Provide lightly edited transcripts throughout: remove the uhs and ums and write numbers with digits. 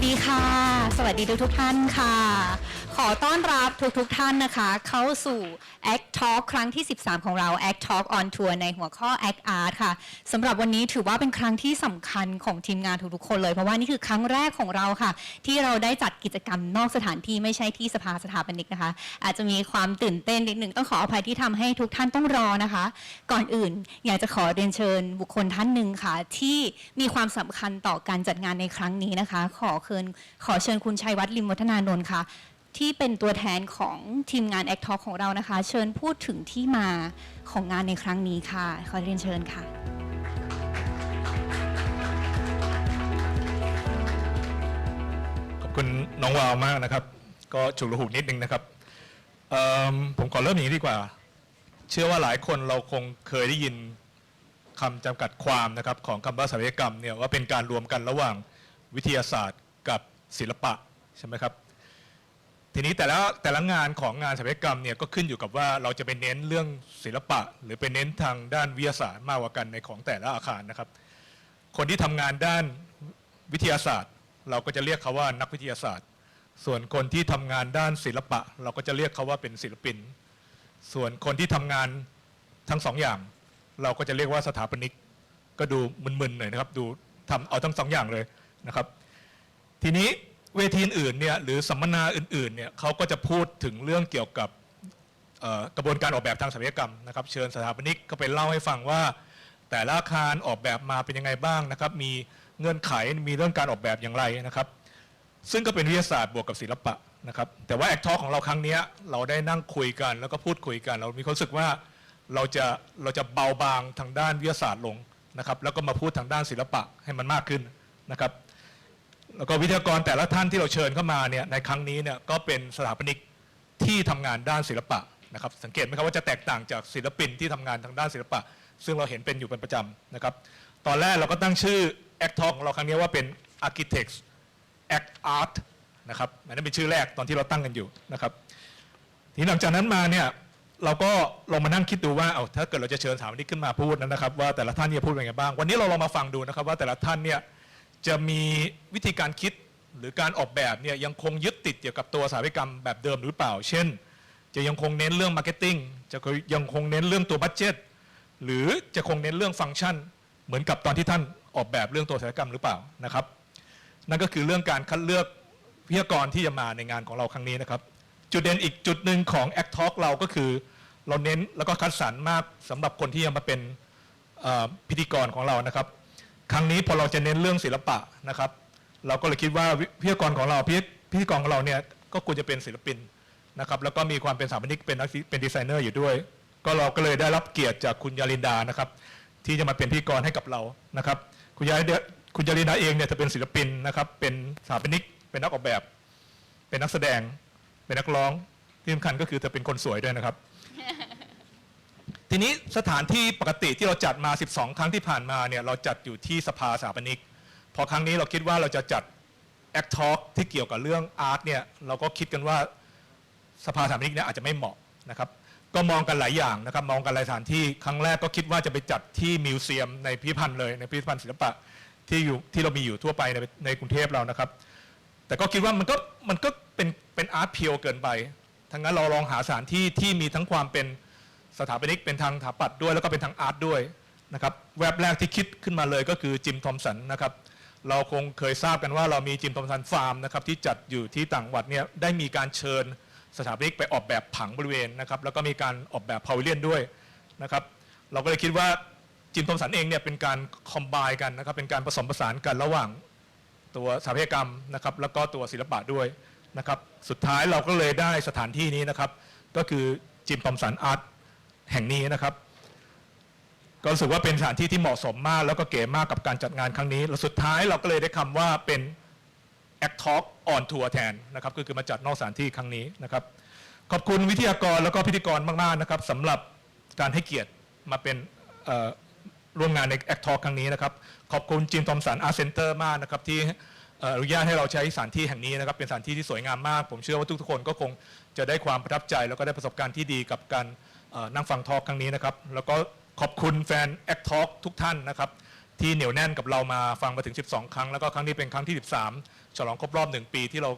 สดีค่ะสวัสดีทุกท่านค่ะขอต้อนรับทุกท่านนะคะเข้าสู่ Act Talk ครั้งที่13ของเรา Act Talk on Tour ในหัวข้อ Act Art ค่ะสำหรับวันนี้ถือว่าเป็นครั้งที่สำคัญของทีมงานทุกๆคนเลยเพราะว่านี่คือครั้งแรกของเราค่ะที่เราได้จัดกิจกรรมนอกสถานที่ไม่ใช่ที่สภาสถาปนิกนะคะอาจจะมีความตื่นเต้นนิดหนึ่งต้องขออภัยที่ทำให้ทุกท่านต้องรอนะคะก่อนอื่นอยากจะขอเรียนเชิญบุคคลท่านหนึ่งค่ะที่มีความสำคัญต่อการจัดงานในครั้งนี้นะคะขอเชิญคุณชัยวัฒน์ ลิมวัฒนานนท์ค่ะที่เป็นตัวแทนของทีมงาน Act Talk ของเรานะคะเชิญพูดถึงที่มาของงานในครั้งนี้ค่ะขอเรียนเชิญค่ะขอบคุณน้องวาวมากนะครับก็ฉุกละหุกนิดนึงนะครับผมขอเริ่มอย่างนี้ดีกว่าเชื่อว่าหลายคนเราคงเคยได้ยินคำจำกัดความนะครับของคำว่าศัลยกรรมเนี่ยว่าเป็นการรวมกันระหว่างวิทยาศาสตร์กับศิลปะใช่ไหมครับทีนี้แต่ละงานของงานศัลยกรรมเนี่ยก็ขึ้นอยู่กับว่าเราจะไปเน้นเรื่องศิลปะหรือไปเน้นทางด้านวิทยาศาสตร์มากกว่ากันในของแต่ละอาคารนะครับคนที่ทำงานด้านวิทยาศาสตร์เราก็จะเรียกเขาว่านักวิทยาศาสตร์ส่วนคนที่ทำงานด้านศิลปะเราก็จะเรียกเขาว่าเป็นศิลปินส่วนคนที่ทำงานทั้งสองอย่างเราก็จะเรียกว่าสถาปนิกก็ดูมึนๆหน่อยนะครับดูทำเอาทั้งสองอย่างเลยนะครับทีนี้เวทีอื่นเนี่ยหรือสัมมนาอื่นๆเนี่ยเขาก็จะพูดถึงเรื่องเกี่ยวกับกระบวนการออกแบบทางศัลยกรรมนะครับเชิญสถาปนิกก็ไปเล่าให้ฟังว่าแต่ละอาคารออกแบบมาเป็นยังไงบ้างนะครับมีเงื่อนไขมีเรื่องการออกแบบอย่างไรนะครับซึ่งก็เป็นวิทยาศาสตร์บวกกับศิลปะนะครับแต่ว่า Act Talk ของเราครั้งนี้เราได้นั่งคุยกันแล้วก็พูดคุยกันเรามีความรู้สึกว่าเราจะเบาบางทางด้านวิทยาศาสตร์ลงนะครับแล้วก็มาพูดทางด้านศิลปะให้มันมากขึ้นนะครับแล้วก็วิทยากรแต่ละท่านที่เราเชิญเข้ามาเนี่ยในครั้งนี้เนี่ยก็เป็นสถาปนิกที่ทำงานด้านศิลปะนะครับสังเกตไหมครับว่าจะแตกต่างจากศิลปินที่ทำงานทางด้านศิลปะซึ่งเราเห็นเป็นอยู่เป็นประจำนะครับตอนแรกเราก็ตั้งชื่อ Act Talk ของเราครั้งนี้ว่าเป็น Architects Act Art นะครับนั่นเป็นชื่อแรกตอนที่เราตั้งกันอยู่นะครับทีหลังจากนั้นมาเนี่ยเราก็ลองมานั่งคิดดูว่าถ้าเกิดเราจะเชิญสถาปนิกขึ้นมาพูดนะครับว่าแต่ละท่านจะพูดเป็นไงบ้างวันนี้เราลองมาฟังดูนะครับว่าแต่ละท่านเนี่ยจะมีวิธีการคิดหรือการออกแบบเนี่ยยังคงยึดติดเกี่ยวกับตัวสถาปัตยกรรมแบบเดิมหรือเปล่าเช่นจะยังคงเน้นเรื่องมาร์เก็ตติ้งจะยังคงเน้นเรื่องตัวบัดเจ็ตหรือจะคงเน้นเรื่องฟังก์ชันเหมือนกับตอนที่ท่านออกแบบเรื่องตัวสถาปัตยกรรมหรือเปล่านะครับนั่นก็คือเรื่องการคัดเลือกวิทยากรที่จะมาในงานของเราครั้งนี้นะครับจุดเด่นอีกจุดหนึ่งของ Act Talk เราก็คือเราเน้นแล้วก็คัดสรรมากสำหรับคนที่จะมาเป็นพิธีกรของเรานะครับครั้งนี้พอเราจะเน้นเรื่องศิลปะนะครับเราก็เลยคิดว่าพิธีกรของเราพิธีกรของเราเนี่ยก็ควรจะเป็นศิลปินนะครับแล้วก็มีความเป็นสถาปนิกเป็นดีไซเนอร์อยู่ด้วยก็เราก็เลยได้รับเกียรติจากคุณยาลินดานะครับที่จะมาเป็นพิธีกรให้กับเรานะครับคุณยาลินดาเองเนี่ยจะเป็นศิลปินนะครับเป็นสถาปนิกเป็นนักออกแบบเป็นนักแสดงเป็นนักร้องที่สำคัญก็คือจะเป็นคนสวยด้วยนะครับทีนี้สถานที่ปกติที่เราจัดมา12ครั้งที่ผ่านมาเนี่ยเราจัดอยู่ที่สภาสถาปนิกพอครั้งนี้เราคิดว่าเราจะจัด Act Talk ที่เกี่ยวกับเรื่องอาร์ตเนี่ยเราก็คิดกันว่าสภาสถาปนิกเนี่ยอาจจะไม่เหมาะนะครับก็มองกันหลายอย่างนะครับมองกันหลายสถานที่ครั้งแรกก็คิดว่าจะไปจัดที่มิวเซียมในพิพิธภัณฑ์เลยในพิพิธภัณฑ์ศิลปะที่เรามีอยู่ทั่วไปในกรุงเทพเรานะครับแต่ก็คิดว่ามันก็เป็นอาร์ตเพียวเกินไปทั้งนั้นเราลองหาสถานที่ที่มีทั้งความเป็นสถาปนิกเป็นทางสถาปัตย์ด้วยแล้วก็เป็นทางอาร์ตด้วยนะครับแวบแรกที่คิดขึ้นมาเลยก็คือจิมทอมสันนะครับเราคงเคยทราบกันว่าเรามีจิมทอมสันฟาร์มนะครับที่จัดอยู่ที่ต่างจังหวัดเนี่ยได้มีการเชิญสถาปนิกไปออกแบบผังบริเวณนะครับแล้วก็มีการออกแบบพาวิเลียนด้วยนะครับเราก็เลยคิดว่าจิมทอมสันเองเนี่ยเป็นการคอมไบน์กันนะครับเป็นการผสมผสานกันระหว่างตัวสถาปัตยกรรมนะครับแล้วก็ตัวศิลปะด้วยนะครับสุดท้ายเราก็เลยได้สถานที่นี้นะครับก็คือจิมทอมสันอาร์ตแห่งนี้นะครับก็รู้สึกว่าเป็นสถานที่ที่เหมาะสมมากแล้วก็เก๋มากกับการจัดงานครั้งนี้แล้วสุดท้ายเราก็เลยได้คำว่าเป็น Act Talk on Tour แทนนะครับก็คือมาจัดนอกสถานที่ครั้งนี้นะครับขอบคุณวิทยากรแล้วก็พิธีกรมากๆนะครับสำหรับการให้เกียรติมาเป็นร่วมงานใน Act Talk ครั้งนี้นะครับขอบคุณจิมทอมสันอาร์ตเซ็นเตอร์มากนะครับที่อนุญาตให้เราใช้สถานที่แห่งนี้นะครับเป็นสถานที่ที่สวยงามมากผมเชื่อว่าทุกคนก็คงจะได้ความประทับใจแล้วก็ได้ประสบการณ์ที่ดีกับการนั่งฟังทอล์กครั้งนี้นะครับแล้วก็ขอบคุณแฟน Act Talk ทุกท่านนะครับ ที่เหนียวแน่นกับเรามาฟังมาถึง12ครั้งแล้วก็ครั้งนี้เป็นครั้งที่13ฉลองครบรอบ1ปีที่เรา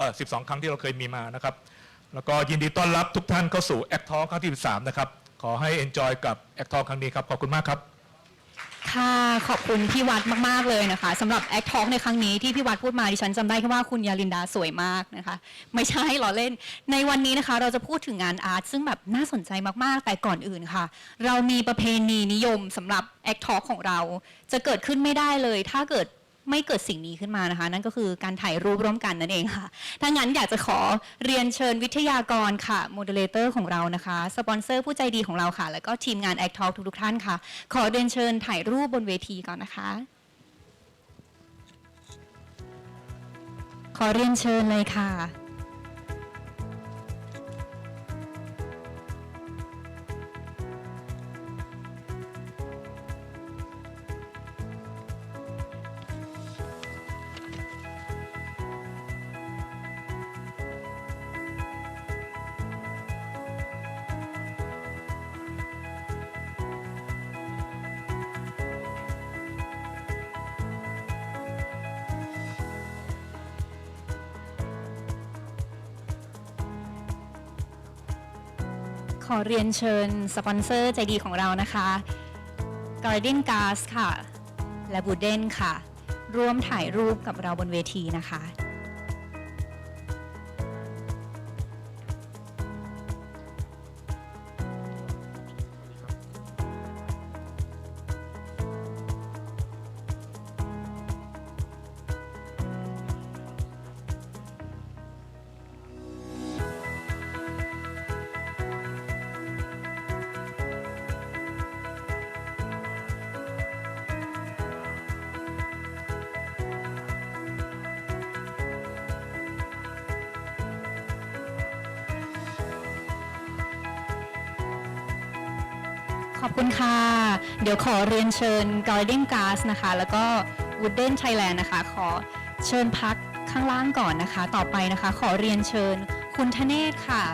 12ครั้งที่เราเคยมีมานะครับแล้วก็ยินดีต้อนรับทุกท่านเข้าสู่ Act Talk ครั้งที่13นะครับขอให้ enjoy กับ Act Talk ครั้งนี้ครับขอบคุณมากครับค่ะขอบคุณพี่วัดมากๆเลยนะคะสำหรับ Act Talk ในครั้งนี้ที่พี่วัดพูดมาดิฉันจำได้แค่ว่าคุณยาลินดาสวยมากนะคะไม่ใช่หรอเล่นในวันนี้นะคะเราจะพูดถึงงานอาร์ตซึ่งแบบน่าสนใจมากๆแต่ก่อนอื่นค่ะเรามีประเพณีนิยมสำหรับ Act Talk ของเราจะเกิดขึ้นไม่ได้เลยถ้าเกิดไม่เกิดสิ่งนี้ขึ้นมานะคะนั่นก็คือการถ่ายรูปร่วมกันนั่นเองค่ะถ้างั้นอยากจะขอเรียนเชิญวิทยากรค่ะโมเดเลเตอร์ของเรานะคะสปอนเซอร์ผู้ใจดีของเราค่ะแล้วก็ทีมงาน Act Talk ทุกๆท่านค่ะขอเรียนเชิญถ่ายรูปบนเวทีก่อนนะคะขอเรียนเชิญเลยค่ะขอเรียนเชิญสปอนเซอร์ใจดีของเรานะคะ Garden Gas ค่ะและบูเดนค่ะร่วมถ่ายรูปกับเราบนเวทีนะคะขอบคุณค่ะเดี๋ยวขอเรียนเชิญ Garden Gas นะคะแล้วก็ Wooden Thailand นะคะขอเชิญพักข้างล่างก่อนนะคะต่อไปนะคะขอเรียนเชิญคุณธเนศค่ะ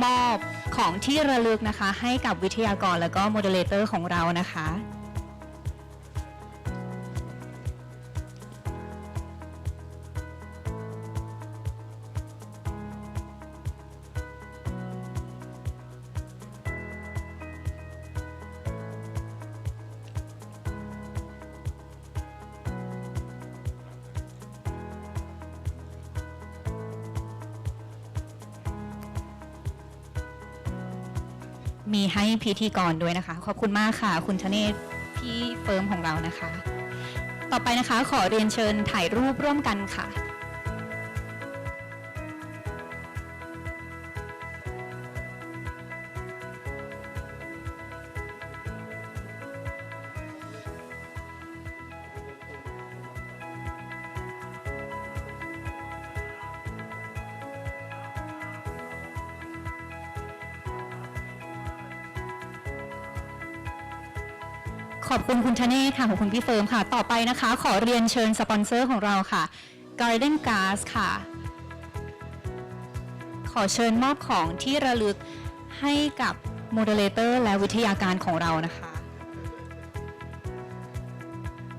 มอบของที่ระลึกนะคะให้กับวิทยากรแล้วก็โมเดเลเตอร์ของเรานะคะมีให้พิธีกรด้วยนะคะขอบคุณมากค่ะคุณธเนศพี่เฟิร์มของเรานะคะต่อไปนะคะขอเรียนเชิญถ่ายรูปร่วมกันค่ะขอบคุณคุณธเนศค่ะขอบคุณพี่เฟิร์มค่ะต่อไปนะคะขอเรียนเชิญสปอนเซอร์ของเราค่ะ Garden Gas ค่ะขอเชิญมอบของที่ระลึกให้กับโมเดเลเตอร์และวิทยาการของเรานะคะ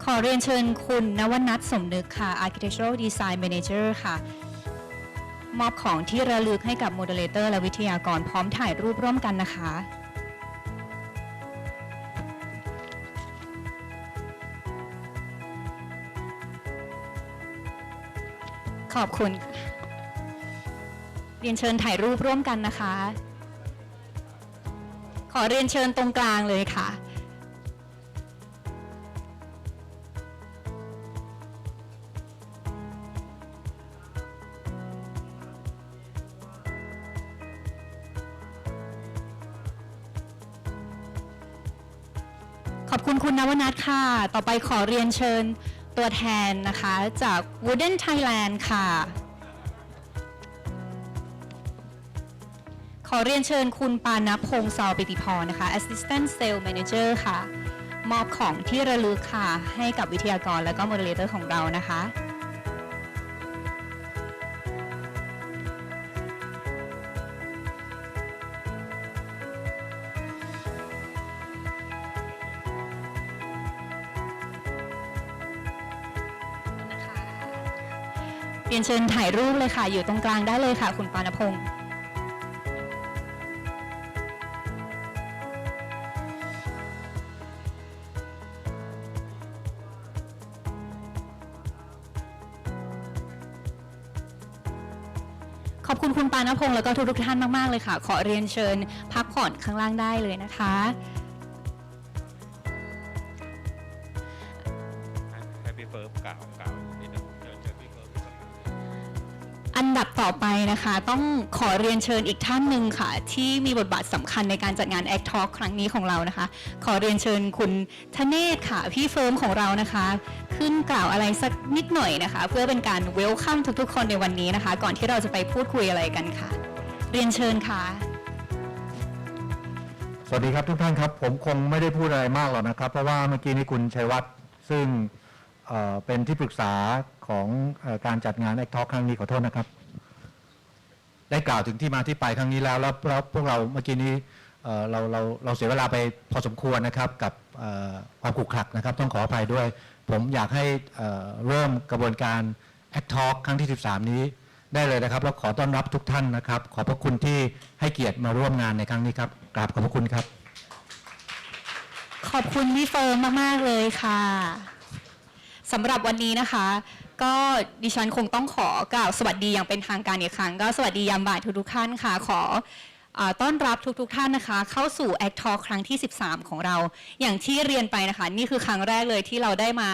ขอเรียนเชิญคุณนวนัทสมนึกค่ะ Architectural Design Manager ค่ะมอบของที่ระลึกให้กับโมเดเลเตอร์และวิทยากรพร้อมถ่ายรูปร่วมกันนะคะขอบคุณเรียนเชิญถ่ายรูปร่วมกันนะคะขอเรียนเชิญตรงกลางเลยค่ะขอบคุณคุณนวนัทค่ะต่อไปขอเรียนเชิญตัวแทนนะคะจาก Wooden Thailand ค่ะขอเรียนเชิญคุณปานพงศ์ซอปิติพรนะคะ Assistant Sales Manager ค่ะมอบของที่ระลึกค่ะให้กับวิทยากรและก็โมเดเลเตอร์ของเรานะคะ รียนเชิญถ่ายรูปเลยค่ะอยู่ตรงกลางได้เลยค่ะคุณปานพงศ์ขอบคุณคุณปานพงศ์แล้วก็ทุกท่านมากๆเลยค่ะขอเรียนเชิญพักผ่อนข้างล่างได้เลยนะคะให้พี่เฟิร์มกล่าวนิดนึงเชิญพี่เฟิร์มอันดับต่อไปนะคะต้องขอเรียนเชิญอีกท่านหนึ่งค่ะที่มีบทบาทสำคัญในการจัดงาน Act Talk ครั้งนี้ของเรานะคะขอเรียนเชิญคุณธเนศค่ะพี่เฟิร์มของเรานะคะขึ้นกล่าวอะไรสักนิดหน่อยนะคะเพื่อเป็นการเวลคัมทุกๆคนในวันนี้นะคะก่อนที่เราจะไปพูดคุยอะไรกันค่ะเรียนเชิญค่ะสวัสดีครับทุกท่านครับผมคงไม่ได้พูดอะไรมากหรอกนะครับเพราะว่าเมื่อกี้นี้คุณชัยวัฒน์ซึ่งเป็นที่ปรึกษาของการจัดงาน Act Talk ครั้งนี้ขอโทษนะครับได้กล่าวถึงที่มาที่ไปครั้งนี้แล้วพวกเราเมื่อกี้นี้เราเสียเวลาไปพอสมควรนะครับกับความขรุขระนะครับต้องขออภัยด้วยผมอยากให้เริ่มกระบวนการ Act Talk ครั้งที่ 13 นี้ได้เลยนะครับแล้วขอต้อนรับทุกท่านนะครับขอบพระคุณที่ให้เกียรติมาร่วมงานในครั้งนี้ครับกราบขอบพระคุณครับขอบคุณพี่เฟิร์มมากๆเลยค่ะสำหรับวันนี้นะคะก็ดิฉันคงต้องขอกล่าวสวัสดีอย่างเป็นทางการอีกครั้งก็สวัสดียามบ่ายทุกท่านค่ะขอต้อนรับทุกท่านนะคะเข้าสู่ Act Talk ครั้งที่ 13 ของเราอย่างที่เรียนไปนะคะนี่คือครั้งแรกเลยที่เราได้มา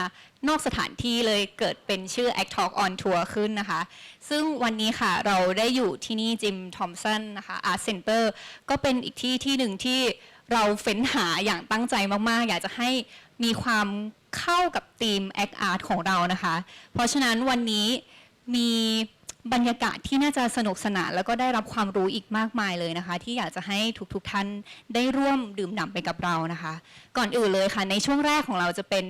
นอกสถานที่เลยเกิดเป็นชื่อ Act Talk on Tour ขึ้นนะคะซึ่งวันนี้ค่ะเราได้อยู่ที่นี่ Jim Thompson นะคะ Art Center ก็เป็นอีกที่หนึ่งที่เราเฟ้นหาอย่างตั้งใจมากๆอยากจะให้มีความเข้ากับธีม Act Art ของเรานะคะเพราะฉะนั้นวันนี้มีบรรยากาศที่น่าจะสนุกสนานแล้วก็ได้รับความรู้อีกมากมายเลยนะคะที่อยากจะให้ทุกท่านได้ร่วมดื่มด่ำไปกับเรานะคะก่อนอื่นเลยค่ะในช่วงแรกของเราจะเป็น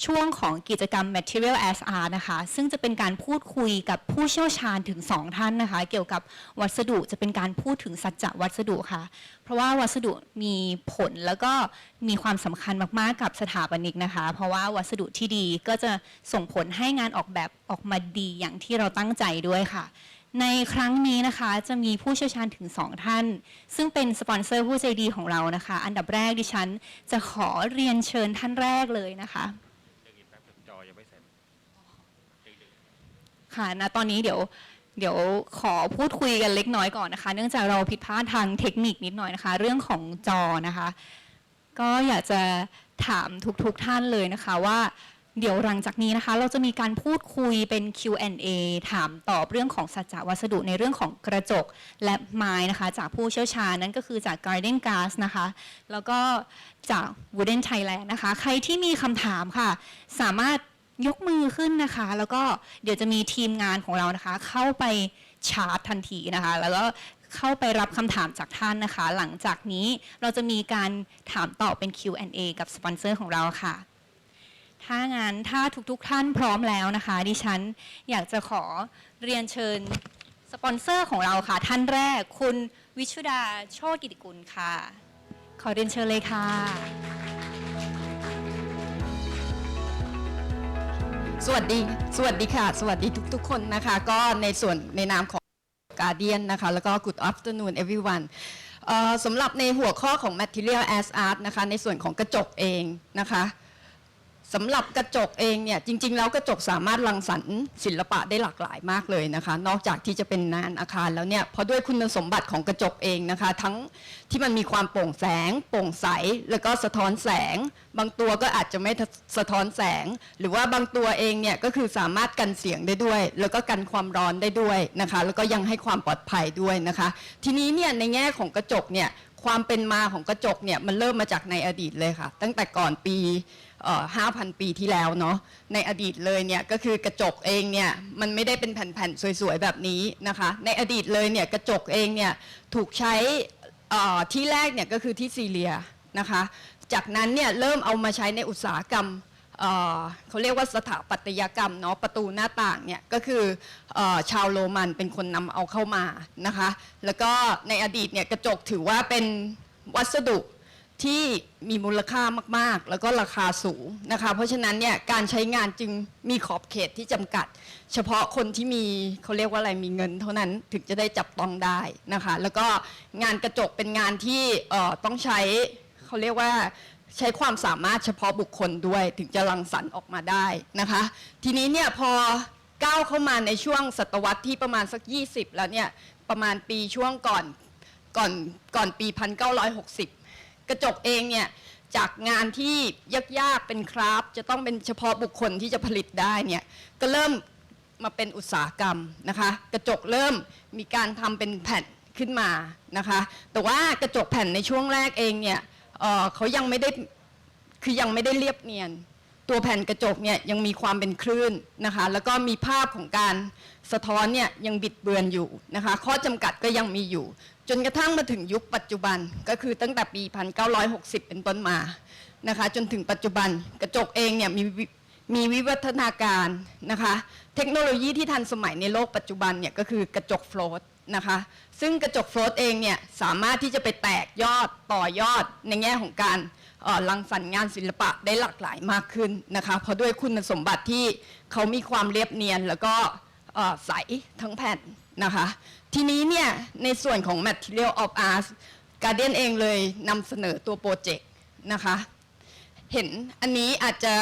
ช่วงของกิจกรรม Material as Art นะคะซึ่งจะเป็นการพูดคุยกับผู้เชี่ยวชาญถึง2ท่านนะคะเกี่ยวกับวัสดุจะเป็นการพูดถึงสัจจะวัสดุค่ะเพราะว่าวัสดุมีผลแล้วก็มีความสำคัญมากๆกับสถาปนิกนะคะเพราะว่าวัสดุที่ดีก็จะส่งผลให้งานออกแบบออกมาดีอย่างที่เราตั้งใจด้วยค่ะในครั้งนี้นะคะจะมีผู้เชี่ยวชาญถึง2ท่านซึ่งเป็นสปอนเซอร์ผู้ใจดีของเรานะคะอันดับแรกดิฉันจะขอเรียนเชิญท่านแรกเลยนะคะค่ะณตอนนี้เดี๋ยวขอพูดคุยกันเล็กน้อยก่อนนะคะเนื่องจากเราผิดพลาดทางเทคนิคนิดหน่อยนะคะเรื่องของจอนะคะก็อยากจะถามทุกท่านเลยนะคะว่าเดี๋ยวหลังจากนี้นะคะเราจะมีการพูดคุยเป็น Q&A ถามตอบเรื่องของสัจจะวัสดุในเรื่องของกระจกและไม้นะคะจากผู้เชี่ยวชาญนั่นก็คือจาก Garden Glass นะคะแล้วก็จาก Wooden Thailand นะคะใครที่มีคำถามค่ะสามารถยกมือขึ้นนะคะแล้วก็เดี๋ยวจะมีทีมงานของเรานะคะเข้าไปชาร์จทันทีนะคะแล้วก็เข้าไปรับคำถามจากท่านนะคะหลังจากนี้เราจะมีการถามตอบเป็น Q&A กับสปอนเซอร์ของเราค่ะถ้าทุกท่านพร้อมแล้วนะคะดิฉันอยากจะขอเรียนเชิญสปอนเซอร์ของเราค่ะท่านแรกคุณวิชุดาโชติกิติกุลค่ะขอเรียนเชิญเลยค่ะสวัสดีค่ะสวัสดีทุกคนนะคะก็ในนามของ Guardian นะคะแล้วก็ Good afternoon everyone สำหรับในหัวข้อของ Material as Art นะคะในส่วนของกระจกเองนะคะสำหรับกระจกเองเนี่ยจริงๆแล้วกระจกสามารถรังสรรค์ศิลปะได้หลากหลายมากเลยนะคะนอกจากที่จะเป็นงานอาคารแล้วเนี่ยเพราะด้วยคุณสมบัติของกระจกเองนะคะทั้งที่มันมีความโปร่งแสงโปร่งใสแล้วก็สะท้อนแสงบางตัวก็อาจจะไม่สะท้อนแสงหรือว่าบางตัวเองเนี่ยก็คือสามารถกันเสียงได้ด้วยแล้วก็กันความร้อนได้ด้วยนะคะแล้วก็ยังให้ความปลอดภัยด้วยนะคะทีนี้เนี่ยในแง่ของกระจกเนี่ยความเป็นมาของกระจกเนี่ยมันเริ่มมาจากในอดีตเลยค่ะตั้งแต่ก่อนปี5,000 ปีที่แล้วเนาะในอดีตเลยเนี่ยก็คือกระจกเองเนี่ยมันไม่ได้เป็นแผ่นๆสวยๆแบบนี้นะคะในอดีตเลยเนี่ยกระจกเองเนี่ยถูกใช้ที่แรกเนี่ยก็คือที่ซีเรียนะคะจากนั้นเนี่ยเริ่มเอามาใช้ในอุตสาหกรรมเขาเรียกว่าสถาปัตยกรรมเนาะประตูหน้าต่างเนี่ยก็คือชาวโรมันเป็นคนนำเอาเข้ามานะคะแล้วก็ในอดีตเนี่ยกระจกถือว่าเป็นวัสดุ ที่มีมูลค่ามากๆแล้วก็ราคาสูงนะคะเพราะฉะนั้นเนี่ยการใช้งานจึงมีขอบเขตที่จำกัดเฉพาะคนที่มีเขาเรียกว่าอะไรมีเงินเท่านั้นถึงจะได้จับต้องได้นะคะแล้วก็งานกระจกเป็นงานที่ต้องใช้เขาเรียกว่าใช้ความสามารถเฉพาะบุคคลด้วยถึงจะรังสรรค์ออกมาได้นะคะทีนี้เนี่ยพอก้าวเข้ามาในช่วงศตวรรษที่ประมาณสัก20แล้วเนี่ยประมาณปีช่วงก่อนปี 1960 กระจกเองเนี่ยจากงานที่ยากๆเป็นคราฟต์จะต้องเป็นเฉพาะบุคคลที่จะผลิตได้เนี่ยก็เริ่มมาเป็นอุตสาหกรรมนะคะกระจกเริ่มมีการทำเป็นแผ่นขึ้นมานะคะแต่ว่ากระจกแผ่นในช่วงแรกเองเนี่ยเขายังไม่ได้เรียบเนียนตัวแผ่นกระจกเนี่ยยังมีความเป็นคลื่นนะคะแล้วก็มีภาพของการสะท้อนเนี่ยยังบิดเบือนอยู่นะคะข้อจำกัดก็ยังมีอยู่จนกระทั่งมาถึงยุคปัจจุบันก็คือตั้งแต่ปี 1960 เป็นต้นมานะคะจนถึงปัจจุบันกระจกเองเนี่ยมีวิวัฒนาการนะคะเทคโนโลยีที่ทันสมัยในโลกปัจจุบันเนี่ยก็คือกระจกโฟลตนะคะซึ่งกระจกโฟลตเองเนี่ยสามารถที่จะไปแตกยอดต่อยอดในแง่ของการรังสรรค์งานศิลปะได้หลากหลายมากขึ้นนะคะเพราะด้วยคุณสมบัติที่เขามีความเรียบเนียนแล้วก็ใสทั้งแผ่นนะคะทีนี้เนี่ยในส่วนของ Material of Art Guardian เองเลยนำเสนอตัวโปรเจกต์นะคะเห็นอันนี้อาจจะ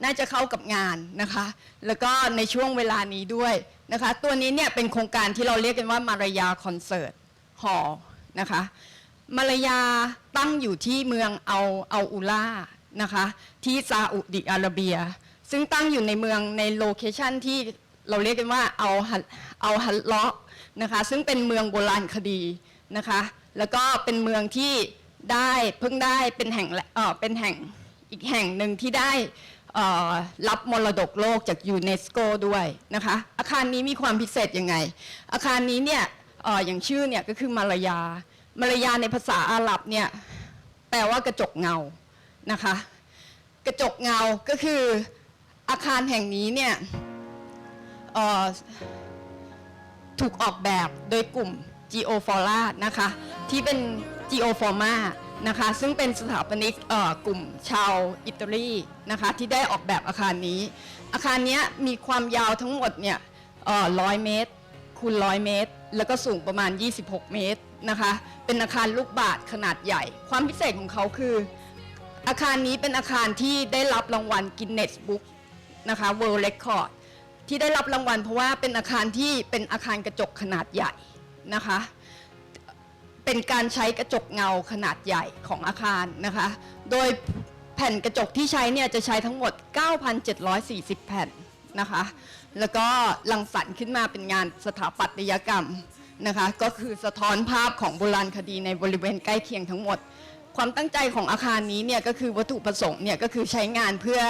น่าจะเข้ากับงานนะคะแล้วก็ในช่วงเวลานี้ด้วยนะคะตัวนี้เนี่ยเป็นโครงการที่เราเรียกกันว่ามารยาคอนเสิร์ตฮอลล์นะคะมารยาตั้งอยู่ที่เมืองเอาอูล่านะคะที่ซาอุดิอาระเบียซึ่งตั้งอยู่ในเมืองในโลเคชันที่เราเรียกกันว่าเอาฮัลเลาะนะคะซึ่งเป็นเมืองโบราณคดีนะคะแล้วก็เป็นเมืองที่เพิ่งได้เป็นแห่งอีกแห่งหนึ่งที่ได้รับมรดกโลกจากยูเนสโกด้วยนะคะอาคารนี้มีความพิเศษยังไงอาคารนี้เนี่ยอย่างชื่อเนี่ยก็คือมารยาในภาษาอาหรับเนี่ยแปลว่ากระจกเงานะคะกระจกเงาก็คืออาคารแห่งนี้เนี่ยถูกออกแบบโดยกลุ่ม Geofora นะคะที่เป็น Geoforma นะคะซึ่งเป็นสถาปนิกกลุ่มชาวอิตาลีนะคะที่ได้ออกแบบอาคารนี้อาคารนี้มีความยาวทั้งหมดเนี่ย100 เมตรคูณ100 เมตรแล้วก็สูงประมาณ26 เมตรนะคะเป็นอาคารลูกบาศก์ขนาดใหญ่ความพิเศษของเขาคืออาคารนี้เป็นอาคารที่ได้รับรางวัล Guinness Book นะคะ World Record ที่ได้รับรางวัลเพราะว่าเป็นอาคารที่เป็นอาคารกระจกขนาดใหญ่นะคะเป็นการใช้กระจกเงาขนาดใหญ่ของอาคารนะคะโดยแผ่นกระจกที่ใช้เนี่ยจะใช้ทั้งหมด 9,740 แผ่นนะคะแล้วก็รังสรรค์ขึ้นมาเป็นงานสถาปัตยกรรมนะคะก็คือสะท้อนภาพของโบราณคดีในบริเวณใกล้เคียงทั้งหมดความตั้งใจของอาคารนี้เนี่ยก็คือวัตถุประสงค์เนี่ยก็คือใช้งานเพื่อ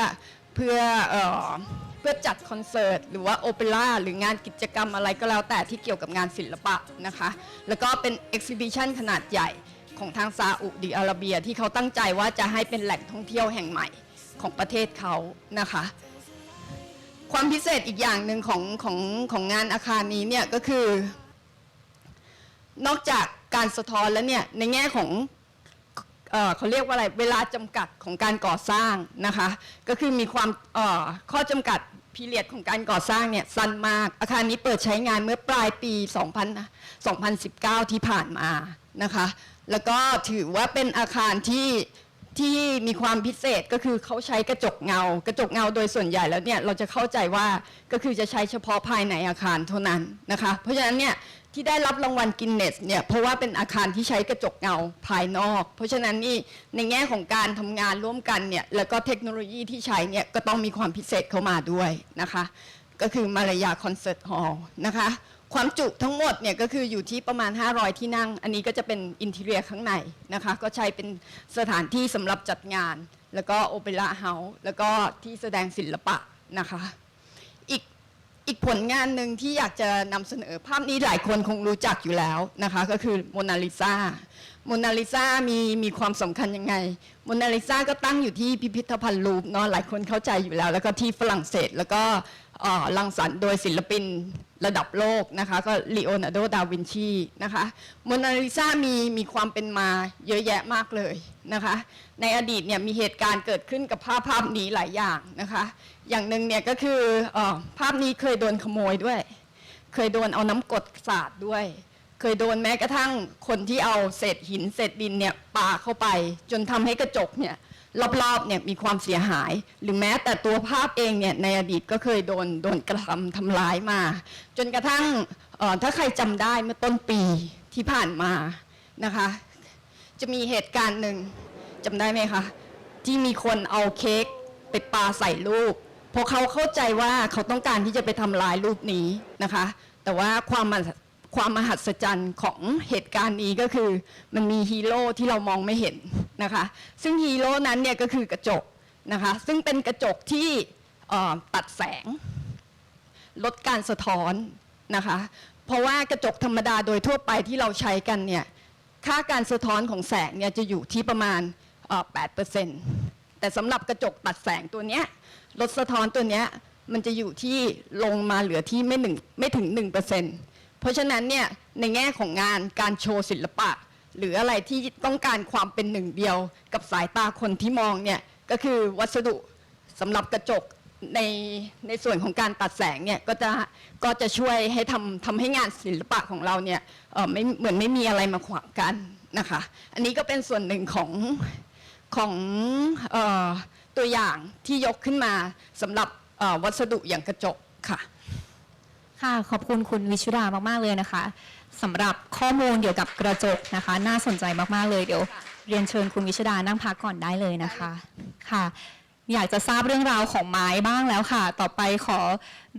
จัดคอนเสิร์ตหรือว่าโอเปร่าหรืองานกิจกรรมอะไรก็แล้วแต่ที่เกี่ยวกับงานศิลปะนะคะแล้วก็เป็นเอ็กซิบิชันขนาดใหญ่ของทางซาอุดิอาระเบียที่เขาตั้งใจว่าจะให้เป็นแหล่งท่องเที่ยวแห่งใหม่ของประเทศเขานะคะความพิเศษอีกอย่างหนึ่งของงานอาคารนี้เนี่ยก็คือนอกจากการสะท้อนแล้วเนี่ยในแง่ของเขาเรียกว่าอะไรเวลาจำกัดของการก่อสร้างนะคะก็คือมีความข้อจำกัดพีเรียดของการก่อสร้างเนี่ยสั้นมากอาคารนี้เปิดใช้งานเมื่อปลายปี 2019 ที่ผ่านมานะคะแล้วก็ถือว่าเป็นอาคารที่มีความพิเศษก็คือเขาใช้กระจกเงาโดยส่วนใหญ่แล้วเนี่ยเราจะเข้าใจว่าก็คือจะใช้เฉพาะภายในอาคารเท่านั้นนะคะเพราะฉะนั้นเนี่ยที่ได้รับรางวัลกินเนสเนี่ยเพราะว่าเป็นอาคารที่ใช้กระจกเงาภายนอกเพราะฉะนั้นนี่ในแง่ของการทำงานร่วมกันเนี่ยแล้วก็เทคโนโลยีที่ใช้เนี่ยก็ต้องมีความพิเศษเข้ามาด้วยนะคะก็คือมารยาคอนเสิร์ตฮอลล์นะคะความจุทั้งหมดเนี่ยก็คืออยู่ที่ประมาณ500ที่นั่งอันนี้ก็จะเป็นอินทีเรียข้างในนะคะก็ใช้เป็นสถานที่สำหรับจัดงานแล้วก็โอเปร่าเฮาส์แล้วก็ที่แสดงศิลปะนะคะอีกผลงานหนึ่งที่อยากจะนำเสนอภาพนี้หลายคนคงรู้จักอยู่แล้วนะคะก็คือโมนาลิซามีความสำคัญยังไงโมนาลิซาก็ตั้งอยู่ที่พิพิธภัณฑ์ลูฟร์เนาะหลายคนเข้าใจอยู่แล้วแล้วก็ที่ฝรั่งเศสแล้วก็ รังสรรค์โดยศิลปินระดับโลกนะคะก็ลีโอนาร์โด ดาวินชีนะคะโมนาลิซามีความเป็นมาเยอะแยะมากเลยนะคะในอดีตเนี่ยมีเหตุการณ์เกิดขึ้นกับภาพนี้หลายอย่างนะคะอย่างหนึ่งเนี่ยก็คือภาพนี้เคยโดนขโมยด้วยเคยโดนเอาน้ำกรดสาดด้วยเคยโดนแม้กระทั่งคนที่เอาเศษหินเศษดินเนี่ยปาเข้าไปจนทำให้กระจกเนี่ยรอบๆเนี่ยมีความเสียหายหรือแม้แต่ตัวภาพเองเนี่ยในอดีตก็เคยโดนกระทำร้ายมาจนกระทั่งถ้าใครจำได้เมื่อต้นปีที่ผ่านมานะคะจะมีเหตุการณ์หนึ่งจำได้ไหมคะที่มีคนเอาเค้กไปปาใส่รูปเพราะเขาเข้าใจว่าเขาต้องการที่จะไปทำลายรูปนี้นะคะแต่ว่าความมหัศจรรย์ของเหตุการณ์นี้ก็คือมันมีฮีโร่ที่เรามองไม่เห็นนะคะซึ่งฮีโร่นั้นเนี่ยก็คือกระจกนะคะซึ่งเป็นกระจกที่ตัดแสงลดการสะท้อนนะคะเพราะว่ากระจกธรรมดาโดยทั่วไปที่เราใช้กันเนี่ยค่าการสะท้อนของแสงเนี่ยจะอยู่ที่ประมาณ8%แต่สำหรับกระจกตัดแสงตัวเนี้ยลดสะท้อนตัวเนี้ยมันจะอยู่ที่ลงมาเหลือที่ไม่ถึง 1%เพราะฉะนั้นเนี่ยในแง่ของงานการโชว์ศิลปะหรืออะไรที่ต้องการความเป็นหนึ่งเดียวกับสายตาคนที่มองเนี่ยก็คือวัสดุสำหรับกระจกในส่วนของการตัดแสงเนี่ยก็จะช่วยให้ทำให้งานศิลปะของเราเนี่ยไม่เหมือนไม่มีอะไรมาขวางกันนะคะอันนี้ก็เป็นส่วนหนึ่งของตัวอย่างที่ยกขึ้นมาสำหรับวัสดุอย่างกระจกค่ะค่ะขอบคุณคุณวิชุดามากๆเลยนะคะสำหรับข้อมูลเกี่ยวกับกระจกนะคะน่าสนใจมากๆเลยเดี๋ยวเรียนเชิญคุณวิชุดานั่งพักก่อนได้เลยนะคะค่ะอยากจะทราบเรื่องราวของไม้บ้างแล้วค่ะต่อไปขอ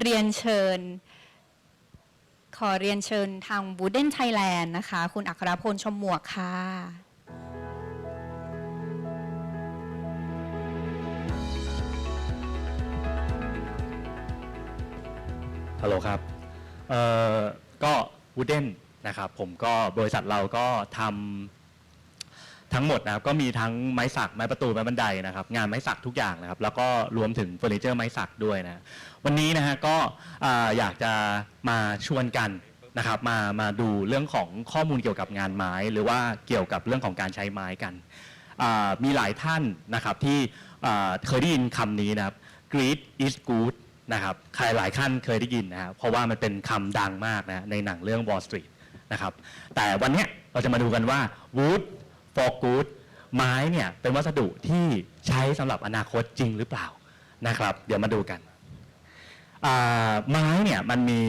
เรียนเชิญทาง Wooden Thailand นะคะคุณอัครพลชมหมวกค่ะฮัลโหลครับก็วูดเด้นนะครับผมก็บริษัทเราก็ทำทั้งหมดนะครับก็มีทั้งไม้สักไม้ประตูไม้บันไดนะครับงานไม้สักทุกอย่างนะครับแล้วก็รวมถึงเฟอร์นิเจอร์ไม้สักด้วยนะวันนี้นะฮะก็อยากจะมาชวนกันนะครับมาดูเรื่องของข้อมูลเกี่ยวกับงานไม้หรือว่าเกี่ยวกับเรื่องของการใช้ไม้กันมีหลายท่านนะครับที่เคยได้ยินคำนี้นะครับ greed is goodนะครับใครหลายท่านเคยได้ยินนะครับเพราะว่ามันเป็นคำดังมากนะในหนังเรื่อง Wall Street นะครับแต่วันนี้เราจะมาดูกันว่า wood for good ไม้เนี่ยเป็นวัสดุที่ใช้สำหรับอนาคตจริงหรือเปล่านะครับเดี๋ยวมาดูกันไม้เนี่ยมันมี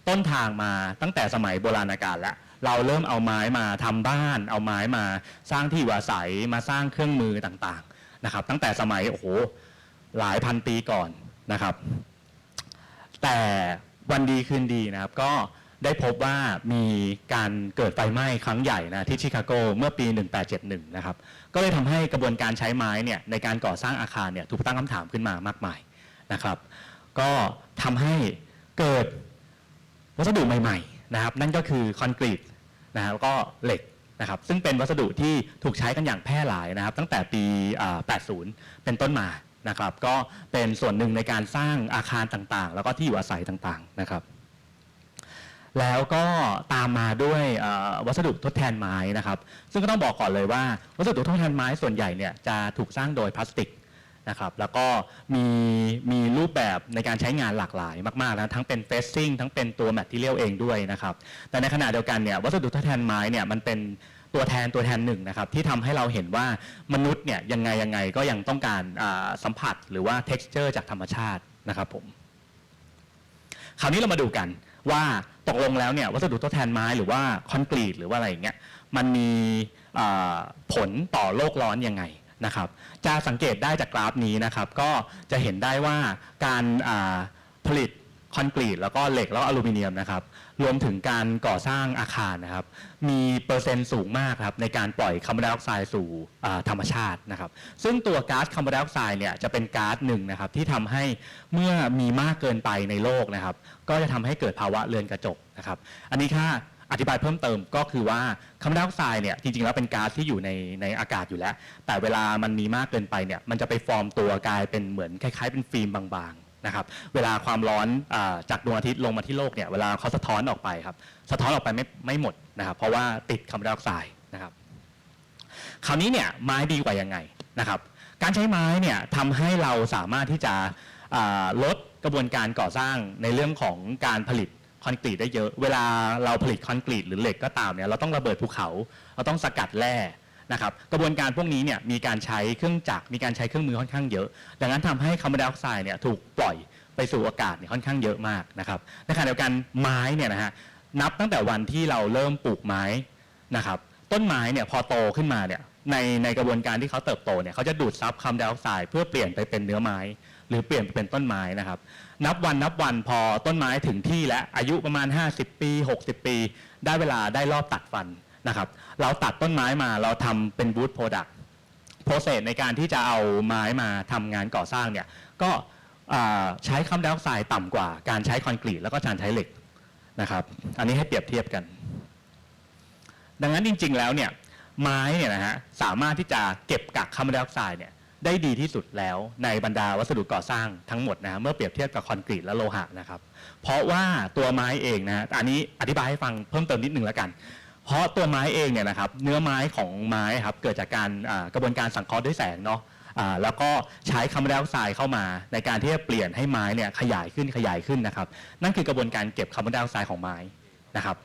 ต้นทางมาตั้งแต่สมัยโบราณกาลแล้วเราเริ่มเอาไม้มาทำบ้านเอาไม้มาสร้างที่อยู่อาศัยมาสร้างเครื่องมือต่างๆนะครับตั้งแต่สมัยโอ้โหหลายพันปีก่อนนะครับแต่วันดีคืนดีนะครับก็ได้พบว่ามีการเกิดไฟไหม้ครั้งใหญ่นะที่ชิคาโกเมื่อปี 1871 นะครับก็เลยทำให้กระบวนการใช้ไม้เนี่ยในการก่อสร้างอาคารเนี่ยถูกตั้งคำถามขึ้นมามากมายนะครับก็ทำให้เกิดวัสดุใหม่ๆนะครับนั่นก็คือคอนกรีตนะครับแล้วก็เหล็กนะครับซึ่งเป็นวัสดุที่ถูกใช้กันอย่างแพร่หลายนะครับตั้งแต่ปี 80 เป็นต้นมานะครับก็เป็นส่วนหนึ่งในการสร้างอาคารต่างๆแล้วก็ที่อยู่อาศัยต่างๆนะครับแล้วก็ตามมาด้วยวัสดุทดแทนไม้นะครับซึ่งก็ต้องบอกก่อนเลยว่าวัสดุทดแทนไม้ส่วนใหญ่เนี่ยจะถูกสร้างโดยพลาสติกนะครับแล้วก็มีรูปแบบในการใช้งานหลากหลายมากๆนะทั้งเป็นเฟสซิ่งทั้งเป็นตัวแมททีเรียลเองด้วยนะครับแต่ในขณะเดียวกันเนี่ยวัสดุทดแทนไม้เนี่ยมันเป็นตัวแทนหนึ่งนะครับที่ทำให้เราเห็นว่ามนุษย์เนี่ยยังไงก็ยังต้องการสัมผัสหรือว่า texture จากธรรมชาตินะครับผมคราวนี้เรามาดูกันว่าตกลงแล้วเนี่ยวัสดุทดแทนไม้หรือว่าคอนกรีตหรือว่าอะไรอย่างเงี้ยมันมีผลต่อโลกร้อนยังไงนะครับจะสังเกตได้จากกราฟนี้นะครับก็จะเห็นได้ว่าการผลิตคอนกรีตแล้วก็เหล็กแล้วก็อลูมิเนียมนะครับรวมถึงการก่อสร้างอาคารนะครับมีเปอร์เซ็นต์สูงมากครับในการปล่อยคาร์บอนไดออกไซด์สู่ธรรมชาตินะครับซึ่งตัวก๊าซคาร์บอนไดออกไซด์เนี่ยจะเป็นก๊าซหนึ่งนะครับที่ทำให้เมื่อมีมากเกินไปในโลกนะครับก็จะทำให้เกิดภาวะเรือนกระจกนะครับอันนี้ถ้าอธิบายเพิ่มเติมก็คือว่าคาร์บอนไดออกไซด์เนี่ยจริงๆแล้วเป็นก๊าซที่อยู่ในอากาศอยู่แล้วแต่เวลามันมีมากเกินไปเนี่ยมันจะไปฟอร์มตัวกลายเป็นเหมือนคล้ายๆเป็นฟิล์มบางๆ นะครับเวลาความร้อนจากดวงอาทิตย์ลงมาที่โลกเนี่ยเวลาเขาสะท้อนออกไปครับสะท้อนออกไปไม่หมดนะครับเพราะว่าติดคาร์บอนไดออกไซด์นะครับคราวนี้เนี่ยไม้ดีกว่ายังไงนะครับการใช้ไม้เนี่ยทำให้เราสามารถที่จะลดกระบวนการก่อสร้างในเรื่องของการผลิตคอนกรีตได้เยอะเวลาเราผลิตคอนกรีตหรือเหล็กก็ตามเนี่ยเราต้องระเบิดภูเขาเราต้องสกัดแร่นะครับกระบวนการพวกนี้เนี่ยมีการใช้เครื่องจักรมีการใช้เครื่องมือค่อนข้างเยอะดังนั้นทำให้คาร์บอนไดออกไซด์เนี่ยถูกปล่อยไปสู่อากาศเนี่ยค่อนข้างเยอะมากนะครับในขณะเดียวกันไม้เนี่ยนะฮะนับตั้งแต่วันที่เราเริ่มปลูกไม้นะครับต้นไม้เนี่ยพอโตขึ้นมาเนี่ยในกระบวนการที่เขาเติบโตเนี่ยเขาจะดูดซับคาร์บอนไดออกไซด์เพื่อเปลี่ยนไปเป็นเนื้อไม้หรือเปลี่ยนไปเป็นต้นไม้นะครับนับวันพอต้นไม้ถึงที่และอายุประมาณ50ปี60ปีได้เวลาได้รอบตัดฟันนะครับเราตัดต้นไม้มาเราทำเป็นวูดโปรดักต์โปรเซสในการที่จะเอาไม้มาทำงานก่อสร้างเนี่ยก็ใช้คาร์บอนไดออกไซด์ต่ำกว่าการใช้คอนกรีตแล้วก็การใช้เหล็กนะครับอันนี้ให้เปรียบเทียบกันดังนั้นจริงๆแล้วเนี่ยไม้เนี่ยนะฮะสามารถที่จะเก็บกักคาร์บอนไดออกไซด์เนี่ยได้ดีที่สุดแล้วในบรรดาวัสดุก่อสร้างทั้งหมดนะเมื่อเปรียบเทียบกับคอนกรีตและโลหะนะครับเพราะว่าตัวไม้เองนะอันนี้อธิบายให้ฟังเพิ่มเติมนิดนึงแล้วกันเพราะตัวไม้เองเนี่ยนะครับเนื้อไม้ของไม้ครับเกิดจากการกระบวนการสังเคราะห์ด้วยแสงเนาะแล้วก็ใช้คาร์บอนไดออกไซด์เข้ามาในการที่จะเปลี่ยนให้ไม้เนี่ยขยายขึ้นนะครับนั่นคือกระบวนการเก็บคาร์บอนไดออกไซด์ของไม้นะครับ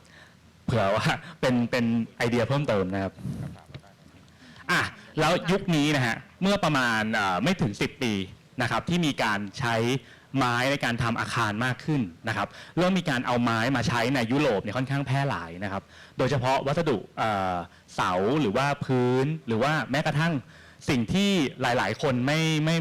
เผื่อว่าเป็นไอเดียเพิ่มเติมนะครับแล้วยุคนี้นะฮะเมื่อประมาณไม่ถึง10ปีนะครับที่มีการใช้ไม้ในการทำอาคารมากขึ้นนะครับเริ่มมีการเอาไม้มาใช้ในยุโรปเนี่ยค่อนข้างแพร่หลายนะครับโดยเฉพาะวัสดุเสาหรือว่าพื้นหรือว่าแม้กระทั่งสิ่งที่หลายๆคน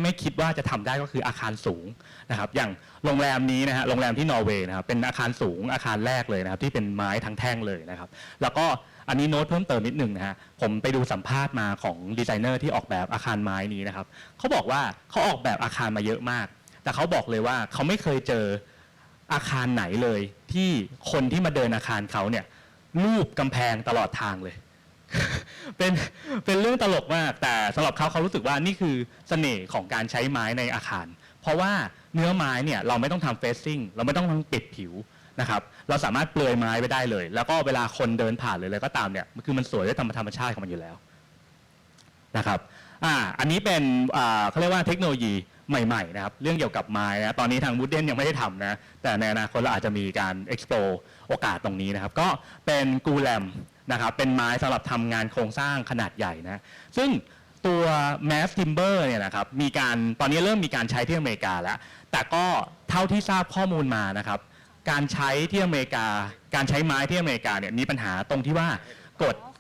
ไม่คิดว่าจะทำได้ก็คืออาคารสูงนะครับอย่างโรงแรมนี้นะฮะโรงแรมที่นอร์เวย์นะครับเป็นอาคารสูงอาคารแรกเลยนะครับที่เป็นไม้ทั้งแท่งเลยนะครับแล้วก็อันนี้โน้ตเพิ่มเติมนิดนึงนะฮะผมไปดูสัมภาษณ์มาของดีไซเนอร์ที่ออกแบบอาคารไม้นี้นะครับเขาบอกว่าเขาออกแบบอาคารมาเยอะมากแต่เขาบอกเลยว่าเขาไม่เคยเจออาคารไหนเลยที่คนที่มาเดินอาคารเขาเนี่ยรูปกำแพงตลอดทางเลย เป็นเรื่องตลกมากแต่สำหรับเขารู้สึกว่านี่คือเสน่ห์ของการใช้ไม้ในอาคารเพราะว่าเนื้อไม้เนี่ยเราไม่ต้องทำเฟซซิ่งเราไม่ต้องปิดผิวนะครับเราสามารถเปลือยไม้ไปได้เลยแล้วก็เวลาคนเดินผ่านเลยก็ตามเนี่ยคือมันสวยด้วยธรรมชาติของมันอยู่แล้วนะครับอันนี้เป็นเขาเรียกว่าเทคโนโลยีใหม่ๆนะครับเรื่องเกี่ยวกับไม้นะตอนนี้ทางวูดเดนยังไม่ได้ทำนะแต่ในอนาคตเราอาจจะมีการ explore โอกาสตรงนี้นะครับก็เป็นกูแลมนะครับเป็นไม้สำหรับทำงานโครงสร้างขนาดใหญ่นะซึ่งตัว mass timber เนี่ยนะครับตอนนี้เริ่มมีการใช้ที่อเมริกาแล้วแต่ก็เท่าที่ทราบข้อมูลมานะครับการใช้ที่อเมริกาการใช้ไม้ที่อเมริกาเนี่ยมีปัญหาตรงที่ว่า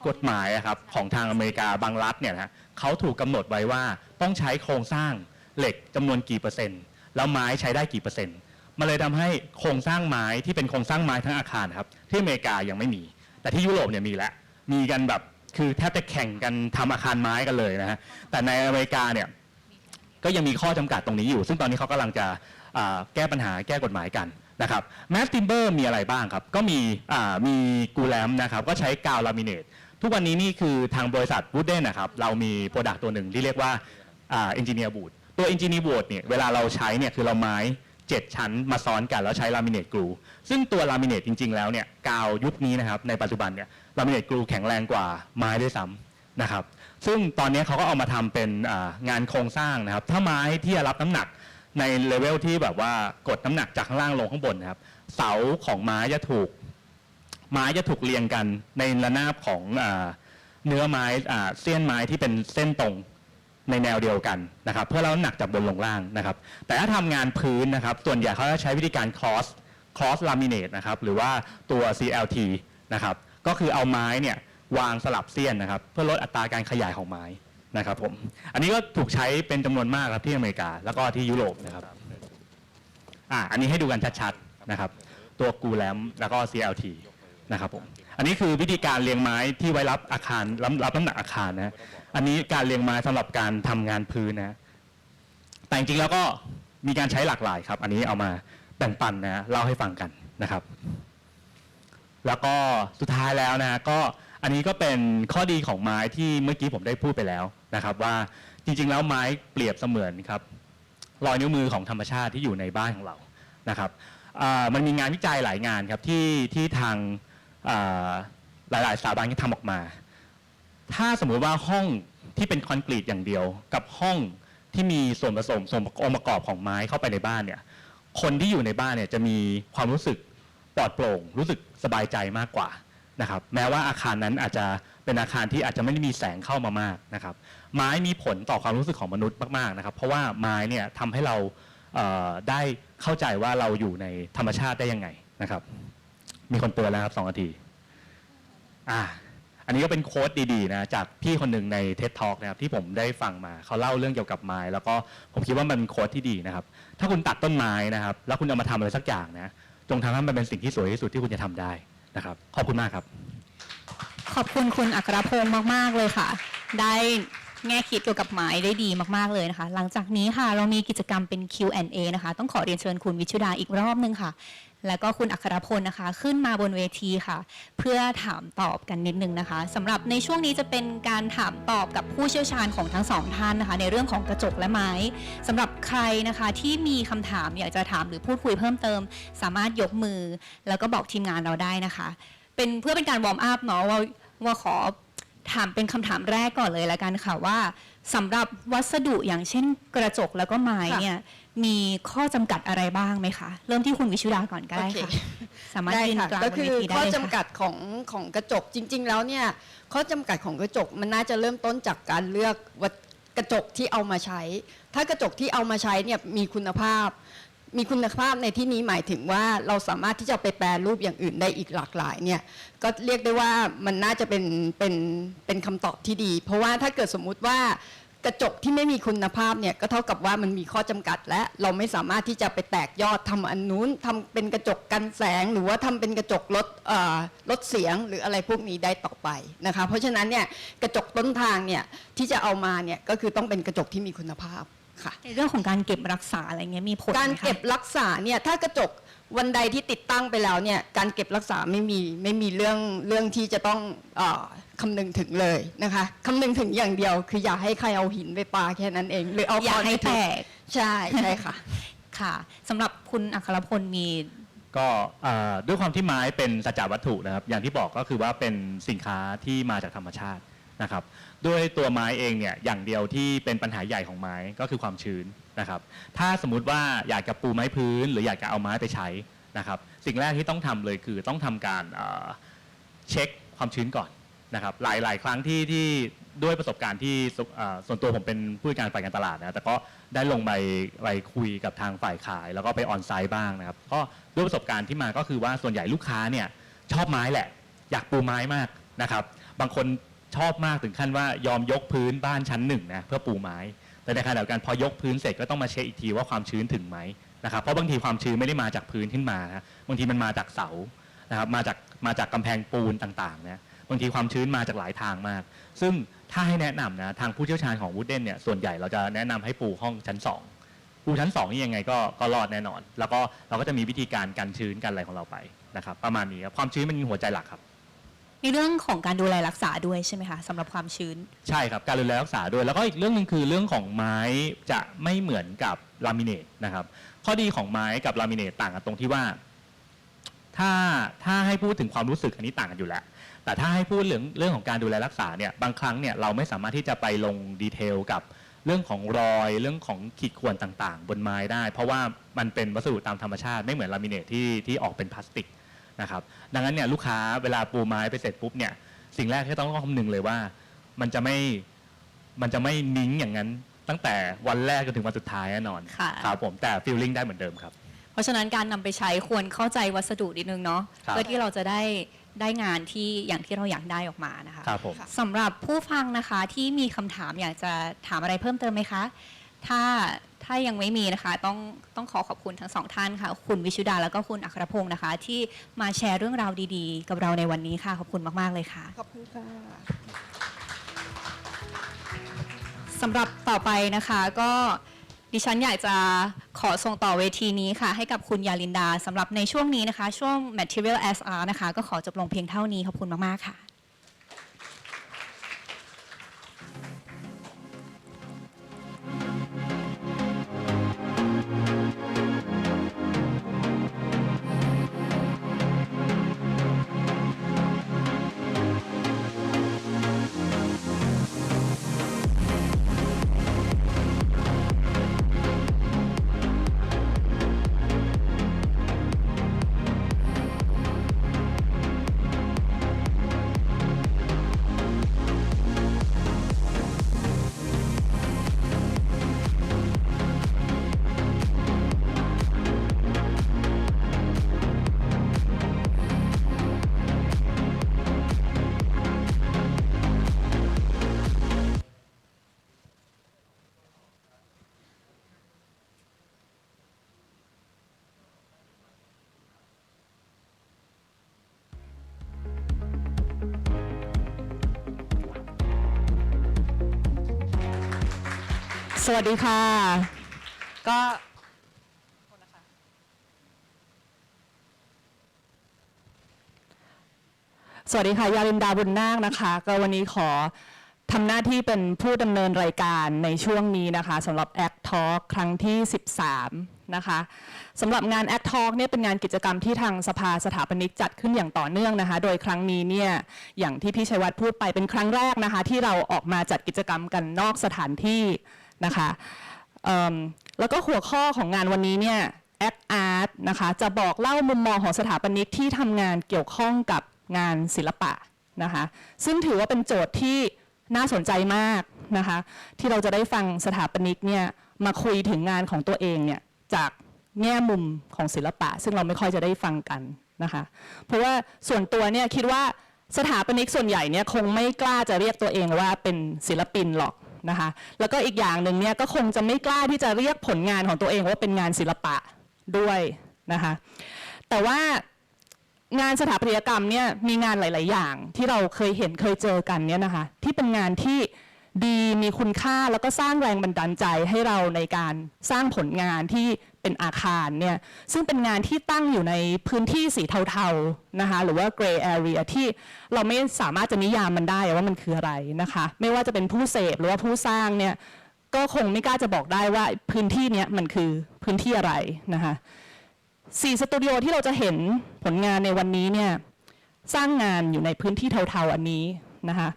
กฎหมายครับของทางอเมริกาบางรัฐเนี่ยนะเขาถูกกำหนดไว้ว่าต้องใช้โครงสร้างเหล็กจำนวนกี่เปอร์เซ็นต์แล้วไม้ใช้ได้กี่เปอร์เซ็นต์มันเลยทำให้โครงสร้างไม้ที่เป็นโครงสร้างไม้ทั้งอาคารครับที่อเมริกายังไม่มีแต่ที่ยุโรปเนี่ยมีแล้วมีกันแบบคือแทบจะแข่งกันทำอาคารไม้กันเลยนะฮะแต่ในอเมริกาเนี่ยก็ยังมีข้อจำกัดตรงนี้อยู่ซึ่งตอนนี้เขากำลังจะแก้ปัญหาแก้กฎหมายกันนะครับแมสติมเบอร์มีอะไรบ้างครับก็มีกูแลมนะครับก็ใช้กาวลามิเนตทุกวันนี้นี่คือทางบริษัทวูดเดนนะครับเรามีโปรดักต์ตัวหนึ่งที่เรียกว่าเอนจิเนียร์บูดตัวเอนจิเนียร์บูดเนี่ยเวลาเราใช้เนี่ยคือเราไม้7ชั้นมาซ้อนกันแล้วใช้ลามิเนตกรูซึ่งตัวลามิเนตจริงๆแล้วเนี่ยกาวยุคนี้นะครับในปัจจุบันเนี่ยลามิเนตกรูแข็งแรงกว่าไม้ด้วยซ้ำนะครับซึ่งตอนนี้เขาก็เอามาทำเป็นงานโครงสร้างนะครับถ้าไม้ที่จะรับน้ำหนักในเลเวลที่แบบว่ากดน้ำหนักจากข้างล่างลงข้างบนนะครับเสาของไม้จะถูกเรียงกันในระนาบของเนื้อไม้เส้นไม้ที่เป็นเส้นตรงในแนวเดียวกันนะครับเพื่อรับน้ำหนักจากบนลงล่างนะครับแต่ถ้าทำงานพื้นนะครับส่วนใหญ่เขาจะใช้วิธีการ cross laminate นะครับหรือว่าตัว CLT นะครับก็คือเอาไม้เนี่ยวางสลับเสี้ยนนะครับเพื่อลดอัตราการขยายของไม้นะครับผมอันนี้ก็ถูกใช้เป็นจำนวนมากครับที่อเมริกาแล้วก็ที่ยุโรปนะครับอันนี้ให้ดูกันชัดๆนะครับตัวกูแลมแล้วก็ CLT นะครับผมอันนี้คือวิธีการเรียงไม้ที่ไว้รับอาคารรับน้ำหนักอาคารนะอันนี้การเรียงไม้สำหรับการทำงานพื้นนะแต่จริงๆแล้วก็มีการใช้หลากหลายครับอันนี้เอามาแบ่งปันนะเล่าให้ฟังกันนะครับแล้วก็สุดท้ายแล้วนะก็อันนี้ก็เป็นข้อดีของไม้ที่เมื่อกี้ผมได้พูดไปแล้วนะครับว่าจริงๆแล้วไม้เปรียบเสมือนครับ รอยนิ้วมือของธรรมชาติที่อยู่ในบ้านของเรานะครับมันมีงานวิจัยหลายงานครับที่ทางหลายๆสถาบันทำออกมาถ้าสมมุติว่าห้องที่เป็นคอนกรีตอย่างเดียวกับห้องที่มีส่วนผสมองค์ประกอบของไม้เข้าไปในบ้านเนี่ยคนที่อยู่ในบ้านเนี่ยจะมีความรู้สึกปลอดโปร่งรู้สึกสบายใจมากกว่านะครับแม้ว่าอาคารนั้นอาจจะเป็นอาคารที่อาจจะไม่ได้มีแสงเข้ามามากนะครับไม้มีผลต่อความรู้สึกของมนุษย์มากๆนะครับเพราะว่าไม้เนี่ยทำให้เราได้เข้าใจว่าเราอยู่ในธรรมชาติได้ยังไงนะครับมีคนเตือนแล้วครับ2 นาทีอันนี้ก็เป็นโค้ดดีๆนะจากพี่คนหนึ่งใน TED Talk นะครับที่ผมได้ฟังมาเขาเล่าเรื่องเกี่ยวกับไม้แล้วก็ผมคิดว่ามันเป็นโค้ดที่ดีนะครับถ้าคุณตัดต้นไม้นะครับแล้วคุณเอามาทำอะไรสักอย่างนะจงทำให้มันเป็นสิ่งที่สวยที่สุดที่คุณจะทำได้นะครับขอบคุณมากครับขอบคุณคุณอัครพงศ์มากๆเลยค่ะได้แง่คิดเกี่ยวกับไม้ได้ดีมากๆเลยนะคะหลังจากนี้ค่ะเรามีกิจกรรมเป็น Q&A นะคะต้องขอเรียนเชิญคุณวิชุดาอีกรอบนึงค่ะแล้วก็คุณอัครพลนะคะขึ้นมาบนเวทีค่ะเพื่อถามตอบกันนิดนึงนะคะสำหรับในช่วงนี้จะเป็นการถามตอบกับผู้เชี่ยวชาญของทั้งสองท่านนะคะในเรื่องของกระจกและไม้สำหรับใครนะคะที่มีคำถามอยากจะถามหรือพูดคุยเพิ่มเติมสามารถยกมือแล้วก็บอกทีมงานเราได้นะคะเพื่อเป็นการวอร์มอัพเนาะว่าขอถามเป็นคำถามแรกก่อนเลยละกันค่ะว่าสำหรับวัสดุอย่างเช่นกระจกแล้วก็ไม้เนี่ยมีข้อจำกัดอะไรบ้างไหมคะเริ่มที่คุณวิชุดาก่อนก็ได้ค่ะสามารถยืนกลางบนเวทีได้เลยค่ะข้อจำกัดของกระจกจริงๆแล้วเนี่ยข้อจำกัดของกระจกมันน่าจะเริ่มต้นจากการเลือกกระจกที่เอามาใช้ถ้ากระจกที่เอามาใช้เนี่ยมีคุณภาพในที่นี้หมายถึงว่าเราสามารถที่จะไปแปรรูปอย่างอื่นได้อีกหลากหลายเนี่ยก็เรียกได้ว่ามันน่าจะเป็นคำตอบที่ดีเพราะว่าถ้าเกิดสมมุติว่ากระจกที่ไม่มีคุณภาพเนี่ยก็เท่ากับว่ามันมีข้อจำกัดและเราไม่สามารถที่จะไปแตกยอดทำอันนู้นทำเป็นกระจกกันแสงหรือว่าทำเป็นกระจกลดเสียงหรืออะไรพวกนี้ได้ต่อไปนะคะเพราะฉะนั้นเนี่ยกระจกต้นทางเนี่ยที่จะเอามาเนี่ยก็คือต้องเป็นกระจกที่มีคุณภาพในเรื่องของการเก็บรักษาอะไรเงี้ยมีผลไหมคะการเก็บรักษาเนี่ยถ้ากระจกวันใดที่ติดตั้งไปแล้วเนี่ยการเก็บรักษาไม่มีเรื่องที่จะต้องคำนึงถึงเลยนะคะคำนึงถึงอย่างเดียวคืออย่าให้ใครเอาหินไปปาแค่นั้นเองหรือเอาอย่าให้แตกใช่ค่ะค่ะสำหรับคุณอัครพลมีก็ด้วยความที่ไม้เป็นสัจจวัตถุนะครับอย่างที่บอกก็คือว่าเป็นสินค้าที่มาจากธรรมชาตินะครับด้วยตัวไม้เองเนี่ยอย่างเดียวที่เป็นปัญหาใหญ่ของไม้ก็คือความชื้นนะครับถ้าสมมุติว่าอยากจะปูไม้พื้นหรืออยากจะเอาไม้ไปใช้นะครับสิ่งแรกที่ต้องทำเลยคือต้องทำการเช็คความชื้นก่อนนะครับหลายครั้งที่ด้วยประสบการณ์ที่ส่วนตัวผมเป็นผู้จัดการฝ่ายการตลาดนะแต่ก็ได้ลงไปคุยกับทางฝ่ายขายแล้วก็ไปออนไซต์บ้างนะครับก็ด้วยประสบการณ์ที่มาก็คือว่าส่วนใหญ่ลูกค้าเนี่ยชอบไม้แหละอยากปูไม้มากนะครับบางคนชอบมากถึงขั้นว่ายอมยกพื้นบ้านชั้น1นะเพื่อปูไม้แต่ในขณะเดียวกันพอยกพื้นเสร็จก็ต้องมาเช็คอีกทีว่าความชื้นถึงไหมนะครับเพราะบางทีความชื้นไม่ได้มาจากพื้นขึ้นมานะบางทีมันมาจากเสานะครับมาจากกำแพงปูนต่างๆนะบางทีความชื้นมาจากหลายทางมากซึ่งถ้าให้แนะนำนะทางผู้เชี่ยวชาญของวูดเดนเนี่ยส่วนใหญ่เราจะแนะนำให้ปูห้องชั้น2ปูชั้น2นี่ยังไงก็รอดแน่นอนแล้วก็เราก็จะมีวิธีการกันชื้นกันอะไรของเราไปนะครับประมาณนี้ครับความชื้นมันเป็นหัวใจหลักครับในเรื่องของการดูแลรักษาด้วยใช่ไหมคะสำหรับความชื้นใช่ครับการดูแลรักษาด้วยแล้วก็อีกเรื่องนึงคือเรื่องของไม้จะไม่เหมือนกับลามิเนตนะครับข้อดีของไม้กับลามิเนตต่างกันตรงที่ว่าถ้าให้พูดถึงความรู้สึกอันนี้ต่างกันอยู่แล้วแต่ถ้าให้พูดเรื่องของการดูแลรักษาเนี่ยบางครั้งเนี่ยเราไม่สามารถที่จะไปลงดีเทลกับเรื่องของรอยเรื่องของขีดข่วนต่างๆบนไม้ได้เพราะว่ามันเป็นวัสดุตามธรรมชาติไม่เหมือนลามิเนตที่ออกเป็นพลาสติกนะครับดังนั้นเนี่ยลูกค้าเวลาปูไม้ไปเสร็จปุ๊บเนี่ยสิ่งแรกที่ต้องคำนึงเลยว่ามันจะไม่นิ่งอย่างนั้นตั้งแต่วันแรกจนถึงวันสุดท้ายแน่นอนครับผมแต่ฟีลลิ่งได้เหมือนเดิมครับเพราะฉะนั้นการนำไปใช้ควรเข้าใจวัสดุนิดนึงเนาะเพื่อที่เราจะได้งานที่อย่างที่เราอยากได้ออกมานะคะครับผมสำหรับผู้ฟังนะคะที่มีคำถามอยากจะถามอะไรเพิ่มเติมไหมคะถ้ายังไม่มีนะคะต้องขอบคุณทั้งสองท่านค่ะคุณวิชุดาแล้วก็คุณอัครพงศ์นะคะที่มาแชร์เรื่องราวดีๆกับเราในวันนี้ค่ะขอบคุณมากๆเลยค่ะขอบคุณค่ะสำหรับต่อไปนะคะก็ดิฉันอยากจะขอส่งต่อเวทีนี้ค่ะให้กับคุณยาลินดาสำหรับในช่วงนี้นะคะช่วง Material as Art นะคะก็ขอจบลงเพียงเท่านี้ขอบคุณมากๆค่ะ สวัสดีค่ะก็สวัสดีค่ะยาลินดาบุญนาคนะคะก็วันนี้ขอทำหน้าที่เป็นผู้ดำเนินรายการในช่วงนี้นะคะสำหรับ ACT Talk ครั้งที่ 13 นะคะสำหรับงาน ACT Talk เนี่ยเป็นงานกิจกรรมที่ทางสภาสถาปนิกจัดขึ้นอย่างต่อเนื่องนะคะโดยครั้งนี้เนี่ยอย่างที่พี่ชัยวัฒน์พูดไปเป็นครั้งแรกนะคะที่เราออกมาจัดกิจกรรมกันนอกสถานที่นะคะแล้วก็หัวข้อของงานวันนี้เนี่ย ACT Art นะคะจะบอกเล่ามุมมองของสถาปนิกที่ทำงานเกี่ยวข้องกับงานศิลปะนะคะซึ่งถือว่าเป็นโจทย์ที่น่าสนใจมากนะคะที่เราจะได้ฟังสถาปนิกเนี่ยมาคุยถึงงานของตัวเองเนี่ยจากแง่มุมของศิลปะซึ่งเราไม่ค่อยจะได้ฟังกันนะคะเพราะว่าส่วนตัวเนี่ยคิดว่าสถาปนิกส่วนใหญ่เนี่ยคงไม่กล้าจะเรียกตัวเองว่าเป็นศิลปินหรอกนะคะแล้วก็อีกอย่างหนึ่งเนี่ยก็คงจะไม่กล้าที่จะเรียกผลงานของตัวเองว่าเป็นงานศิลปะด้วยนะคะแต่ว่างานสถาปัตยกรรมเนี่ยมีงานหลายๆอย่างที่เราเคยเห็นเคยเจอกันเนี่ยนะคะที่เป็นงานที่ดีมีคุณค่าแล้วก็สร้างแรงบันดาลใจให้เราในการสร้างผลงานที่เป็นอาคารเนี่ยซึ่งเป็นงานที่ตั้งอยู่ในพื้นที่สีเทาๆนะคะหรือว่า gray area ที่เราไม่สามารถจะนิยามมันได้ว่ามันคืออะไรนะคะไม่ว่าจะเป็นผู้เสพหรือว่าผู้สร้างเนี่ยก็คงไม่กล้าจะบอกได้ว่าพื้นที่นี้มันคือพื้นที่อะไรนะคะ4 สตูดิโอที่เราจะเห็นผลงานในวันนี้เนี่ยสร้างงานอยู่ในพื้นที่เทาๆอันนี้นะคะ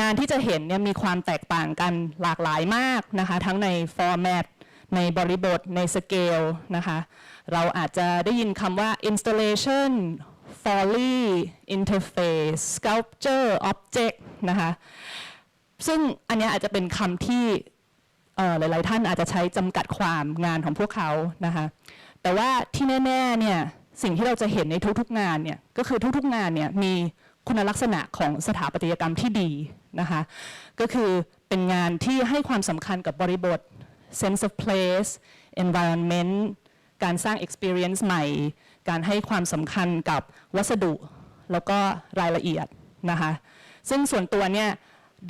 งานที่จะเห็นเนี่ยมีความแตกต่างกันหลากหลายมากนะคะทั้งในฟอร์แมตในบริบทในสเกลนะคะเราอาจจะได้ยินคำว่า installation foley interface sculpture object นะคะซึ่งอันนี้อาจจะเป็นคำที่หลายๆท่านอาจจะใช้จำกัดความงานของพวกเขานะคะแต่ว่าที่แน่ๆเนี่ยสิ่งที่เราจะเห็นในทุกๆงานเนี่ยก็คือทุกๆงานเนี่ยมีคุณลักษณะของสถาปัตยกรรมที่ดีนะคะก็คือเป็นงานที่ให้ความสำคัญกับบริบท sense of place environment การสร้าง experience ใหม่การให้ความสำคัญกับวัสดุแล้วก็รายละเอียดนะคะซึ่งส่วนตัวเนี่ย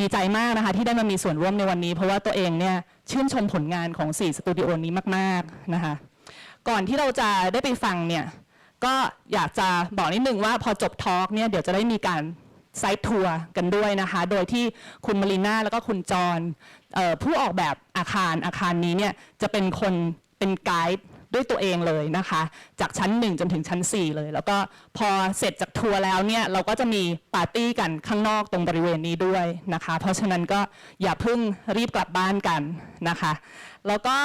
ดีใจมากนะคะที่ได้มามีส่วนร่วมในวันนี้เพราะว่าตัวเองเนี่ยชื่นชมผลงานของ4 สตูดิโอนี้มากๆนะคะก่อนที่เราจะได้ไปฟังเนี่ยก็อยากจะบอกนิดนึงว่าพอจบทอล์กเนี่ยเดี๋ยวจะได้มีการไซต์ทัวร์กันด้วยนะคะโดยที่คุณมารีน่าแล้วก็คุณจรผู้ออกแบบอาคารนี้เนี่ยจะเป็นคนเป็นไกด์ด้วยตัวเองเลยนะคะจากชั้น1จนถึงชั้น4เลยแล้วก็พอเสร็จจากทัวร์แล้วเนี่ยเราก็จะมีปาร์ตี้กันข้างนอกตรงบริเวณนี้ด้วยนะคะเพราะฉะนั้นก็อย่าเพิ่งรีบกลับบ้านกันนะคะแล้วก็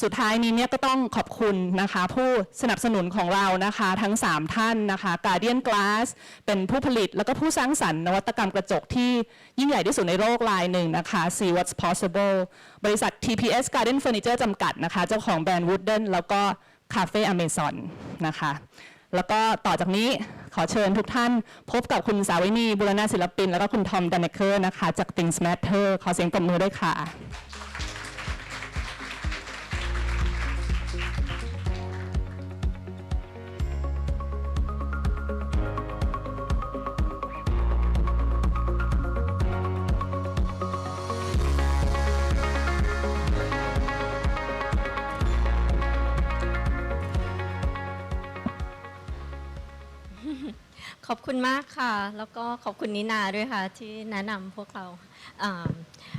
สุดท้ายนี้เนี่ยก็ต้องขอบคุณนะคะผู้สนับสนุนของเรานะคะทั้ง3ท่านนะคะ Guardian Glass เป็นผู้ผลิตแล้วก็ผู้สร้างสรรค์นวัตกรรมกระจกที่ยิ่งใหญ่ที่สุดในโลกรายหนึ่งนะคะ See What's Possible บริษัท TPS Garden Furniture จำกัดนะคะเจ้าของแบรนด์ Wooden แล้วก็ Cafe Amazon นะคะแล้วก็ต่อจากนี้ขอเชิญทุกท่านพบกับคุณสาวินีบุรณศิลปินแล้วก็คุณทอมดันเนเคอร์นะคะจาก Things Matter ขอเสียงปรบมือด้วยค่ะขอบคุณมากค่ะแล้วก็ขอบคุณนินาด้วยค่ะที่แนะนำพวกเรา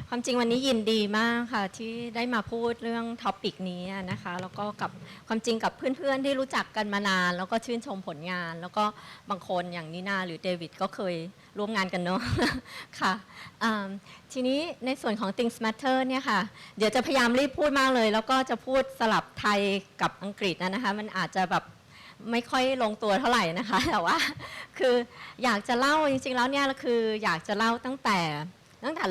ความจริงวันนี้ยินดีมากค่ะที่ได้มาพูดเรื่องท็อปิกนี้นะคะแล้วก็กับความจริงกับเพื่อนๆที่รู้จักกันมานานแล้วก็ชื่นชมผลงานแล้วก็บางคนอย่างนินาหรือเดวิดก็เคยร่วมงานกันเนาะ ค่ะทีนี้ในส่วนของ Things Matter เนี่ยค่ะเดี๋ยวจะพยายามรีบพูดมากเลยแล้วก็จะพูดสลับไทยกับอังกฤษนะคะมันอาจจะแบบไม่ค่อยลงตัวเท่าไหร่นะคะแต่ว่าคืออยากจะเล่าจริงๆแล้วเนี่ยคืออยากจะเล่าตั้งแต่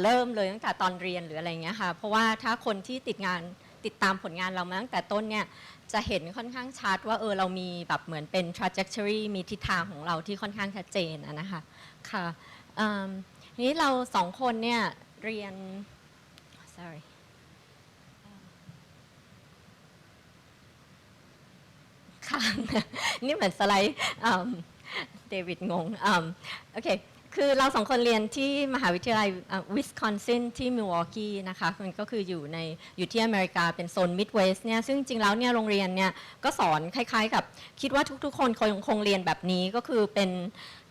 เริ่มเลยตั้งแต่ตอนเรียนหรืออะไรเงี้ยค่ะเพราะว่าถ้าคนที่ติดตามผลงานเรามาตั้งแต่ต้นเนี่ยจะเห็นค่อนข้างชัดว่าเรามีแบบเหมือนเป็น trajectory มีทิศทางของเราที่ค่อนข้างชัดเจนนะคะค่ะทีนี้เรา2คนเนี่ยเรียน sorryค่ะนี่เหมือนสไลด์เดวิดงงโอเค คือเราสองคนเรียนที่มหาวิทยาลัยวิสคอนซินที่มิลวอกกี้นะคะมันก็คืออยู่ที่อเมริกาเป็นโซนมิดเวสต์เนี่ยซึ่งจริงแล้วเนี่ยโรงเรียนเนี่ยก็สอนคล้ายๆกับคิดว่าทุกๆคนคงเรียนแบบนี้ก็คือเป็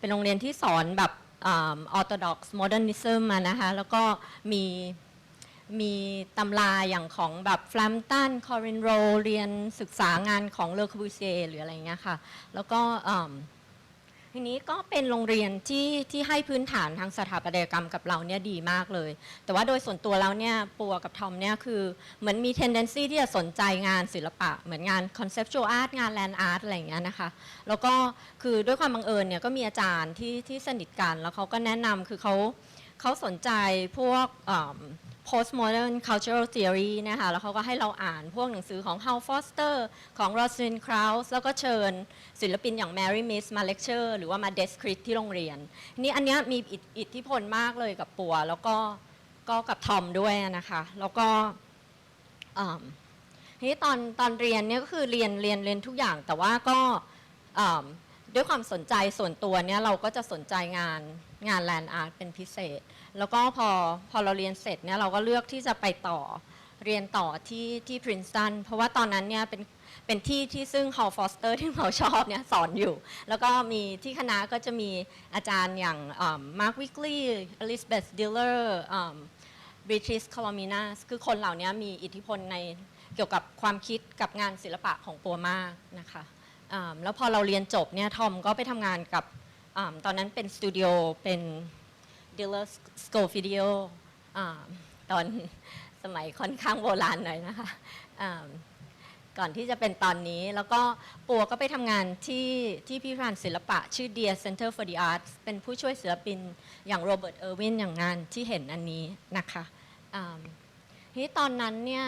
นโรงเรียนที่สอนแบบออร์โธดอกซ์โมเดิร์นิซึมมานะคะแล้วก็มีตำราอย่างของแบบแฟลมตันคอรินโรเรียนศึกษางานของเลอ คอบูเซียหรืออะไรเงี้ยค่ะแล้วก็ทีนี้ก็เป็นโรงเรียนที่ให้พื้นฐานทางสถาปัตยกรรมกับเราเนี่ยดีมากเลยแต่ว่าโดยส่วนตัวแล้วเนี่ยปัวกับทอมเนี่ยคือเหมือนมี tendency ที่จะสนใจงานศิลปะเหมือนงาน conceptual art งาน land art อะไรอย่างเงี้ยนะคะแล้วก็คือด้วยความบังเอิญเนี่ยก็มีอาจารย์ที่สนิทกันแล้วเขาก็แนะนำคือเขาสนใจพวกpostmodern cultural theory นะคะแล้วเขาก็ให้เราอ่านพวกหนังสือของ Hal Foster ของ Rosalind Krauss แล้วก็เชิญศิลปินอย่าง Mary Miss มาเลคเชอร์หรือว่ามา descript ที่โรงเรียนนี่อันนี้มีอิทธิพลมากเลยกับปัวแล้วก็กับทอมด้วยนะคะแล้วก็ทีนี้ตอนเรียนเนี่ยก็คือเรียนทุกอย่างแต่ว่าก็ด้วยความสนใจส่วนตัวเนี่ยเราก็จะสนใจงาน land art เป็นพิเศษแล้วก็พอเราเรียนเสร็จเนี่ยเราก็เลือกที่จะไปเรียนต่อที่ Princeton เพราะว่าตอนนั้นเนี่ยเป็นที่ซึ่ง Hal Foster ที่เราชอบเนี่ยสอนอยู่แล้วก็มีที่คณะก็จะมีอาจารย์อย่างMark Wigley Elizabeth Diller Beatrice Colominas คือคนเหล่านี้มีอิทธิพลในเกี่ยวกับความคิดกับงานศิลปะของปัวมากนะคะแล้วพอเราเรียนจบเนี่ยทอมก็ไปทำงานกับตอนนั้นเป็นสตูดิโอเป็นDiller School Video ตอนสมัยค่อนข้างโบราณหน่อยนะคะก่อนที่จะเป็นตอนนี้แล้วก็ปัวก็ไปทำงานที่พิพิธภัณฑ์ศิลปะชื่อ Deer Center for the Arts เป็นผู้ช่วยศิลปินอย่างโรเบิร์ต เออร์วินอย่างงานที่เห็นอันนี้นะคะทีนี้ตอนนั้นเนี่ย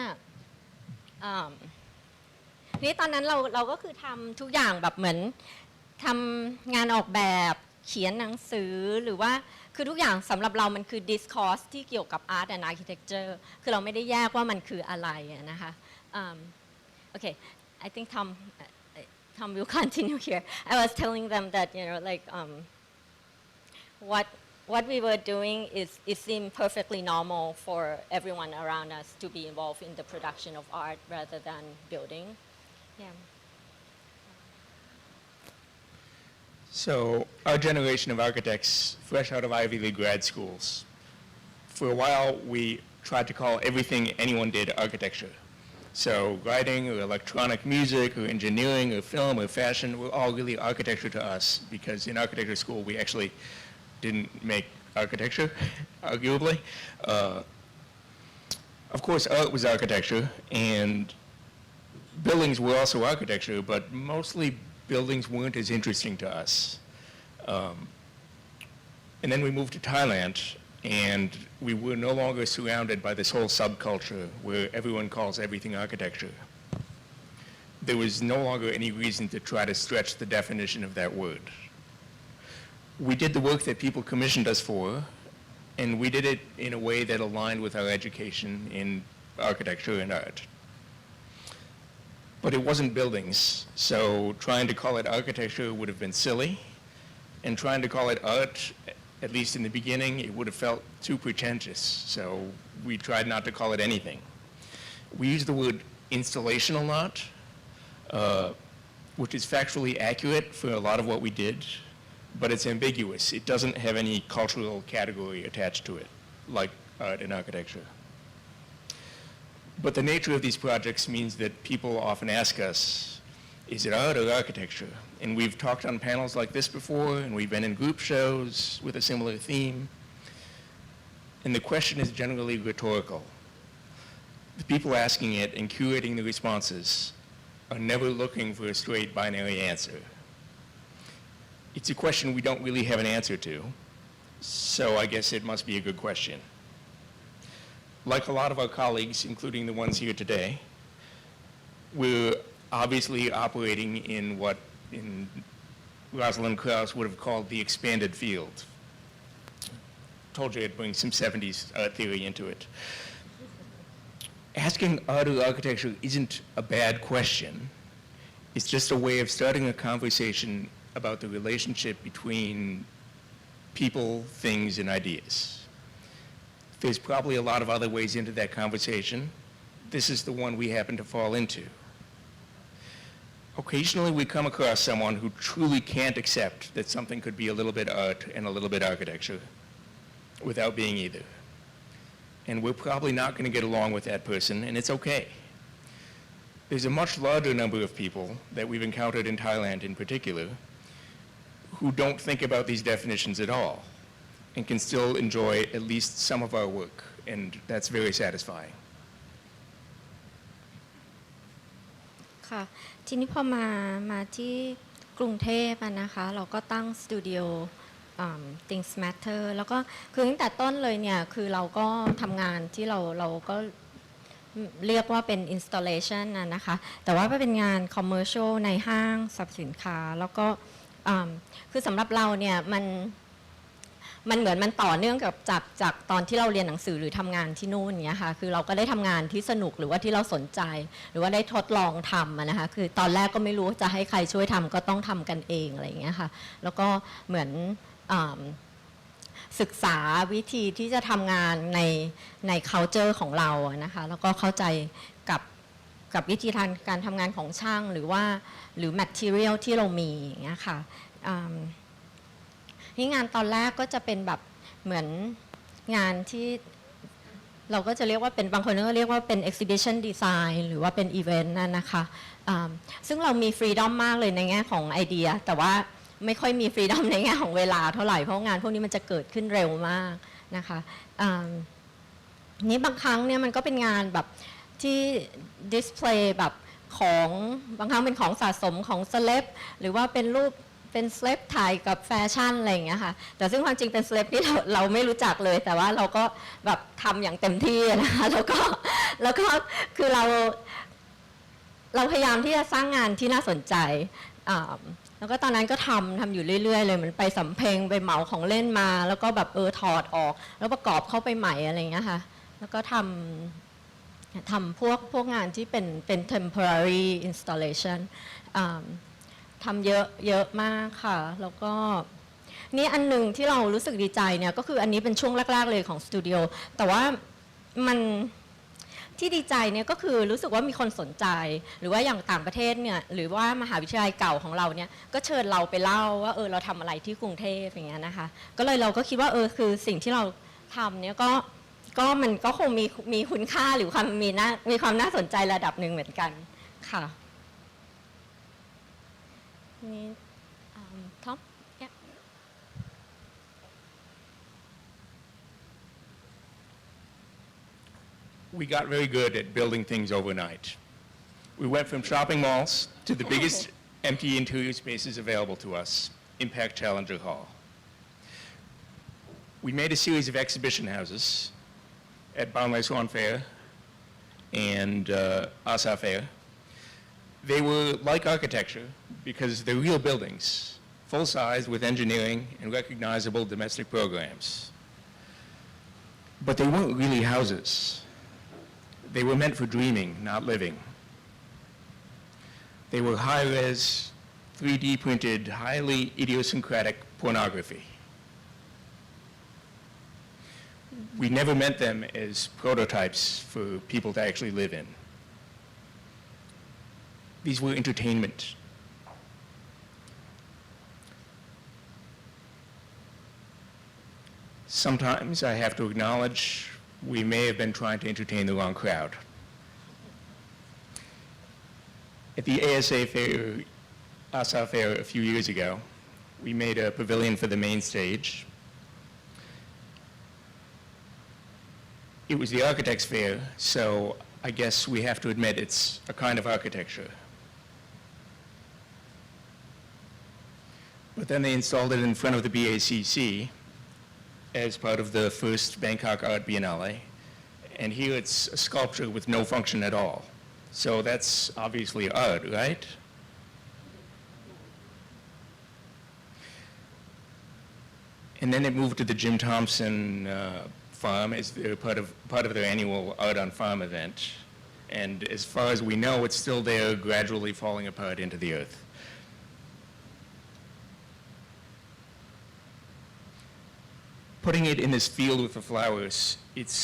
เราก็คือทำทุกอย่างแบบเหมือนทำงานออกแบบเขียนหนังสือหรือว่าคือทุกอย่างสำหรับเรามันคือ discourse ที่เกี่ยวกับ art and architecture คือเราไม่ได้แยกว่ามันคืออะไรนะคะOkay, I think Tom will continue here. I was telling them that like what we were doing it seemed perfectly normal for everyone around us to be involved in the production of art rather than building. Yeah. So our generation of architects, fresh out of Ivy League grad schools, for a while we tried to call everything anyone did architecture. So writing or electronic music or engineering or film or fashion were all really architecture to us because in architecture school we actually didn't make architecture, arguably. Of course art was architecture and buildings were also architecture, but mostly buildings weren't as interesting to us. And then we moved to Thailand and we were no longer surrounded by this whole subculture where everyone calls everything architecture. There was no longer any reason to try to stretch the definition of that word. We did the work that people commissioned us for, and we did it in a way that aligned with our education in architecture and art. But it wasn't buildings, so trying to call it architecture would have been silly, and trying to call it art, at least in the beginning, it would have felt too pretentious, so we tried not to call it anything. We used the word installational art, which is factually accurate for a lot of what we did, but it's ambiguous. It doesn't have any cultural category attached to it, like art and architecture. But the nature of these projects means that people often ask us, is it art or architecture? And we've talked on panels like this before, and we've been in group shows with a similar theme. And the question is generally rhetorical. The people asking it and curating the responses are never looking for a straight binary answer. It's a question we don't really have an answer to, so I guess it must be a good question. Like a lot of our colleagues, including the ones here today, we're obviously operating in what Rosalind Krauss would have called the expanded field. Told you I'd bring some 70s art theory into it. Asking art or architecture isn't a bad question. It's just a way of starting a conversation about the relationship between people, things, and ideas. There's probably a lot of other ways into that conversation. This is the one we happen to fall into. Occasionally we come across someone who truly can't accept that something could be a little bit art and a little bit architecture without being either. And we're probably not going to get along with that person, and it's okay. There's a much larger number of people that we've encountered in Thailand in particular who don't think about these definitions at all and can still enjoy at least some of our work, and that's very satisfying. ค่ะทีนี้พอมาที่กรุงเทพนะคะเราก็ตั้งสตูดิโอ Things Matter แล้วก็คือตั้งแต่ต้นเลยเนี่ยคือเราก็ทำงานที่เราก็เรียกว่าเป็น installation นะคะแต่ว่าเป็นงาน commercial ในห้างสรรพสินค้าแล้วก็คือสำหรับเราเนี่ยมันเหมือนมันต่อเนื่องกับจากตอนที่เราเรียนหนังสือหรือทำงานที่นู่นเนี้ยค่ะคือเราก็ได้ทำงานที่สนุกหรือว่าที่เราสนใจหรือว่าได้ทดลองทำนะคะคือตอนแรกก็ไม่รู้จะให้ใครช่วยทำก็ต้องทำกันเองอะไรอย่างเงี้ยค่ะแล้วก็เหมือนศึกษาวิธีที่จะทำงานใน culture ของเรานะคะแล้วก็เข้าใจกับวิธีการทำงานของช่างหรือ material ที่เรามีอย่างเงี้ยค่ะนี่งานตอนแรกก็จะเป็นแบบเหมือนงานที่เราก็จะเรียกว่าเป็นบางคนก็เรียกว่าเป็น exhibition design หรือว่าเป็น event นั่นนะคะซึ่งเรามี freedom มากเลยในแง่ของไอเดียแต่ว่าไม่ค่อยมี freedom ในแง่ของเวลาเท่าไหร่เพราะงานพวกนี้มันจะเกิดขึ้นเร็วมากนะคะนี่บางครั้งเนี่ยมันก็เป็นงานแบบที่ display แบบของบางครั้งเป็นของสะสมของเซเลบหรือว่าเป็นรูปเป็นสเลปถ่ายกับแฟชั่นอะไรอย่างเงี้ยค่ะแต่ซึ่งความจริงเป็นสเลปที่เราไม่รู้จักเลยแต่ว่าเราก็แบบทำอย่างเต็มที่นะคะแล้วก็คือเราพยายามที่จะสร้างงานที่น่าสนใจแล้วก็ตอนนั้นก็ทำอยู่เรื่อยๆเลยเหมือนไปสำเพ็งไปเหมาของเล่นมาแล้วก็แบบถอดออกแล้วประกอบเข้าไปใหม่อะไรอย่างเงี้ยค่ะแล้วก็ทำพวกงานที่เป็น temporary installation ทำเยอะมากค่ะแล้วก็นี่อันหนึ่งที่เรารู้สึกดีใจเนี่ยก็คืออันนี้เป็นช่วงแรกๆเลยของสตูดิโอแต่ว่ามันที่ดีใจเนี่ยก็คือรู้สึกว่ามีคนสนใจหรือว่าอย่างต่างประเทศเนี่ยหรือว่ามหาวิทยาลัยเก่าของเราเนี่ยก็เชิญเราไปเล่าว่าเราทำอะไรที่กรุงเทพอย่างเงี้ยนะคะก็เลยเราก็คิดว่าคือสิ่งที่เราทำเนี่ยก็มันก็คงมีคุณค่าหรือมีความน่าสนใจระดับหนึ่งเหมือนกันค่ะTom? Yeah. We got very good at building things overnight. We went from shopping malls to the biggest empty interior spaces available to us, Impact Challenger Hall. We made a series of exhibition houses at Ban Lai Suan Fair and Asa Fair. They were like architecture because they're real buildings, full-size with engineering and recognizable domestic programs. But they weren't really houses. They were meant for dreaming, not living. They were high-res, 3D printed, highly idiosyncratic pornography. We never meant them as prototypes for people to actually live in. These were entertainment. Sometimes I have to acknowledge we may have been trying to entertain the wrong crowd. At the ASA Fair, Asa Fair a few years ago, we made a pavilion for the main stage. It was the architect's fair, so I guess we have to admit it's a kind of architecture. But then they installed it in front of the BACC as part of the first Bangkok Art Biennale. And here it's a sculpture with no function at all. So that's obviously art, right? And then it moved to the Jim Thompson farm as part of their annual Art on Farm event. And as far as we know, it's still there, gradually falling apart into the earth. putting it in this field with the flowers, it's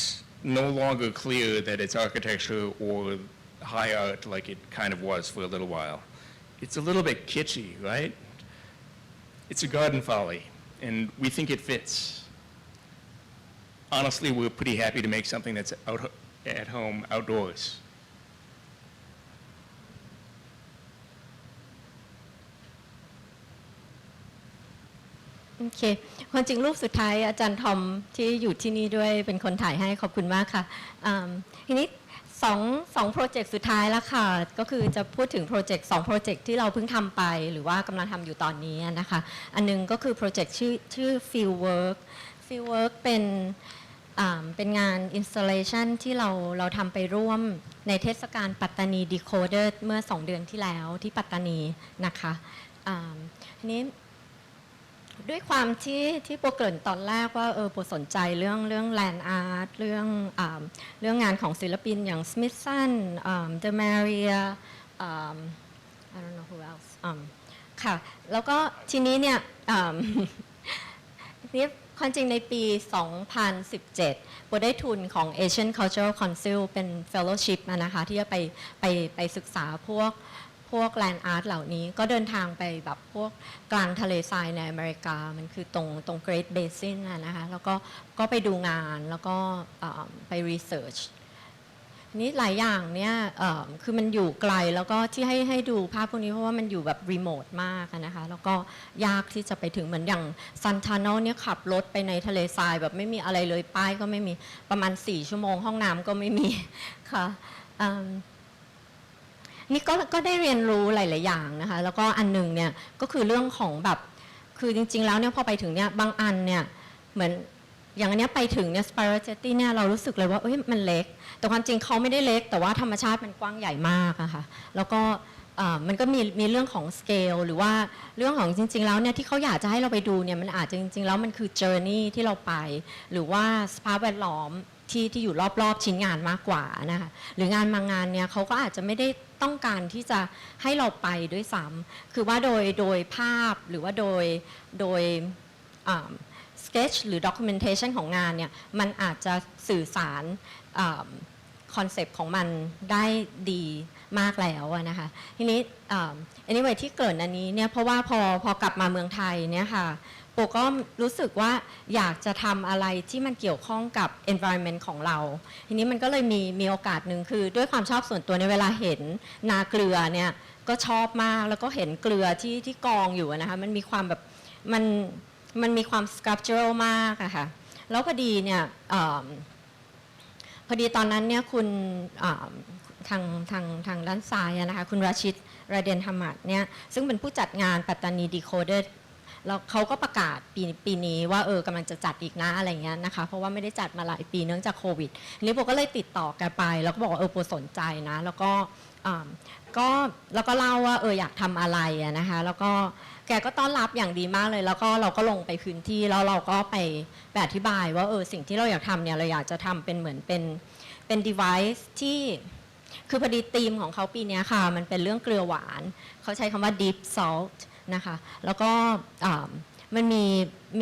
no longer clear that it's architecture or high art like it kind of was for a little while. It's a little bit kitschy, right? It's a garden folly, and we think it fits. Honestly, we're pretty happy to make something that's out at home, outdoors. โอเคความจริงรูปสุดท้ายอาจารย์ทอมที่อยู่ที่นี่ด้วยเป็นคนถ่ายให้ขอบคุณมากค่ะทีนี้สองโปรเจกต์สุดท้ายแล้วค่ะก็คือจะพูดถึงโปรเจกต์2โปรเจกต์ที่เราเพิ่งทำไปหรือว่ากำลังทำอยู่ตอนนี้นะคะอันนึงก็คือโปรเจกต์ชื่อ Field Work เป็นงาน installation ที่เราทำไปร่วมในเทศกาลปัตตานี Decoder เมื่อ2 เดือนที่แล้วที่ปัตตานีนะคะทีนี้ด้วยความที่โปรเกริ่นตอนแรกว่าโปรสนใจเรื่อง land art เรื่องงานของศิลปินอย่าง Smithson The Maria I don't know who else ค่ะแล้วก็ทีนี้เนี่ยนี่ความจริงในปี 2017 โปรได้ทุนของ Asian Cultural Council เป็น fellowship นะคะที่จะไปศึกษาพวกแลนด์อาร์ตเหล่านี้ก็เดินทางไปแบบพวกกลางทะเลทรายในอเมริกามันคือตรง Great Basin นะคะแล้วก็ไปดูงานแล้วก็ไปรีเสิร์ชนี้หลายอย่างเนี่ยคือมันอยู่ไกลแล้วก็ที่ให้ดูภาพพวกนี้เพราะว่ามันอยู่แบบรีโมทมากนะคะแล้วก็ยากที่จะไปถึงเหมือนอย่างซันทาโนเนี่ยขับรถไปในทะเลทรายแบบไม่มีอะไรเลยป้ายก็ไม่มีประมาณ4 ชั่วโมงห้องน้ำก็ไม่มีค่ะนี่ก็ได้เรียนรู้หลายๆอย่างนะคะแล้วก็อันหนึ่งเนี่ยก็คือเรื่องของแบบคือจริงๆแล้วเนี่ยพอไปถึงเนี่ยบางอันเนี่ยเหมือนอย่างอันนี้ไปถึงเนี่ยสไปรัลเจตตี้เนี่ยเรารู้สึกเลยว่ามันเล็กแต่ความจริงเขาไม่ได้เล็กแต่ว่าธรรมชาติมันกว้างใหญ่มากอะค่ะแล้วก็มันก็มีเรื่องของสเกลหรือว่าเรื่องของจริงๆแล้วเนี่ยที่เขาอยากจะให้เราไปดูเนี่ยมันอาจจะจริงๆแล้วมันคือเจอร์นี่ที่เราไปหรือว่าสภาพแวดล้อมที่อยู่รอบๆชิ้นงานมากกว่านะคะหรืองานบางงานเนี่ยเขาก็อาจจะไม่ได้ต้องการที่จะให้เราไปด้วยซ้ำคือว่าโดยภาพหรือว่าโดยsketch หรือ documentation ของงานเนี่ยมันอาจจะสื่อสารคอนเซปต์ของมันได้ดีมากแล้วนะคะทีนี้anyway ที่เกิดอันนี้เนี่ยเพราะว่าพอกลับมาเมืองไทยเนี่ยค่ะโปก็รู้สึกว่าอยากจะทำอะไรที่มันเกี่ยวข้องกับ environment ของเราทีนี้มันก็เลยมีโอกาสหนึ่งคือด้วยความชอบส่วนตัวในเวลาเห็นนาเกลือเนี่ยก็ชอบมากแล้วก็เห็นเกลือที่กองอยู่นะคะมันมีความแบบมันมีความ sculptural มากอะค่ะแล้วพอดีเนี่ยพอดีตอนนั้นเนี่ยคุณทางด้านซ้ายนะคะคุณราชิตราเดนธรรมัดเนี่ยซึ่งเป็นผู้จัดงานปัตตานี Decoderแล้วเขาก็ประกาศปีนี้ว่ากำลังจะจัดอีกนะอะไรเงี้ยนะคะเพราะว่าไม่ได้จัดมาหลายปีเนื่องจากโควิดนี้โบก็เลยติดต่อแกไปแล้วก็บอกว่าโบสนใจนะแล้วก็เล่าว่าอยากทำอะไรนะคะแล้วก็แกก็ต้อนรับอย่างดีมากเลยแล้วก็เราก็ลงไปพื้นที่แล้วเราก็ไปอธิบายว่าสิ่งที่เราอยากทำเนี่ยเราอยากจะทำเป็นเหมือนเป็น device ที่คือพอดีธีมของเขาปีนี้ค่ะมันเป็นเรื่องเกลือหวานเขาใช้คำว่า deep saltนะคะแล้วก็มัน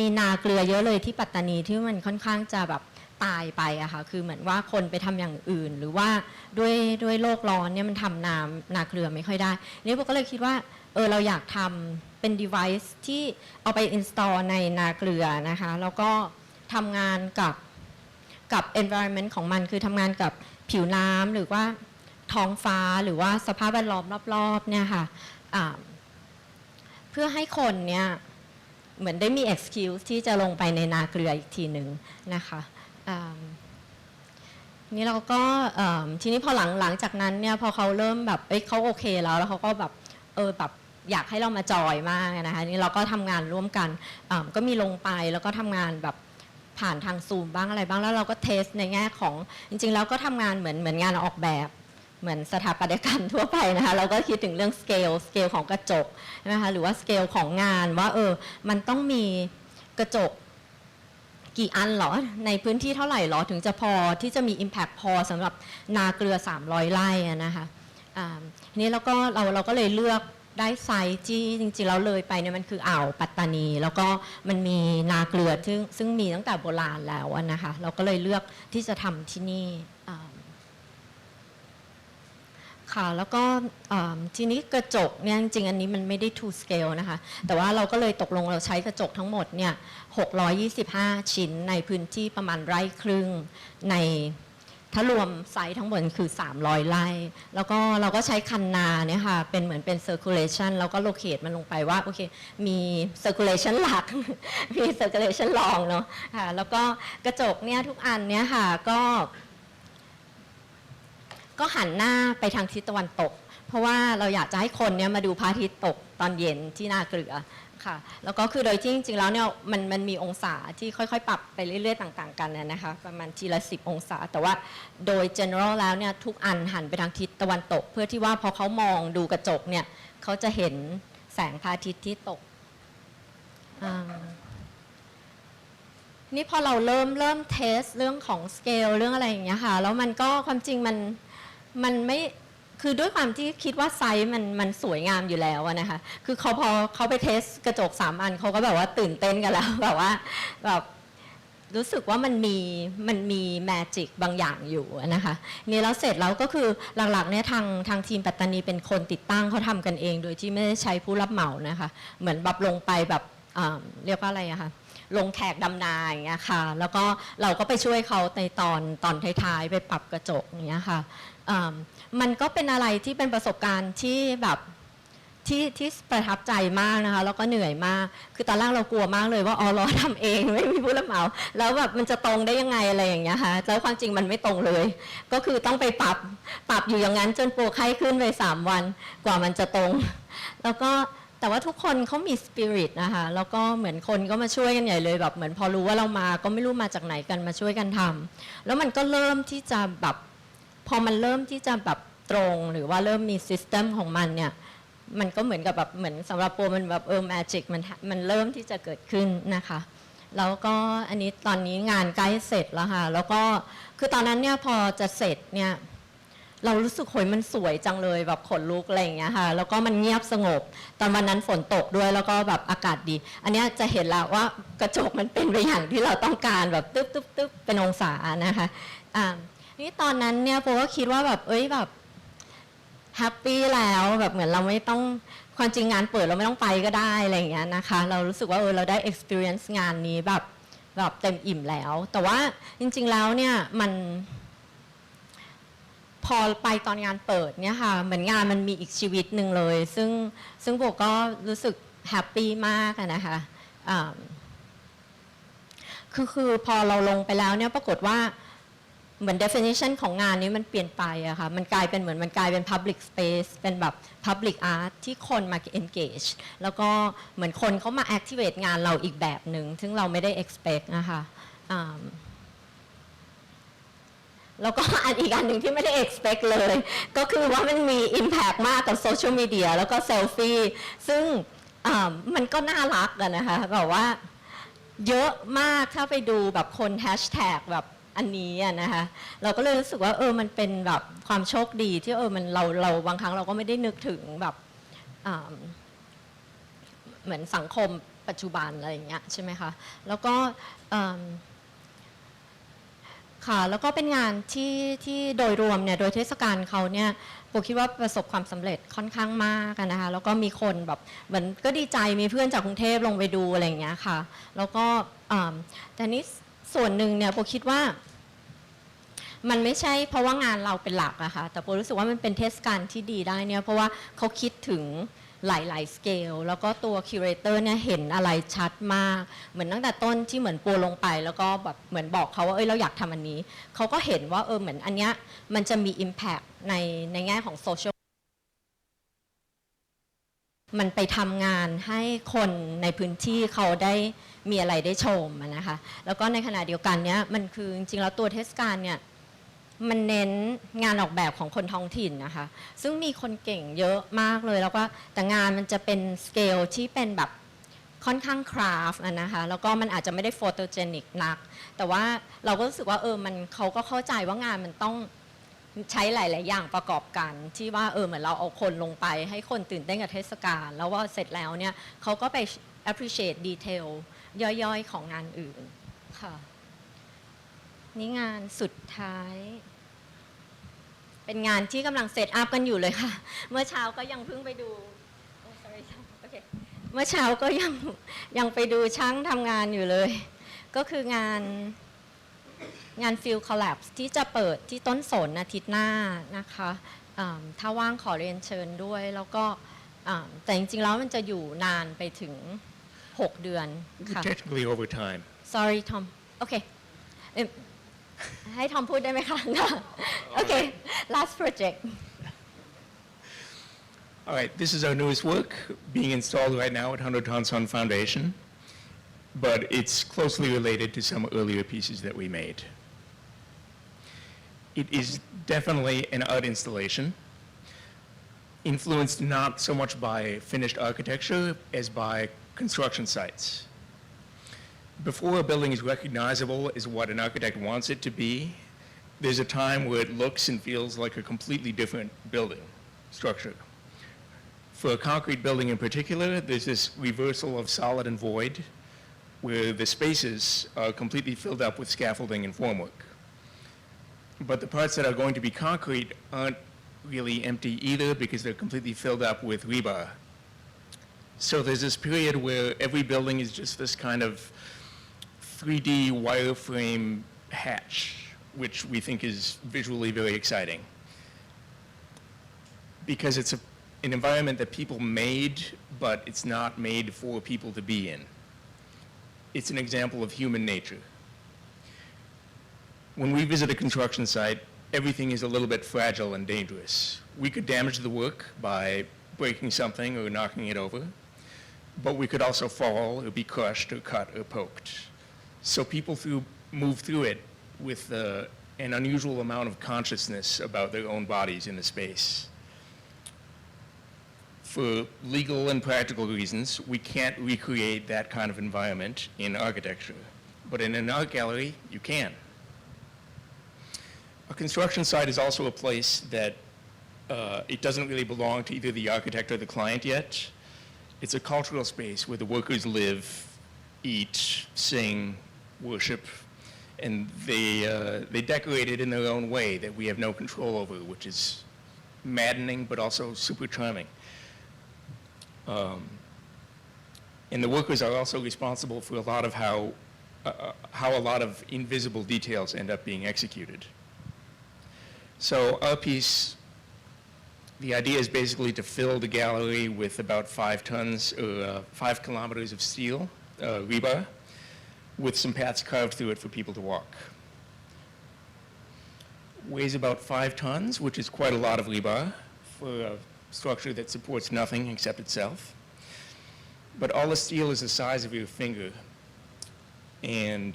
มีนาเกลือเยอะเลยที่ปัตตานีที่มันค่อนข้างจะแบบตายไปอะค่ะคือเหมือนว่าคนไปทำอย่างอื่นหรือว่าด้วยโลกร้อนเนี่ยมันทำนาเกลือไม่ค่อยได้นี่พวกก็เลยคิดว่าเราอยากทำเป็น device ที่เอาไป install ในนาเกลือนะคะแล้วก็ทำงานกับ environment ของมันคือทำงานกับผิวน้ำหรือว่าท้องฟ้าหรือว่าสภาพแวดล้อมรอบๆเนี่ยค่ะเพื่อให้คนเนี่ยเหมือนได้มี excuse ที่จะลงไปในนาเกลืออีกทีหนึ่งนะคะนี่เราก็ทีนี้พอหลังจากนั้นเนี่ยพอเขาเริ่มแบบเขาโอเคแล้วเขาก็แบบแบบอยากให้เรามาจอยมากนะคะนี่เราก็ทำงานร่วมกันก็มีลงไปแล้วก็ทำงานแบบผ่านทางซูมบ้างอะไรบ้างแล้วเราก็เทสในแง่ของจริงๆแล้วก็ทำงานเหมือนงานออกแบบเหมือนสถาปัตยกรรมทั่วไปนะคะเราก็คิดถึงเรื่องสเกลของกระจกนะคะหรือว่าสเกลของงานว่ามันต้องมีกระจกกี่อันหรอในพื้นที่เท่าไหร่หรอถึงจะพอที่จะมี impact พอสำหรับนาเกลือ300 ไร่นะคะทีนี้เราก็เลยเลือก ได้ไซต์ที่จริงๆแล้วเลยไปเนี่ยมันคืออ่าวปัตตานี แล้วก็มันมีนาเกลือซึ่งมีตั้งแต่โบราณแล้วนะคะเราก็เลยเลือกที่จะทำที่นี่ค่ะแล้วก็ทีนี้กระจกเนี่ยจริงๆอันนี้มันไม่ได้ to scale นะคะแต่ว่าเราก็เลยตกลงเราใช้กระจกทั้งหมดเนี่ย625 ชิ้นในพื้นที่ประมาณไร่ครึ่งในถ้ารวมไซต์ทั้งหมดคือ300 ไร่แล้วก็เราก็ใช้คันนาเนี่ยค่ะเป็นเหมือนเป็น circulation แล้วก็โลเคตมันลงไปว่าโอเคมี circulation หลัก มี circulation รองเนาะค่ะแล้วก็กระจกเนี่ยทุกอันเนี่ยค่ะก็หันหน้าไปทางทิศตะวันตกเพราะว่าเราอยากจะให้คนเนี่ยมาดูพระอาทิตย์ตกตอนเย็นที่นาเกลือค่ะแล้วก็คือโดยที่จริงๆแล้วเนี่ยมันมีองศาที่ค่อยๆปรับไปเรื่อยๆต่างๆกันนะคะประมาณทีละ10 องศาแต่ว่าโดย general แล้วเนี่ยทุกอันหันไปทางทิศตะวันตกเพื่อที่ว่าพอเขามองดูกระจกเนี่ยเขาจะเห็นแสงพระอาทิตย์ที่ตกนี่พอเราเริ่มเทสเรื่องของสเกลเรื่องอะไรอย่างเงี้ยค่ะแล้วมันก็ความจริงมันไม่คือด้วยความที่คิดว่าไซส์มันสวยงามอยู่แล้วนะคะคือพอเขาไปเทสกระจก3 อันเขาก็แบบว่าตื่นเต้นกันแล้วแบบว่าแบบรู้สึกว่ามันมีแมจิกบางอย่างอยู่นะคะนี่แล้วเสร็จแล้วก็คือหลักๆเนี่ยทางทีมปัตตานีเป็นคนติดตั้งเขาทำกันเองโดยที่ไม่ได้ใช้ผู้รับเหมานะคะเหมือนแบบลงไปแบบเรียกว่าอะไรอะคะลงแขกดำนาอย่างเงี้ยค่ะแล้วก็เราก็ไปช่วยเขาในตอนท้ายๆไปปรับกระจกอย่างเงี้ยค่ะมันก็เป็นอะไรที่เป็นประสบการณ์ที่แบบที่ประทับใจมากนะคะแล้วก็เหนื่อยมากคือตอนแรกเรากลัวมากเลยว่าเราทำเองไม่มีผู้รับเหมาแล้วแบบมันจะตรงได้ยังไงอะไรอย่างเงี้ยค่ะแล้วความจริงมันไม่ตรงเลยก็คือต้องไปปรับอยู่อย่างนั้นจนปวดไข้ขึ้นไป3 วันกว่ามันจะตรงแล้วก็แต่ว่าทุกคนเขามีสปิริตนะคะแล้วก็เหมือนคนก็มาช่วยกันใหญ่เลยแบบเหมือนพอรู้ว่าเรามาก็ไม่รู้มาจากไหนกันมาช่วยกันทำแล้วมันก็เริ่มที่จะแบบพอมันเริ่มที่จะแบบตรงหรือว่าเริ่มมีซิสเต็มของมันเนี่ยมันก็เหมือนกับแบบเหมือนสำหรับโปรมันแบบแมจิกมันเริ่มที่จะเกิดขึ้นนะคะแล้วก็อันนี้ตอนนี้งานใกล้เสร็จแล้วค่ะแล้วก็คือตอนนั้นเนี่ยพอจะเสร็จเนี่ยเรารู้สึกโหยมันสวยจังเลยแบบขนลุกอะไรอย่างเงี้ยค่ะแล้วก็มันเงียบสงบตอนวันนั้นฝนตกด้วยแล้วก็แบบอากาศดีอันนี้จะเห็นแล้วว่ากระจกมันเป็นไปอย่างที่เราต้องการแบบตึ๊บเป็นองศานะคะนี่ตอนนั้นเนี่ยโปก็คิดว่าแบบแบบแฮปปี้แล้วแบบเหมือนเราไม่ต้องความจริงงานเปิดเราไม่ต้องไปก็ได้อะไรอย่างเงี้ยนะคะเรารู้สึกว่าเราได้ experience งานนี้แบบเต็มอิ่มแล้วแต่ว่าจริงๆแล้วเนี่ยมันพอไปตอนงานเปิดเนี่ยค่ะเหมือนงานมันมีอีกชีวิตหนึ่งเลยซึ่งโบก็รู้สึกแฮปปี้มากนะคะคือพอเราลงไปแล้วเนี่ยปรากฏว่าเหมือน definition ของงานนี้มันเปลี่ยนไปอะค่ะมันกลายเป็น public space เป็นแบบ public art ที่คนมา engage แล้วก็เหมือนคนเขามา activate งานเราอีกแบบหนึ่งซึ่งเราไม่ได้ expect นะคะแล้วก็อีกอันหนึ่งที่ไม่ได้ expect เลยก็คือว่ามันมี impact มากกับโซเชียลมีเดียแล้วก็เซลฟี่ซึ่งมันก็น่ารักอะนะคะแบบว่าเยอะมากถ้าไปดูแบบคนแฮชแท็กแบบอันนี้นะคะเราก็เลยรู้สึกว่ามันเป็นแบบความโชคดีที่มันเราบางครั้งเราก็ไม่ได้นึกถึงแบบเหมือนสังคมปัจจุบันอะไรอย่างเงี้ยใช่ไหมคะแล้วก็ค่ะแล้วก็เป็นงานที่โดยรวมเนี่ยโดยเทศกาลเขาเนี่ยโบคิดว่าประสบความสำเร็จค่อนข้างมากนะคะแล้วก็มีคนแบบเหมือนก็ดีใจมีเพื่อนจากกรุงเทพลงไปดูอะไรอย่างเงี้ยค่ะแล้วก็แต่นี้ส่วนหนึ่งเนี่ยโบคิดว่ามันไม่ใช่เพราะว่างานเราเป็นหลักอะค่ะแต่โบรู้สึกว่ามันเป็นเทศกาลที่ดีได้เนี่ยเพราะว่าเขาคิดถึงหลายๆสเกลแล้วก็ตัวคิวเรเตอร์เนี่ยเห็นอะไรชัดมากเหมือนตั้งแต่ต้นที่เหมือนปัวลงไปแล้วก็แบบเหมือนบอกเขาว่าเราอยากทำอันนี้เขาก็เห็นว่าเหมือนอันเนี้ยมันจะมี impact ในแง่ของโซเชียลมันไปทำงานให้คนในพื้นที่เขาได้มีอะไรได้ชมนะคะแล้วก็ในขณะเดียวกันเนี้ยมันคือจริงๆแล้วตัวเทศกาลเนี่ยมันเน้นงานออกแบบของคนท้องถิ่นนะคะซึ่งมีคนเก่งเยอะมากเลยแล้วก็แต่งานมันจะเป็นสเกลที่เป็นแบบค่อนข้างคราฟต์นะคะแล้วก็มันอาจจะไม่ได้โฟโตเจนิกนักแต่ว่าเราก็รู้สึกว่ามันเขาก็เข้าใจว่างานมันต้อง ใช้หลาย ๆ อย่างประกอบกันที่ว่าเหมือนเราเอาคนลงไปให้คนตื่นเต้นกับเทศกาลแล้วว่าเสร็จแล้วเนี่ยเขาก็ไป appreciate detail ย่อย ๆ ของงานอื่นค่ะนี่งานสุดท้ายเป็นงานที่กำลังเซตอัพกันอยู่เลยค่ะเมื่อเช้าก็ยังเพิ่งไปดูเมื่อเช้าก็ยังไปดูช่างทำงานอยู่เลยก็คืองานField Collapse ที่จะเปิดที่ต้นสนอาทิตย์หน้านะคะถ้าว่างขอเรียนเชิญด้วยแล้วก็แต่จริงๆแล้วมันจะอยู่นานไปถึง6 เดือนค่ะ Technically over time. Sorry Tom โอเคให้ทอมพูดได้ไหมคะโอเค last project All right, this is our newest work being installed right now at 100 Ton Sun Foundation, but it's closely related to some earlier pieces that we made. It is definitely an art installation, influenced not so much by finished architecture as by construction sites. Before a building is recognizable as what an architect wants it to be, there's a time where it looks and feels like a completely different building structure. For a concrete building in particular, there's this reversal of solid and void, where the spaces are completely filled up with scaffolding and formwork. But the parts that are going to be concrete aren't really empty either because they're completely filled up with rebar. So there's this period where every building is just this kind of 3D wireframe hatch, which we think is visually very exciting. Because it's an environment that people made, but it's not made for people to be in. It's an example of human nature. When we visit a construction site, everything is a little bit fragile and dangerous. We could damage the work by breaking something or knocking it over, but we could also fall or be crushed or cut or poked. So people move through it with an unusual amount of consciousness about their own bodies in the space. For legal and practical reasons, we can't recreate that kind of environment in architecture. But in an art gallery, you can. A construction site is also a place that it doesn't really belong to either the architect or the client yet. It's a cultural space where the workers live, eat, sing, worship, and they decorate it in their own way that we have no control over, which is maddening but also super charming. And the workers are also responsible for a lot of how a lot of invisible details end up being executed. So our piece, the idea is basically to fill the gallery with about 5 tons or 5 kilometers of steel, rebar, with some paths carved through it for people to walk. Weighs about 5 tons, which is quite a lot of rebar for a structure that supports nothing except itself. But all the steel is the size of your finger. And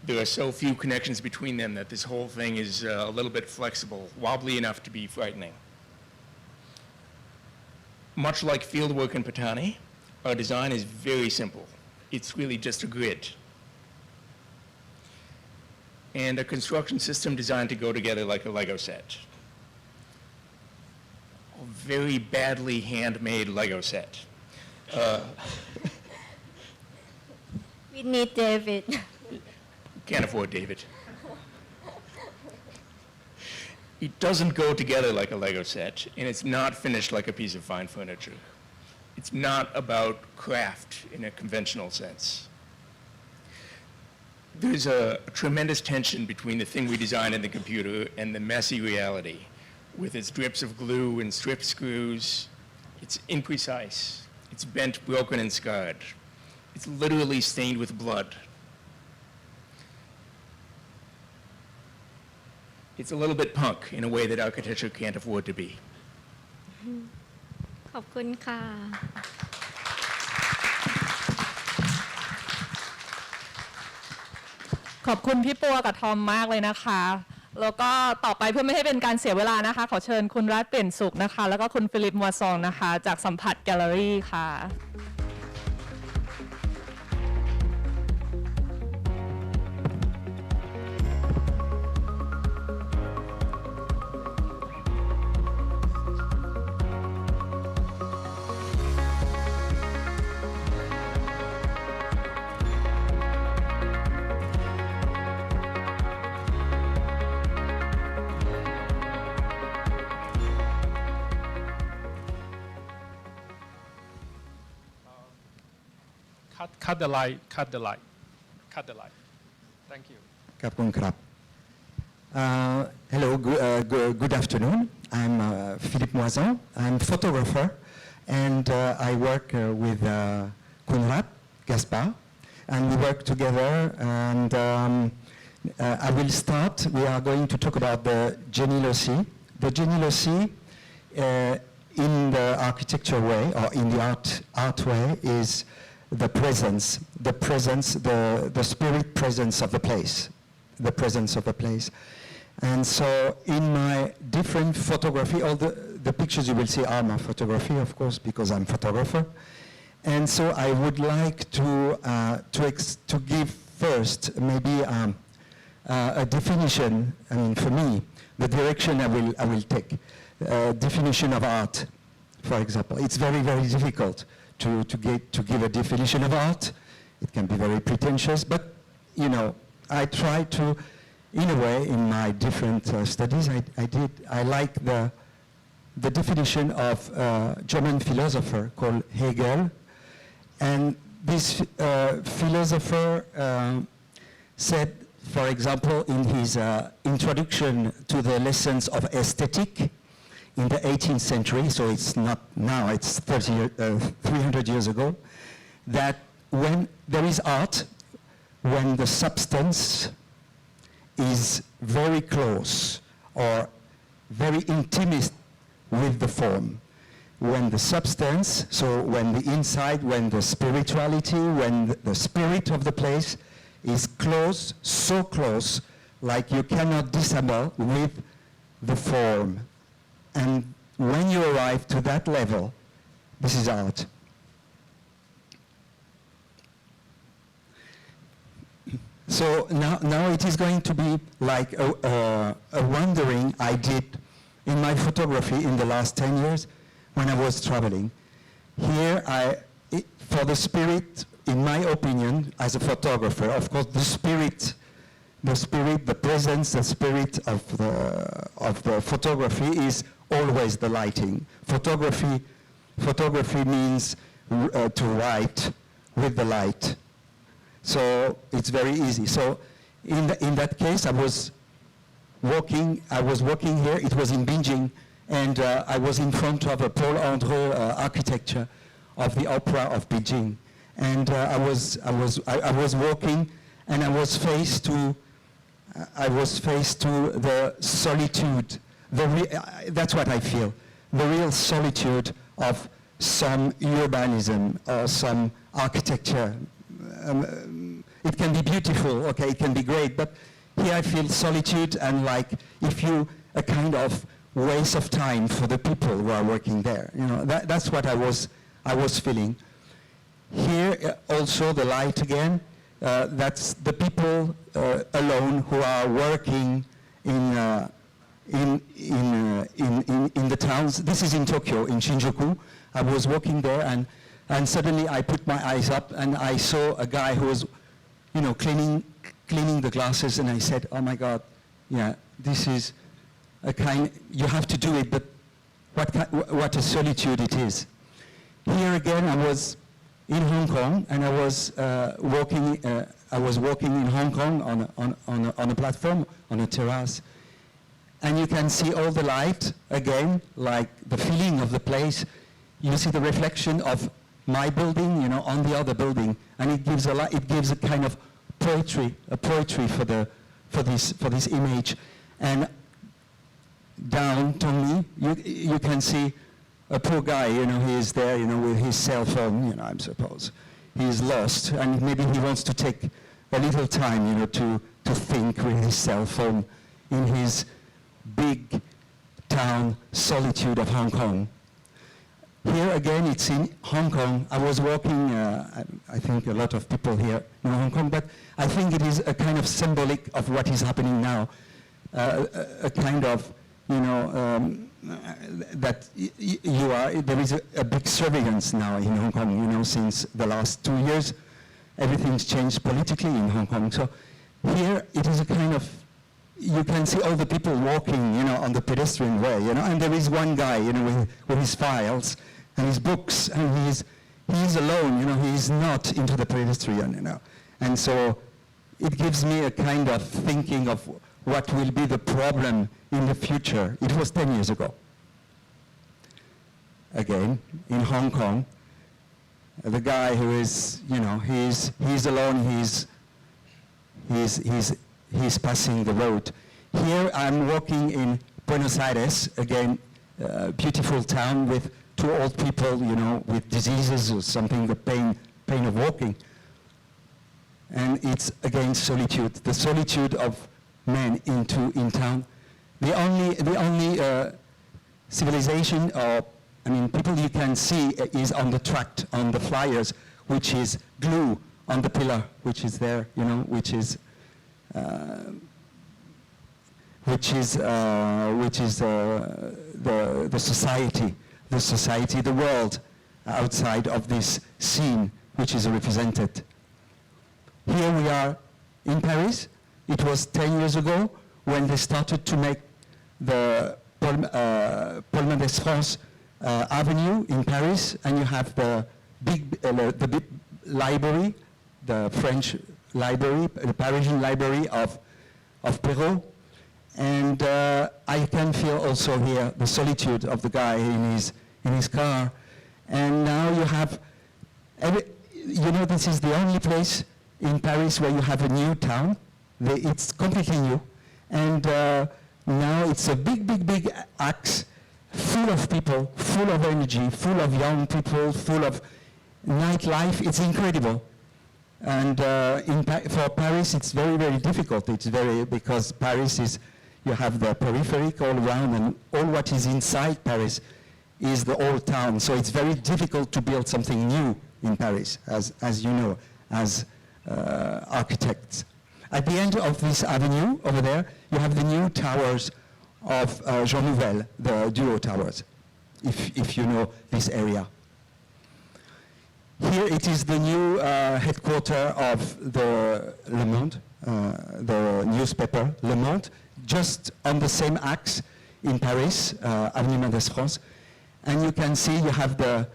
there are so few connections between them that this whole thing is a little bit flexible, wobbly enough to be frightening. Much like fieldwork in Patani, our design is very simple. It's really just a grid. And a construction system designed to go together like a Lego set. A very badly handmade Lego set. We need David. Can't afford David. It doesn't go together like a Lego set, and it's not finished like a piece of fine furniture. It's not about craft in a conventional sense. There's a tremendous tension between the thing we designed in the computer and the messy reality, with its drips of glue and strip screws. It's imprecise. It's bent, broken, and scarred. It's literally stained with blood. It's a little bit punk in a way that architecture can't afford to be. ขอบคุณค่ะ ขอบคุณพี่ปัวกับทอมมากเลยนะคะ แล้วก็ต่อไปเพื่อไม่ให้เป็นการเสียเวลานะคะ ขอเชิญคุณรัฐเปลี่ยนสุขนะคะ แล้วก็คุณฟิลิปมัวซองนะคะ จากสัมผัสแกลเลอรี่ค่ะ cut the light cut the light cut the light thank you ขอบคุณครับ Hello, good afternoon. I'm Philippe Moison. I'm a photographer, and I work with Conrad Gaspar, and we work together. And I will start. We are going to talk about the genealogy. The genealogy, in the architecture way or in the art way, is the presence, the spirit presence of the place, the presence of the place. And so in my different photography, all the pictures you will see are my photography, of course, because I'm a photographer. And so I would like to give first maybe a definition, I mean, for me, the direction I will take. Definition of art, for example. It's very, very difficult to give a definition of art. It can be very pretentious, but, you know, I try to, in a way, in my different studies, I like the definition of a German philosopher called Hegel. And this philosopher said, for example, in his introduction to the lessons of aesthetic in the 18th century, so it's not now, it's 300 years ago, that when there is art, when the substance is very close or very intimate with the form. When the substance, so when the inside, when the spirituality, when the spirit of the place is close, so close, like you cannot dissemble with the form. And when you arrive to that level, this is art. So now it is going to be like a wandering I did in my photography in the last 10 years when I was traveling. Here, for the spirit, in my opinion, as a photographer, of course, the spirit, the presence, the spirit of the photography is always the lighting. Photography means to write with the light. So it's very easy. So in that case, I was walking here. It was in Beijing, and I was in front of a Paul Andreu architecture of the Opera of Beijing, and I was walking, and I was faced to the solitude. That's what I feel. The real solitude of some urbanism or some architecture. It can be beautiful, okay, it can be great, but here I feel solitude and like a kind of waste of time for the people who are working there. You know, that's what I was feeling. Here also the light again, that's the people alone who are working in the towns. This is in Tokyo, in Shinjuku. I was walking there and suddenly I put my eyes up and I saw a guy who was, you know, cleaning the glasses, and I said, oh my God, yeah, this is a kind, you have to do it, but what a solitude it is. Here again, I was in Hong Kong, and I was walking in Hong Kong on a platform, on a terrace, and you can see all the light again, like the feeling of the place. You see the reflection of my building, you know, on the other building, and it gives a kind of poetry, for this image. And down to me, you can see a poor guy, you know, he is there, you know, with his cell phone, you know, I suppose. He is lost, and maybe he wants to take a little time, you know, to think with his cell phone in his big town solitude of Hong Kong. Here again, it's in Hong Kong. I was walking, I think a lot of people here know Hong Kong, but I think it is a kind of symbolic of what is happening now. A kind of, you know, that there is a big surveillance now in Hong Kong, you know, since the last 2 years. Everything's changed politically in Hong Kong. So here it is a kind of, you can see all the people walking, you know, on the pedestrian way, you know, and there is one guy, you know, with his files and his books, and he's alone, he's not into the pedestrian, And so it gives me a kind of thinking of what will be the problem in the future. It was 10 years ago. Again, in Hong Kong, the guy who is, he's alone, he's passing the road. Here I'm walking in Buenos Aires, again, beautiful town with two old people, with diseases or something, the pain of walking. And it's again solitude, the solitude of men in town. The only civilization or people you can see is on the tract, on the flyers, which is glue on the pillar, which is there, which is the society, the world outside of this scene, which is represented. Here we are in Paris. It was 10 years ago when they started to make the Paul des France Avenue in Paris, and you have the big library, the French library, the Parisian library of Perrault. And I can feel also here the solitude of the guy in his car. And now you have, this is the only place in Paris where you have a new town. It's completely new. And now it's a big axe full of people, full of energy, full of young people, full of nightlife. It's incredible. And for Paris, it's very difficult. Because Paris is, you have the periphery all around, and all what is inside Paris is the old town. So it's very difficult to build something new in Paris, as you know, as architects. At the end of this avenue over there, you have the new towers of Jean Nouvel, the duo towers, if you know this area. Here it is the new headquarters of the Le Monde, the newspaper Le Monde, just on the same axe in Paris, Avenue Mendes France. And you can see you have the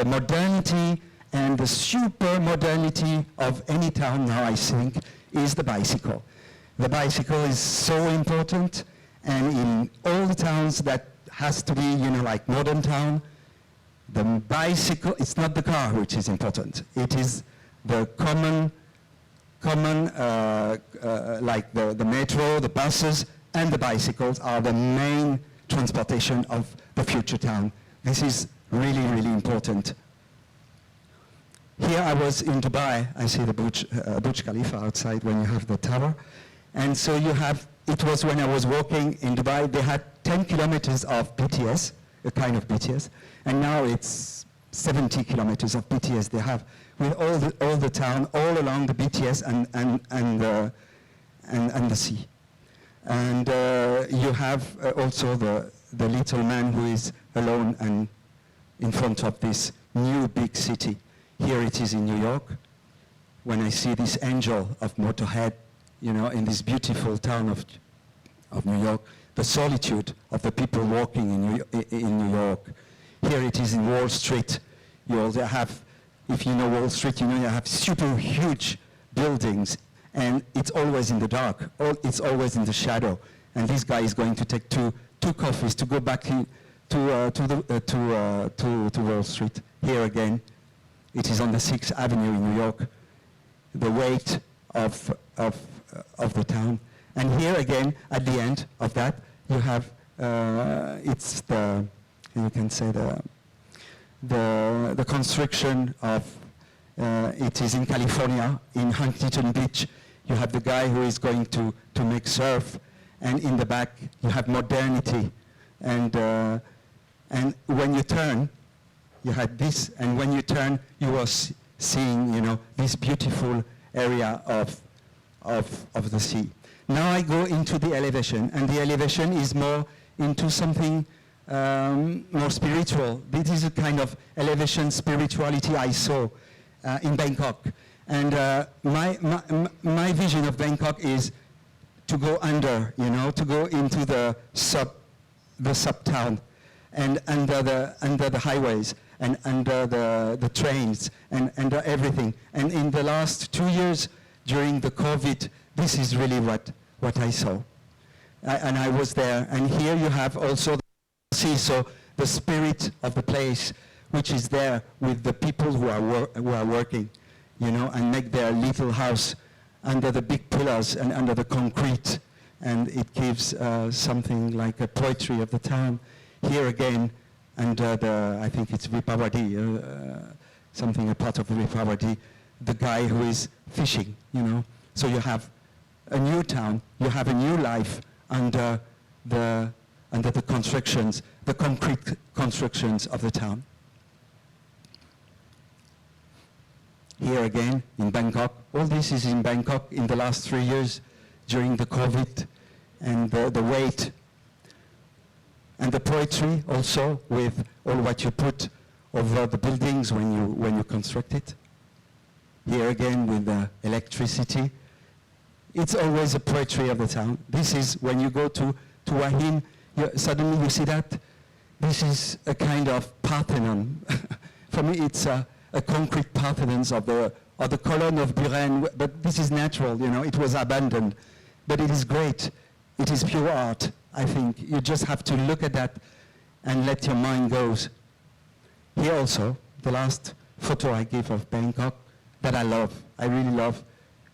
modernity and the super modernity of any town now, I think, is the bicycle. The bicycle is so important, and in all the towns that has to be, like modern town, the bicycle, it's not the car which is important. It is the common like the metro, the buses, and the bicycles are the main transportation of the future town. This is really important. Here I was in Dubai. I see the Burj Khalifa outside when you have the tower. And so you have, it was when I was walking in Dubai, they had 10 kilometers of BTS, a kind of BTS, and now it's 70 kilometers of BTS they have, with all the town, all along the BTS and the sea. And you have also the little man who is alone and in front of this new big city. Here it is in New York. When I see this angel of Motorhead, in this beautiful town of New York, the solitude of the people walking in New York. Here it is in Wall Street. You also have, if you know Wall Street, you have super huge buildings, and it's always in the dark. It's always in the shadow. And this guy is going to take two coffees to go back to Wall Street. Here again, it is on the 6th Avenue in New York. The weight of the town. And here again, at the end of that, you have it's you can say the construction of it is in California, in Huntington Beach. You have the guy who is going to make surf, and in the back you have modernity, and when you turn, you had this, and when you turn, you are seeing this beautiful area of the sea. Now I go into the elevation, and the elevation is more into something more spiritual. This is a kind of elevation spirituality I saw in Bangkok. And my vision of Bangkok is to go under, to go into the sub town and under the highways. and under the trains and under everything. And in the last 2 years during the COVID, this is really what I saw. And I was there. And here you have also the spirit of the place, which is there with the people who are working, you know, and make their little house under the big pillars and under the concrete. And it gives something like a poetry of the town. Here again, under I think it's Vipavadi, something a part of Vipavadi, the guy who is fishing, you know. So you have a new town, you have a new life under the constructions, the concrete constructions of the town. Here again, in Bangkok, all this is in Bangkok in the last 3 years during the COVID, and the weight and the poetry also with all what you put over the buildings when you construct it. Here again with the electricity. It's always a poetry of the town. This is when you go to Wahin, suddenly you see that. This is a kind of Parthenon. For me it's a concrete Parthenon of the column of Buren, but this is natural, you know, it was abandoned. But it is great. It is pure art, I think. You just have to look at that and let your mind go. Here also, the last photo I gave of Bangkok that I love, I really love,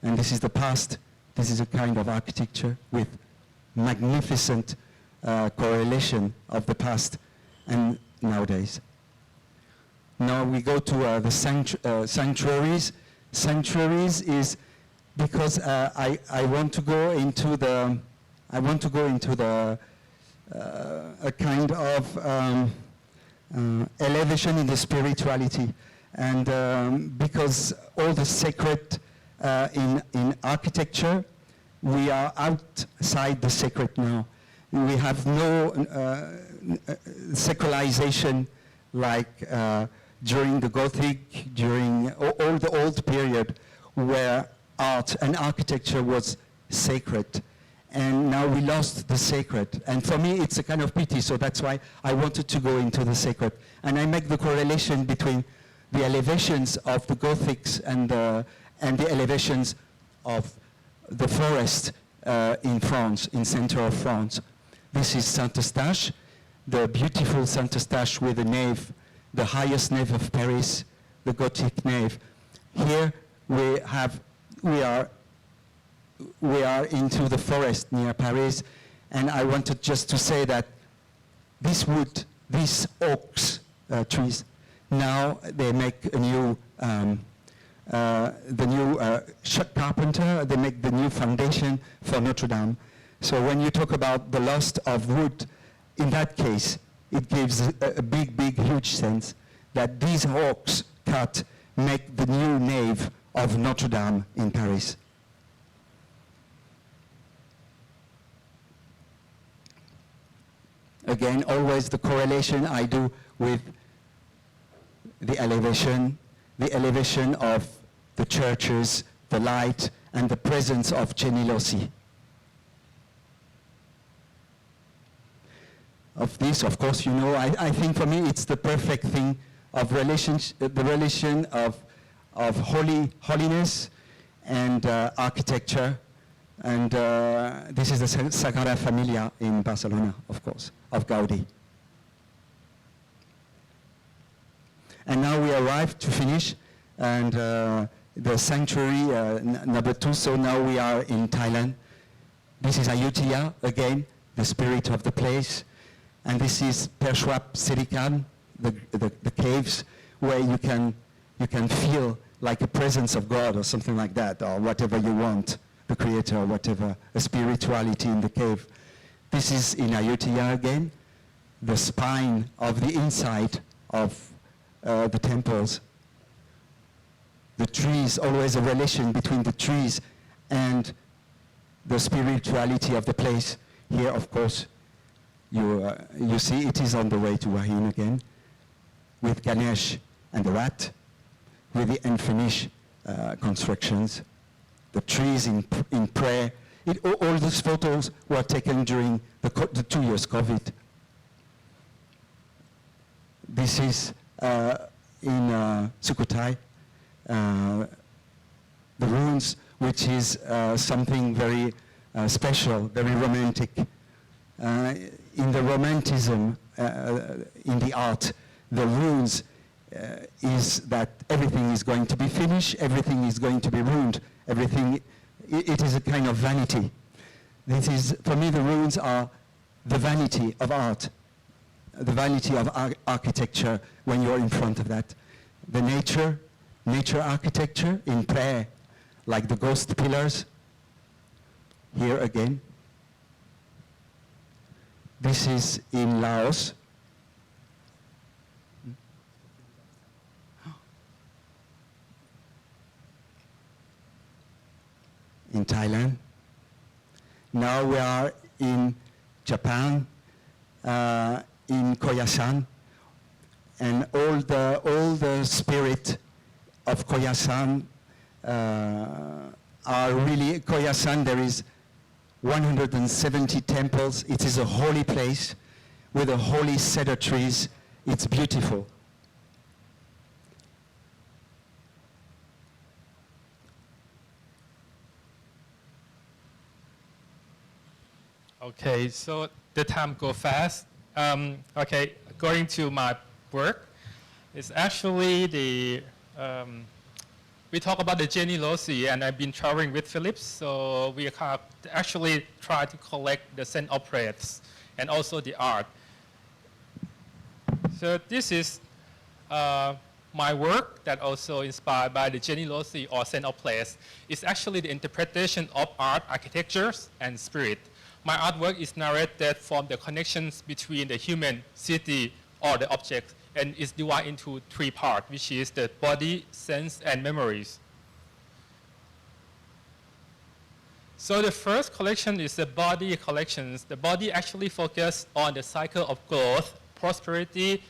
and this is the past. This is a kind of architecture with magnificent correlation of the past and nowadays. Now we go to the sanctuaries. Sanctuaries is because I want to go into the a kind of elevation in the spirituality, and because all the sacred in architecture, we are outside the sacred now. We have no sacralization like during the Gothic, during all the old period where art and architecture was sacred. And now we lost the sacred. And for me, it's a kind of pity, so that's why I wanted to go into the sacred. And I make the correlation between the elevations of the Gothics and the elevations of the forest in France, in center of France. This is Saint-Eustache, the beautiful Saint-Eustache with the nave, the highest nave of Paris, the Gothic nave. Here we are into the forest near Paris, and I wanted just to say that this wood, these oaks trees, now they make a new, the new carpenter, they make the new foundation for Notre Dame. So when you talk about the loss of wood, in that case, it gives a big, huge sense that these oaks cut make the new nave of Notre Dame in Paris. Again, always the correlation I do with the elevation of the churches, the light, and the presence of Jenny Lossi. Of this, of course, you know, I think for me it's the perfect thing of the relation of holiness and architecture. And this is the Sagrada Familia in Barcelona, of course, of Gaudi. And now we arrived to finish, and the sanctuary number 2, so now we are in Thailand. This is Ayutthaya, again, the spirit of the place. And this is Pershwap Sirikan, the caves, where you can feel like a presence of God or something like that, or whatever you want, the creator or whatever, a spirituality in the cave. This is in Ayutthaya again, the spine of the inside of the temples. The trees, always a relation between the trees and the spirituality of the place. Here, of course, you see it is on the way to Wahin again, with Ganesh and the rat, with the unfinished constructions, the trees in prayer. All these photos were taken during the 2 years COVID. This is in Sukhothai, the ruins, which is something very special, very romantic. In the romanticism in the art, the ruins is that everything is going to be finished, everything is going to be ruined, everything, it is a kind of vanity. This is, for me, the ruins are the vanity of art, the vanity of architecture when you're in front of that. The nature architecture in prayer, like the ghost pillars, here again. This is in Laos. In Thailand. Now we are in Japan, in Koyasan, and all the spirit of Koyasan are really, Koyasan, there is 170 temples. It is a holy place with the holy cedar trees. It's beautiful. Okay, so the time go fast. Okay, going to my work, it's actually the, we talk about the Jenny Losi, and I've been traveling with Philips, so we have actually tried to collect the scent operates and also the art. So this is my work that also inspired by the Jenny Losi or scent of place. It's actually the interpretation of art, architectures, and spirit. My artwork is narrated from the connections between the human, city, or the object, and is divided into three parts, which is the body, sense, and memories. So the first collection is the body collections. The body actually focuses on the cycle of growth, prosperity,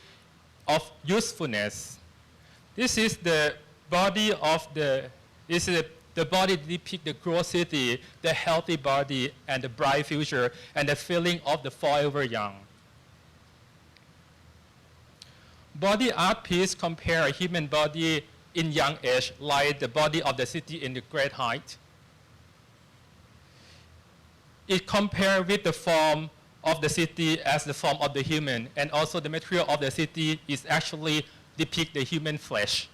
of usefulness. This is the body of the body depicts the growth city, the healthy body, and the bright future, and the feeling of the forever young. Body art piece compare a human body in young age, like the body of the city in the great height. It compares with the form of the city as the form of the human, and also the material of the city is actually depict the human flesh.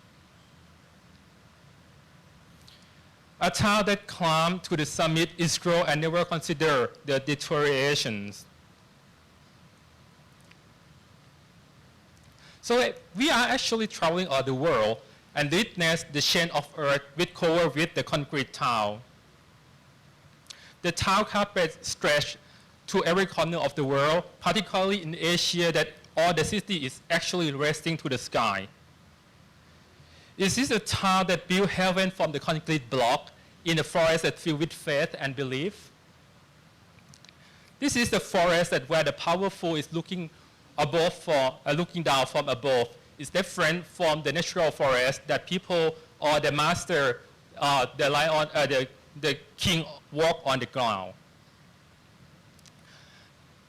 A town that climbed to the summit is grow and never consider the deteriorations. So we are actually traveling all the world and witness the chain of earth with covered with the concrete town. The town carpet stretched to every corner of the world, particularly in Asia, that all the city is actually resting to the sky. Is this a town that built heaven from the concrete block in a forest that filled with faith and belief? This is the forest that where the powerful is looking looking down from above. It's different from the natural forest that people or the master, the lion, the king walk on the ground.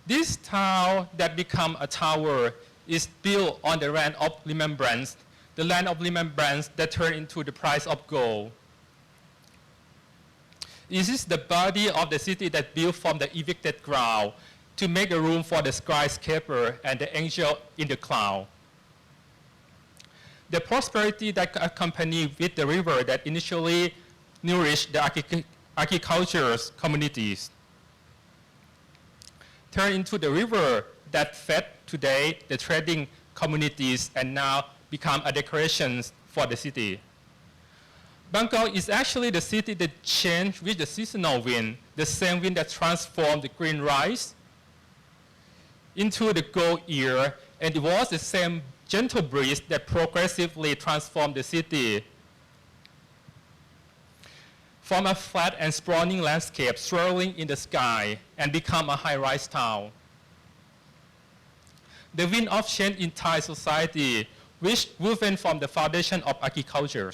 This town that become a tower is built on the land of remembrance, the land of remembrance that turned into the price of gold. This is the body of the city that built from the evicted ground to make a room for the skyscraper and the angel in the cloud. The prosperity that accompanied with the river that initially nourished the agricultural communities turned into the river that fed today the trading communities and now become a decoration for the city. Bangkok is actually the city that changed with the seasonal wind, the same wind that transformed the green rice into the gold ear, and it was the same gentle breeze that progressively transformed the city from a flat and sprawling landscape swirling in the sky and become a high-rise town. The wind of change in Thai society, which woven from the foundation of agriculture.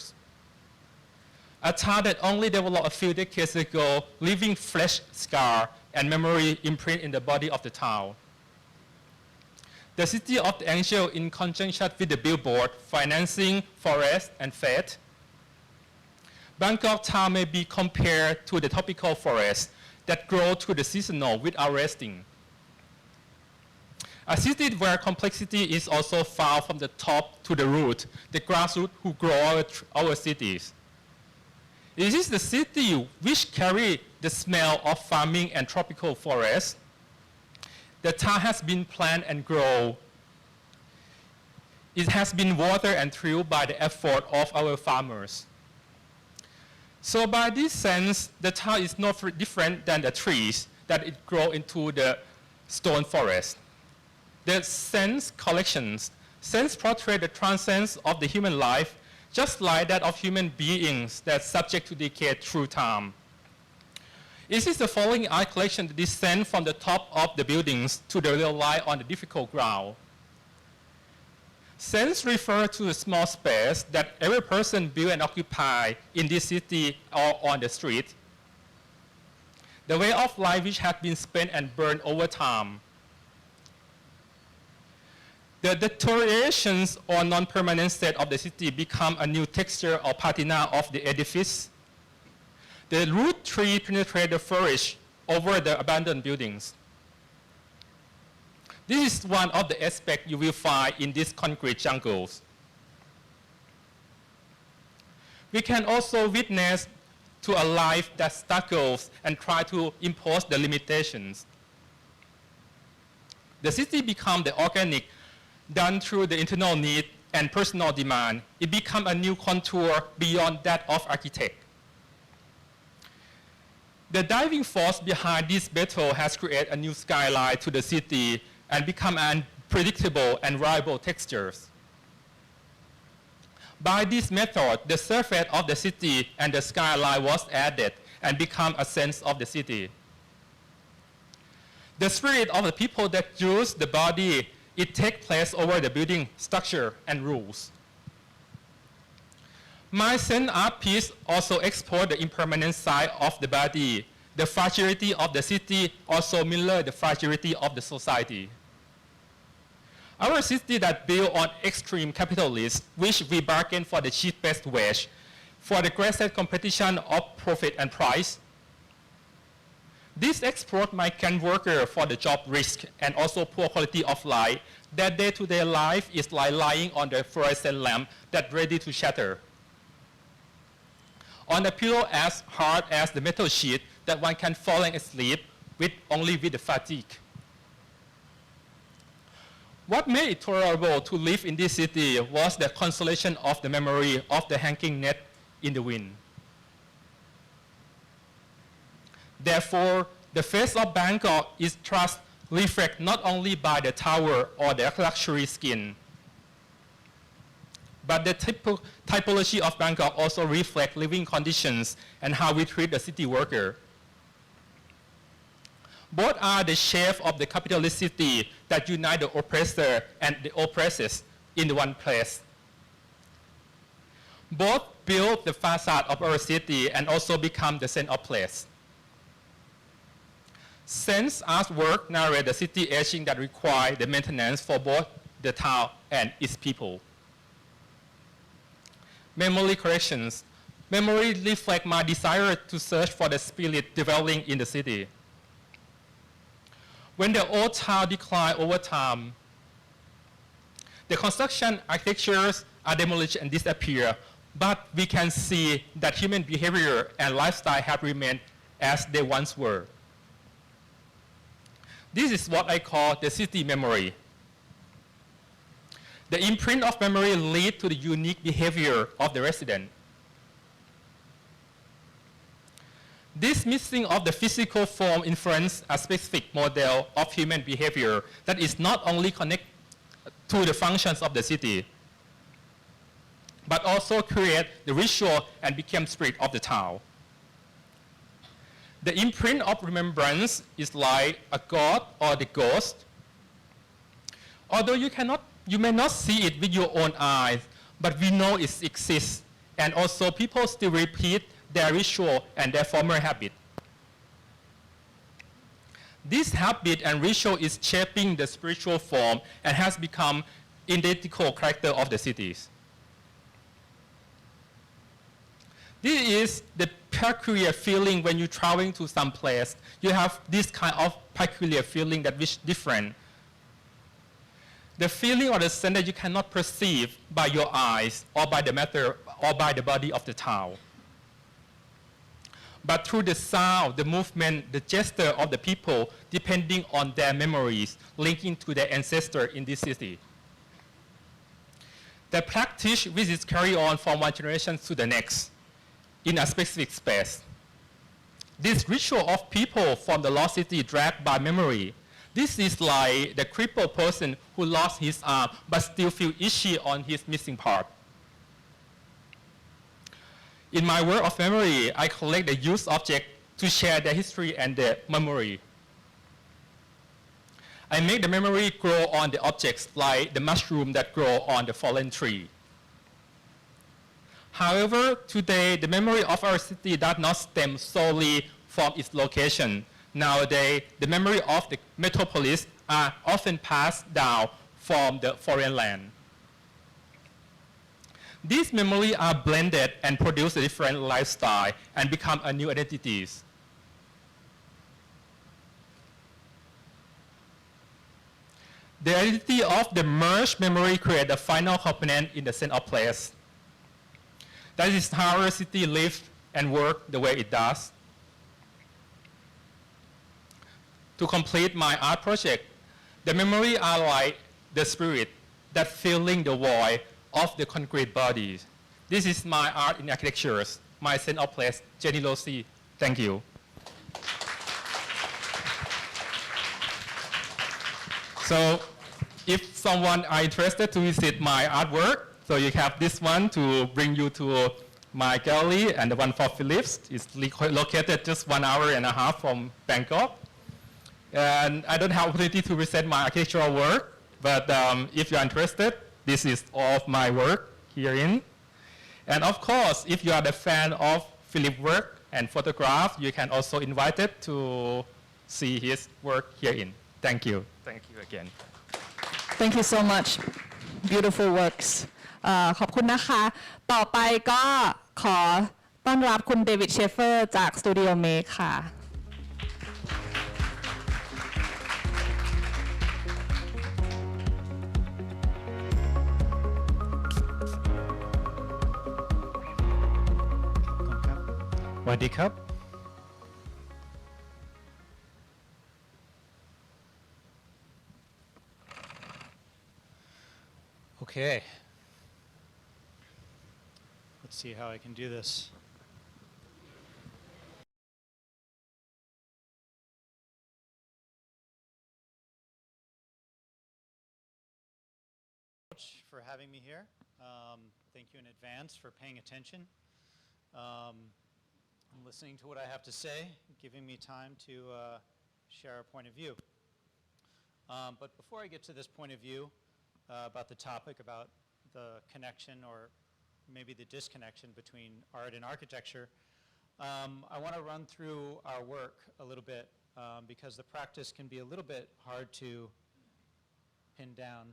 A town that only developed a few decades ago, leaving flesh scar and memory imprint in the body of the town. the city of the angel in conjunction with the billboard, financing, forest, and faith. Bangkok town may be compared to the tropical forest that grow through the seasonal without resting. A city where complexity is also found from the top to the root, the grassroots who grow our cities. It is the city which carry the smell of farming and tropical forests. The town has been planted and grown. It has been watered and tilled by the effort of our farmers. So by this sense, the town is not different than the trees that it grow into the stone forest. The sense collections, sense portray the transcendence of the human life, just like that of human beings that subject to decay through time. It is the following art collection that descend from the top of the buildings to the real life on the difficult ground. Sense refer to the small space that every person build and occupy in this city or on the street. The way of life which has been spent and burned over time. The deteriorations or non-permanent state of the city become a new texture or patina of the edifice. The root tree penetrate the forest over the abandoned buildings. This is one of the aspects you will find in these concrete jungles. We can also witness to a life that struggles and try to impose the limitations. The city becomes the organic, done through the internal need and personal demand. It becomes a new contour beyond that of architect. The driving force behind this battle has created a new skyline to the city and become unpredictable and reliable textures. By this method, the surface of the city and the skyline was added and become a sense of the city. The spirit of the people that use the body, it takes place over the building structure and rules. My Zen art piece also explores the impermanent side of the body. The fragility of the city also mirrors the fragility of the society. Our city that built on extreme capitalists, which we bargain for the cheapest wage, for the greatest competition of profit and price. This exploit migrant worker for the job risk and also poor quality of life. Their day-to-day life is like lying on the fluorescent lamp that's ready to shatter. On a pillow as hard as the metal sheet that one can fall asleep with only with the fatigue. What made it tolerable to live in this city was the consolation of the memory of the hanging net in the wind. Therefore, the face of Bangkok is thus reflected not only by the tower or the luxury skin, but the typology of Bangkok also reflects living conditions and how we treat the city worker. Both are the shape of the capitalist city that unite the oppressor and the oppressed in one place. Both build the facade of our city and also become the center of place. Sense artwork narrate the city aging that require the maintenance for both the town and its people. Memory corrections. Memory reflect my desire to search for the spirit dwelling in the city. When the old town decline over time, the construction architectures are demolished and disappear, but we can see that human behavior and lifestyle have remained as they once were. This is what I call the city memory. The imprint of memory leads to the unique behavior of the resident. This missing of the physical form influences a specific model of human behavior that is not only connected to the functions of the city, but also create the ritual and become spirit of the town. The imprint of remembrance is like a god or the ghost. Although you may not see it with your own eyes, but we know it exists, and also people still repeat their ritual and their former habit. This habit and ritual is shaping the spiritual form and has become identical character of the cities. This is the peculiar feeling when you're traveling to some place. You have this kind of peculiar feeling that is different. The feeling or the sense that you cannot perceive by your eyes or by the matter or by the body of the town. But through the sound, the movement, the gesture of the people, depending on their memories, linking to their ancestor in this city. The practice which is carried on from one generation to the next in a specific space. This ritual of people from the lost city dragged by memory. This is like the crippled person who lost his arm but still feel itchy on his missing part. In my work of memory, I collect the used object to share their history and their memory. I make the memory grow on the objects like the mushroom that grow on the fallen tree. However, today, the memory of our city does not stem solely from its location. Nowadays, the memory of the metropolis are often passed down from the foreign land. These memories are blended and produce a different lifestyle and become a new identities. The identity of the merged memory creates the final component in the sense of place. That is how our city lives and works the way it does. To complete my art project, the memory are like the spirit that filling the void of the concrete bodies. This is my art in architecture, my sense of place, Jenny Losi. Thank you. So if someone are interested to visit my artwork, so you have this one to bring you to my gallery, and the one for Philips is located just 1.5 hours from Bangkok. And I don't have opportunity to present my architectural work, but if you're interested, this is all of my work herein. And of course, if you are the fan of Philip's work and photograph, you can also invite it to see his work herein. Thank you. Thank you again. Thank you so much. Beautiful works. ขอบคุณนะคะ ต่อไปก็ขอต้อนรับคุณเดวิดเชฟเฟอร์จากสตูดิโอเมคค่ะ สวัสดีครับ Okay. Let's see how I can do this. For having me here. Thank you in advance for paying attention. And listening to what I have to say, giving me time to share a point of view. But before I get to this point of view about the topic, about the connection or maybe the disconnection between art and architecture, I want to run through our work a little bit because the practice can be a little bit hard to pin down.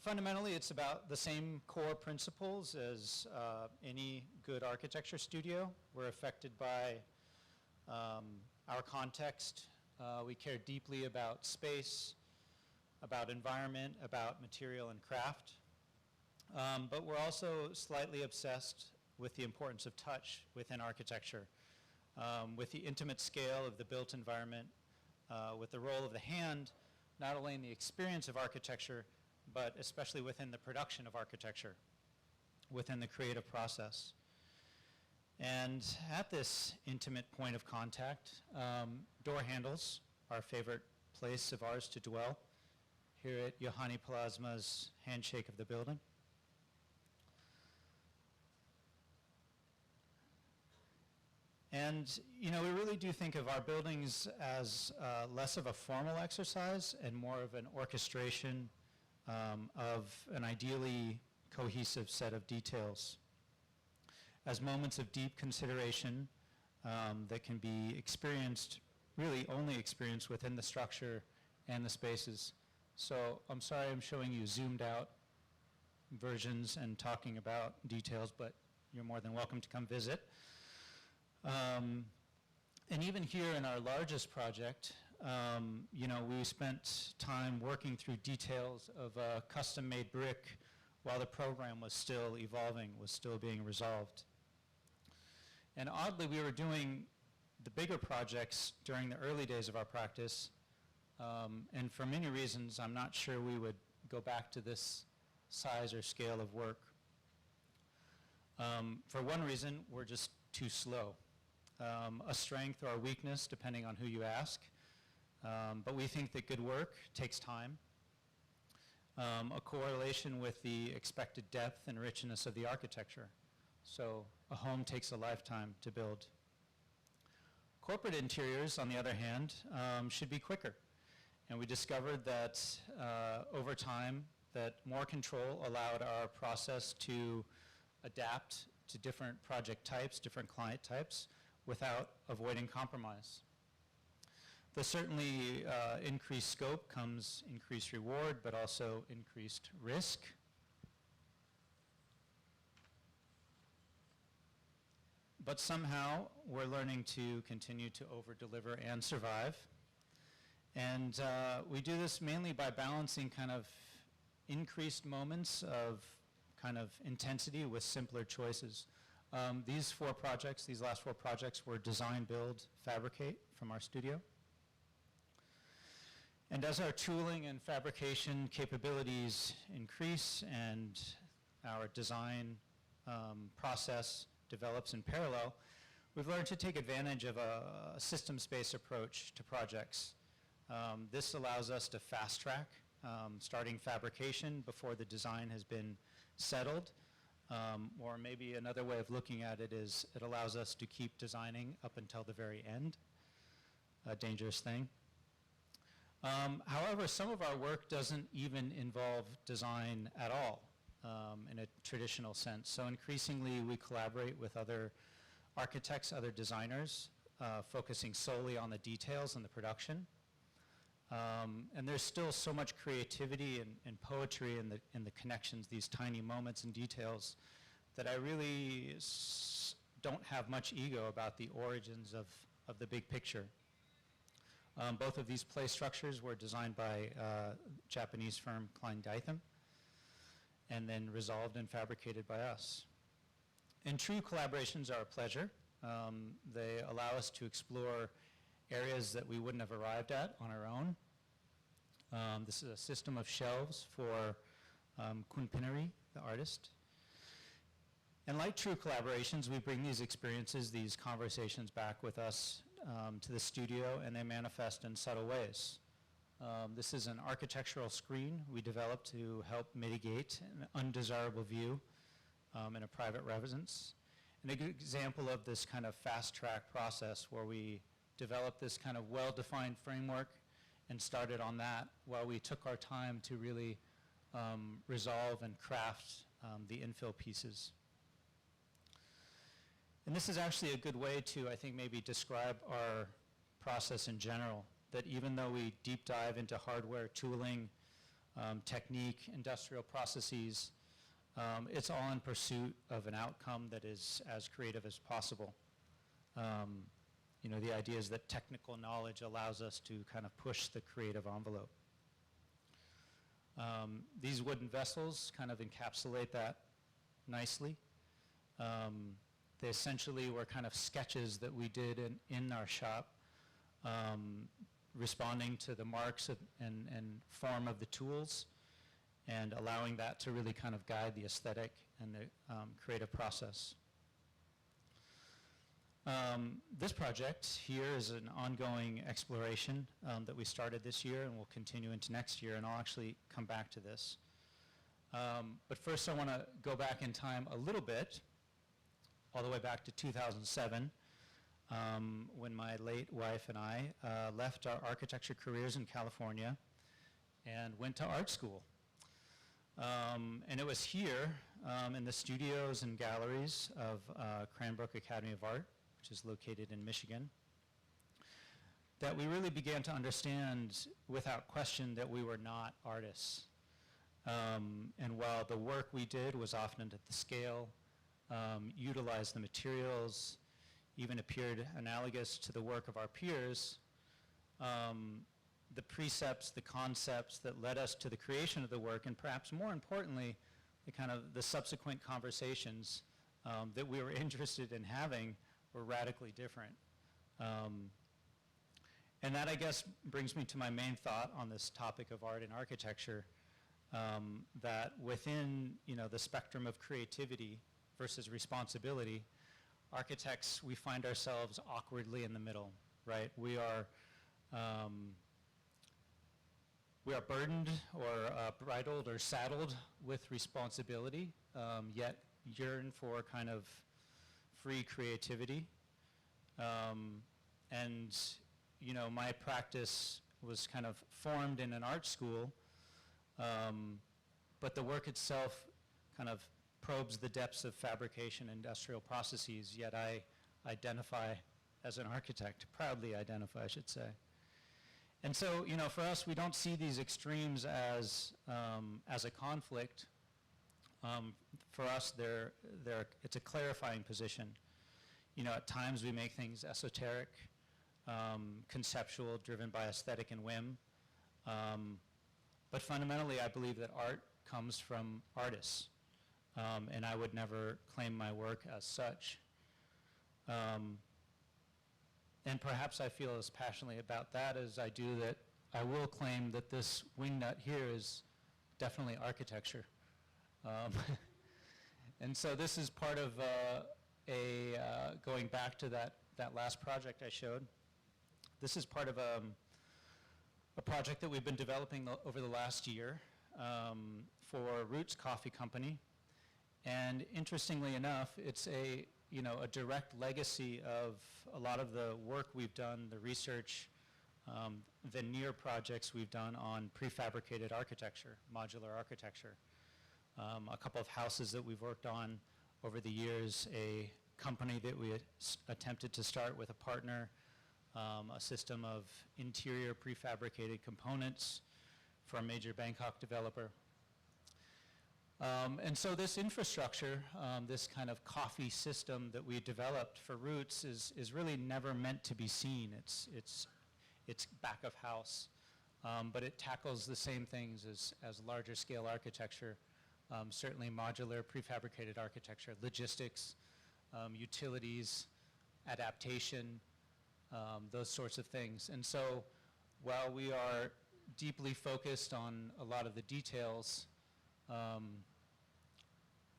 Fundamentally, it's about the same core principles as any good architecture studio. We're affected by our context. We care deeply about space, about environment, about material and craft. But we're also slightly obsessed with the importance of touch within architecture, with the intimate scale of the built environment, with the role of the hand, not only in the experience of architecture, but especially within the production of architecture, within the creative process. And at this intimate point of contact, door handles, our favorite place of ours to dwell, here at Yohani Plasma's Handshake of the Building. And, you know, we really do think of our buildings as less of a formal exercise and more of an orchestration of an ideally cohesive set of details. As moments of deep consideration that can be experienced, really only experienced within the structure and the spaces. So I'm sorry I'm showing you zoomed out versions and talking about details, but you're more than welcome to come visit. And even here in our largest project, we spent time working through details of a custom-made brick while the program was still evolving, was still being resolved. And oddly, we were doing the bigger projects during the early days of our practice, and for many reasons, I'm not sure we would go back to this size or scale of work. For one reason, we're just too slow. A strength or a weakness, depending on who you ask. But we think that good work takes time. A correlation with the expected depth and richness of the architecture. So a home takes a lifetime to build. Corporate interiors, on the other hand, should be quicker. And we discovered that over time, that more control allowed our process to adapt to different project types, different client types, without avoiding compromise. There's certainly increased scope comes increased reward, but also increased risk. But somehow we're learning to continue to over-deliver and survive. And we do this mainly by balancing kind of increased moments of kind of intensity with simpler choices. These last four projects were design, build, fabricate from our studio. And as our tooling and fabrication capabilities increase and our design process develops in parallel, we've learned to take advantage of a systems-based approach to projects. This allows us to fast track starting fabrication before the design has been settled. Or maybe another way of looking at it is it allows us to keep designing up until the very end, a dangerous thing. However, some of our work doesn't even involve design at all in a traditional sense. So increasingly we collaborate with other architects, other designers, focusing solely on the details and the production. And there's still so much creativity and poetry in the connections, these tiny moments and details, that I really don't have much ego about the origins of the big picture. Both of these play structures were designed by Japanese firm Klein Geitham, and then resolved and fabricated by us. And true collaborations are a pleasure. They allow us to explore areas that we wouldn't have arrived at on our own. This is a system of shelves for Kun Pinari, the artist. And like true collaborations, we bring these experiences, these conversations back with us to the studio, and they manifest in subtle ways. This is an architectural screen we developed to help mitigate an undesirable view in a private residence. And a good example of this kind of fast-track process where we developed this kind of well-defined framework and started on that while we took our time to really resolve and craft the infill pieces. And this is actually a good way to, I think, maybe describe our process in general, that even though we deep dive into hardware, tooling, technique, industrial processes, it's all in pursuit of an outcome that is as creative as possible. The idea is that technical knowledge allows us to kind of push the creative envelope. These wooden vessels kind of encapsulate that nicely. They essentially were kind of sketches that we did in our shop, responding to the marks and form of the tools, and allowing that to really kind of guide the aesthetic and the creative process. This project here is an ongoing exploration that we started this year and will continue into next year, and I'll actually come back to this. But first I want to go back in time a little bit, all the way back to 2007, when my late wife and I left our architecture careers in California and went to art school. And it was here in the studios and galleries of Cranbrook Academy of Art, which is located in Michigan, that we really began to understand without question that we were not artists. And while the work we did was often at the scale, utilized the materials, even appeared analogous to the work of our peers, the precepts, the concepts that led us to the creation of the work, and perhaps more importantly, the subsequent conversations that we were interested in having were radically different. And that, I guess, brings me to my main thought on this topic of art and architecture, that within, the spectrum of creativity versus responsibility, architects, we find ourselves awkwardly in the middle, right? We are burdened or bridled or saddled with responsibility, yet yearn for kind of free creativity. And, my practice was kind of formed in an art school, but the work itself kind of probes the depths of fabrication industrial processes, yet I identify as an architect, proudly identify, I should say. And so, for us, we don't see these extremes as a conflict. For us, it's a clarifying position. At times we make things esoteric, conceptual, driven by aesthetic and whim. But fundamentally, I believe that art comes from artists. And I would never claim my work as such. And perhaps I feel as passionately about that as I do that I will claim that this wingnut here is definitely architecture. And so this is part of going back to that last project I showed. This is part of a project that we've been developing over the last year for Roots Coffee Company. And interestingly enough, it's a direct legacy of a lot of the work we've done, the research, the near projects we've done on prefabricated architecture, modular architecture. A couple of houses that we've worked on over the years, a company that we attempted to start with a partner, a system of interior prefabricated components for a major Bangkok developer. And so this infrastructure, this kind of coffee system that we developed for Roots is really never meant to be seen. It's back of house, but it tackles the same things as larger scale architecture, certainly modular prefabricated architecture, logistics, utilities, adaptation, those sorts of things. And so while we are deeply focused on a lot of the details,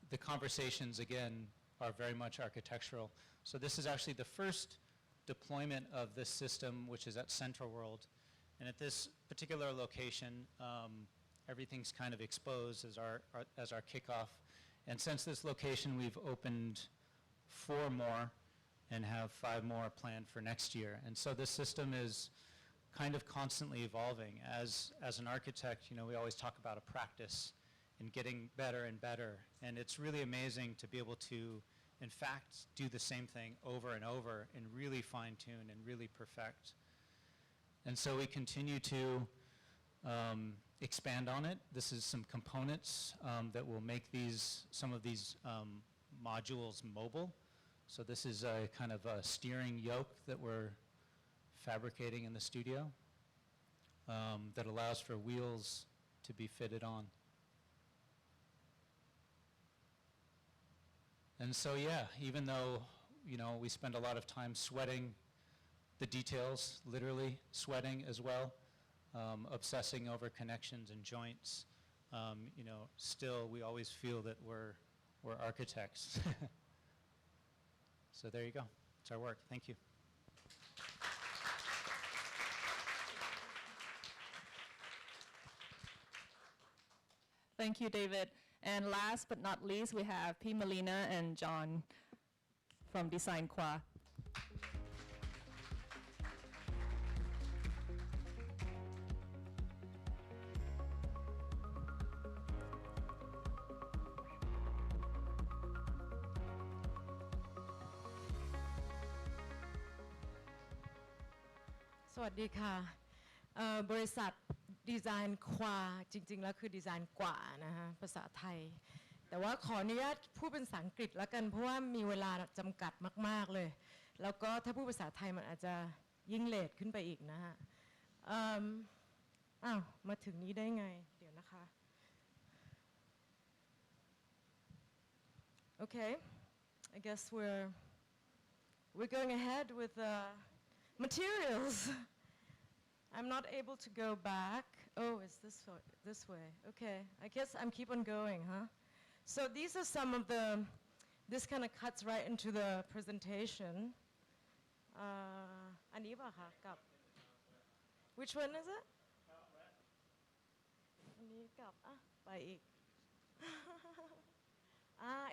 the conversations, again, are very much architectural. So this is actually the first deployment of this system, which is at Central World. And at this particular location, everything's kind of exposed as our kickoff. And since this location, we've opened 4 more and have 5 more planned for next year. And so this system is kind of constantly evolving. As an architect, we always talk about a practice and getting better and better. And it's really amazing to be able to, in fact, do the same thing over and over and really fine-tune and really perfect. And so we continue to expand on it. This is some components that will make some of these modules mobile. So this is a kind of a steering yoke that we're fabricating in the studio that allows for wheels to be fitted on. And so, yeah, even though, we spend a lot of time sweating the details, literally sweating as well, obsessing over connections and joints, still we always feel that we're architects. So there you go. It's our work. Thank you. Thank you, David. And last but not least, we have P. Melina and John from Design Qua. สวัสดีค่ะบริษัทดีไซน์ควาจริงๆแล้วคือดีไซน์กว่านะฮะภาษาไทยแต่ว่าขออนุญาตพูดเป็นภาษาอังกฤษแล้วกันเพราะว่ามีเวลาจำกัดมากๆเลยแล้วก็ถ้าพูดภาษาไทยมันอาจจะยิ่งเลทขึ้นไปอีกนะฮะอ้าวมาถึงนี้ได้ไงเดี๋ยวนะคะ Okay I guess we're going ahead with materials I'm not able to go back. Oh, it's this way. Okay, I guess I'm keep on going, huh? So these are some of this kind of cuts right into the presentation. อันนี้ป่ะคะกับ Which one is it? อันนี้กับไปอีก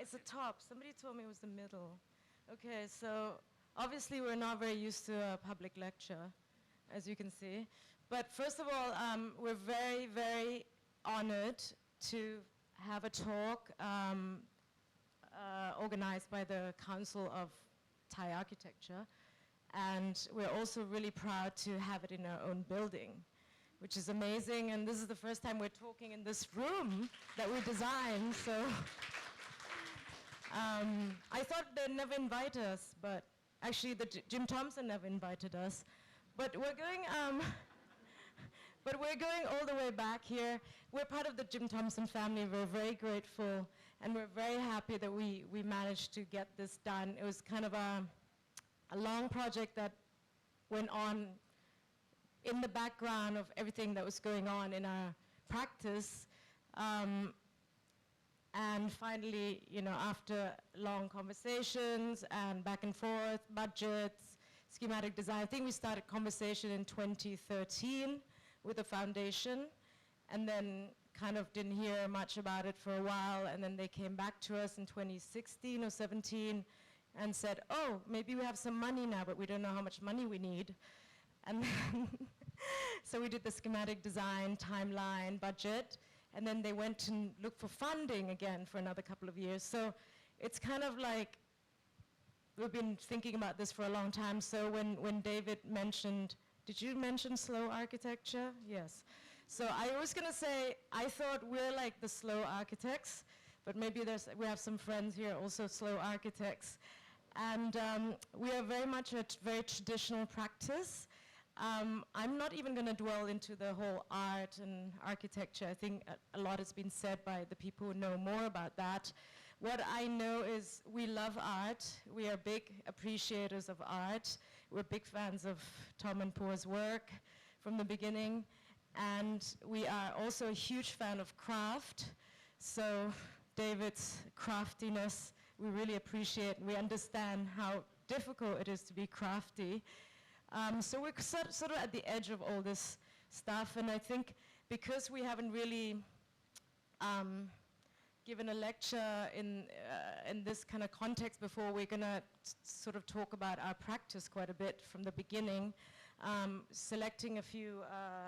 it's the top. Somebody told me it was the middle. Okay, so obviously we're not very used to a public lecture, as you can see. But first of all, we're very, very honored to have a talk organized by the Council of Thai Architecture. And we're also really proud to have it in our own building, which is amazing. And this is the first time we're talking in this room that we designed. So I thought they'd never invite us, but actually Jim Thompson never invited us. But we're going all the way back here. We're part of the Jim Thompson family. We're very grateful, and we're very happy that we managed to get this done. It was kind of a long project that went on in the background of everything that was going on in our practice. And finally, after long conversations and back and forth, budgets, schematic design, I think we started conversation in 2013 with the foundation, and then kind of didn't hear much about it for a while, and then they came back to us in 2016 or 17 and said, oh, maybe we have some money now, but we don't know how much money we need. And then so we did the schematic design, timeline, budget, and then they went to look for funding again for another couple of years. So it's kind of like we've been thinking about this for a long time. So when David mentioned, did you mention slow architecture? Yes. So I was going to say, I thought we're like the slow architects, but maybe we have some friends here also slow architects. And we are very much a very traditional practice. I'm not even going to dwell into the whole art and architecture. I think a lot has been said by the people who know more about that. What I know is we love art. We are big appreciators of art. We're big fans of Tom and Paul's work from the beginning. And we are also a huge fan of craft. So David's craftiness, we really appreciate. We understand how difficult it is to be crafty. So we're sort of at the edge of all this stuff. And I think because we haven't really given a lecture in this kind of context before, we're going to sort of talk about our practice quite a bit from the beginning, selecting a few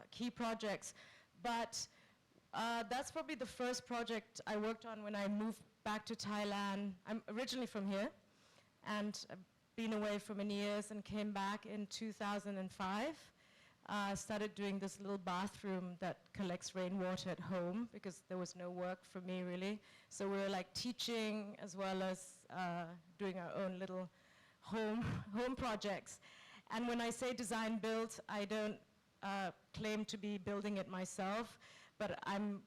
key projects. But that's probably the first project I worked on when I moved back to Thailand. I'm originally from here, and I've been away for many years and came back in 2005. Started doing this little bathroom that collects rainwater at home because there was no work for me really. So we were like teaching as well as doing our own little home projects. And when I say design build, I don't claim to be building it myself, but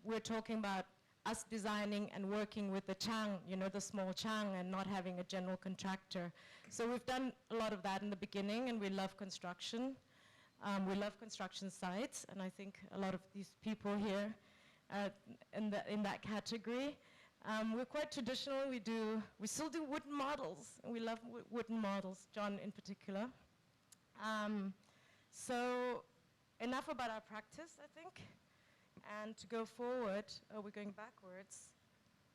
we're talking about us designing and working with the chang, the small chang, and not having a general contractor. So we've done a lot of that in the beginning, and we love construction. We love construction sites, and I think a lot of these people here are in that category. We're quite traditional. We still do wooden models, and we love wooden models, John in particular. So enough about our practice, I think. And to go forward, we're going backwards.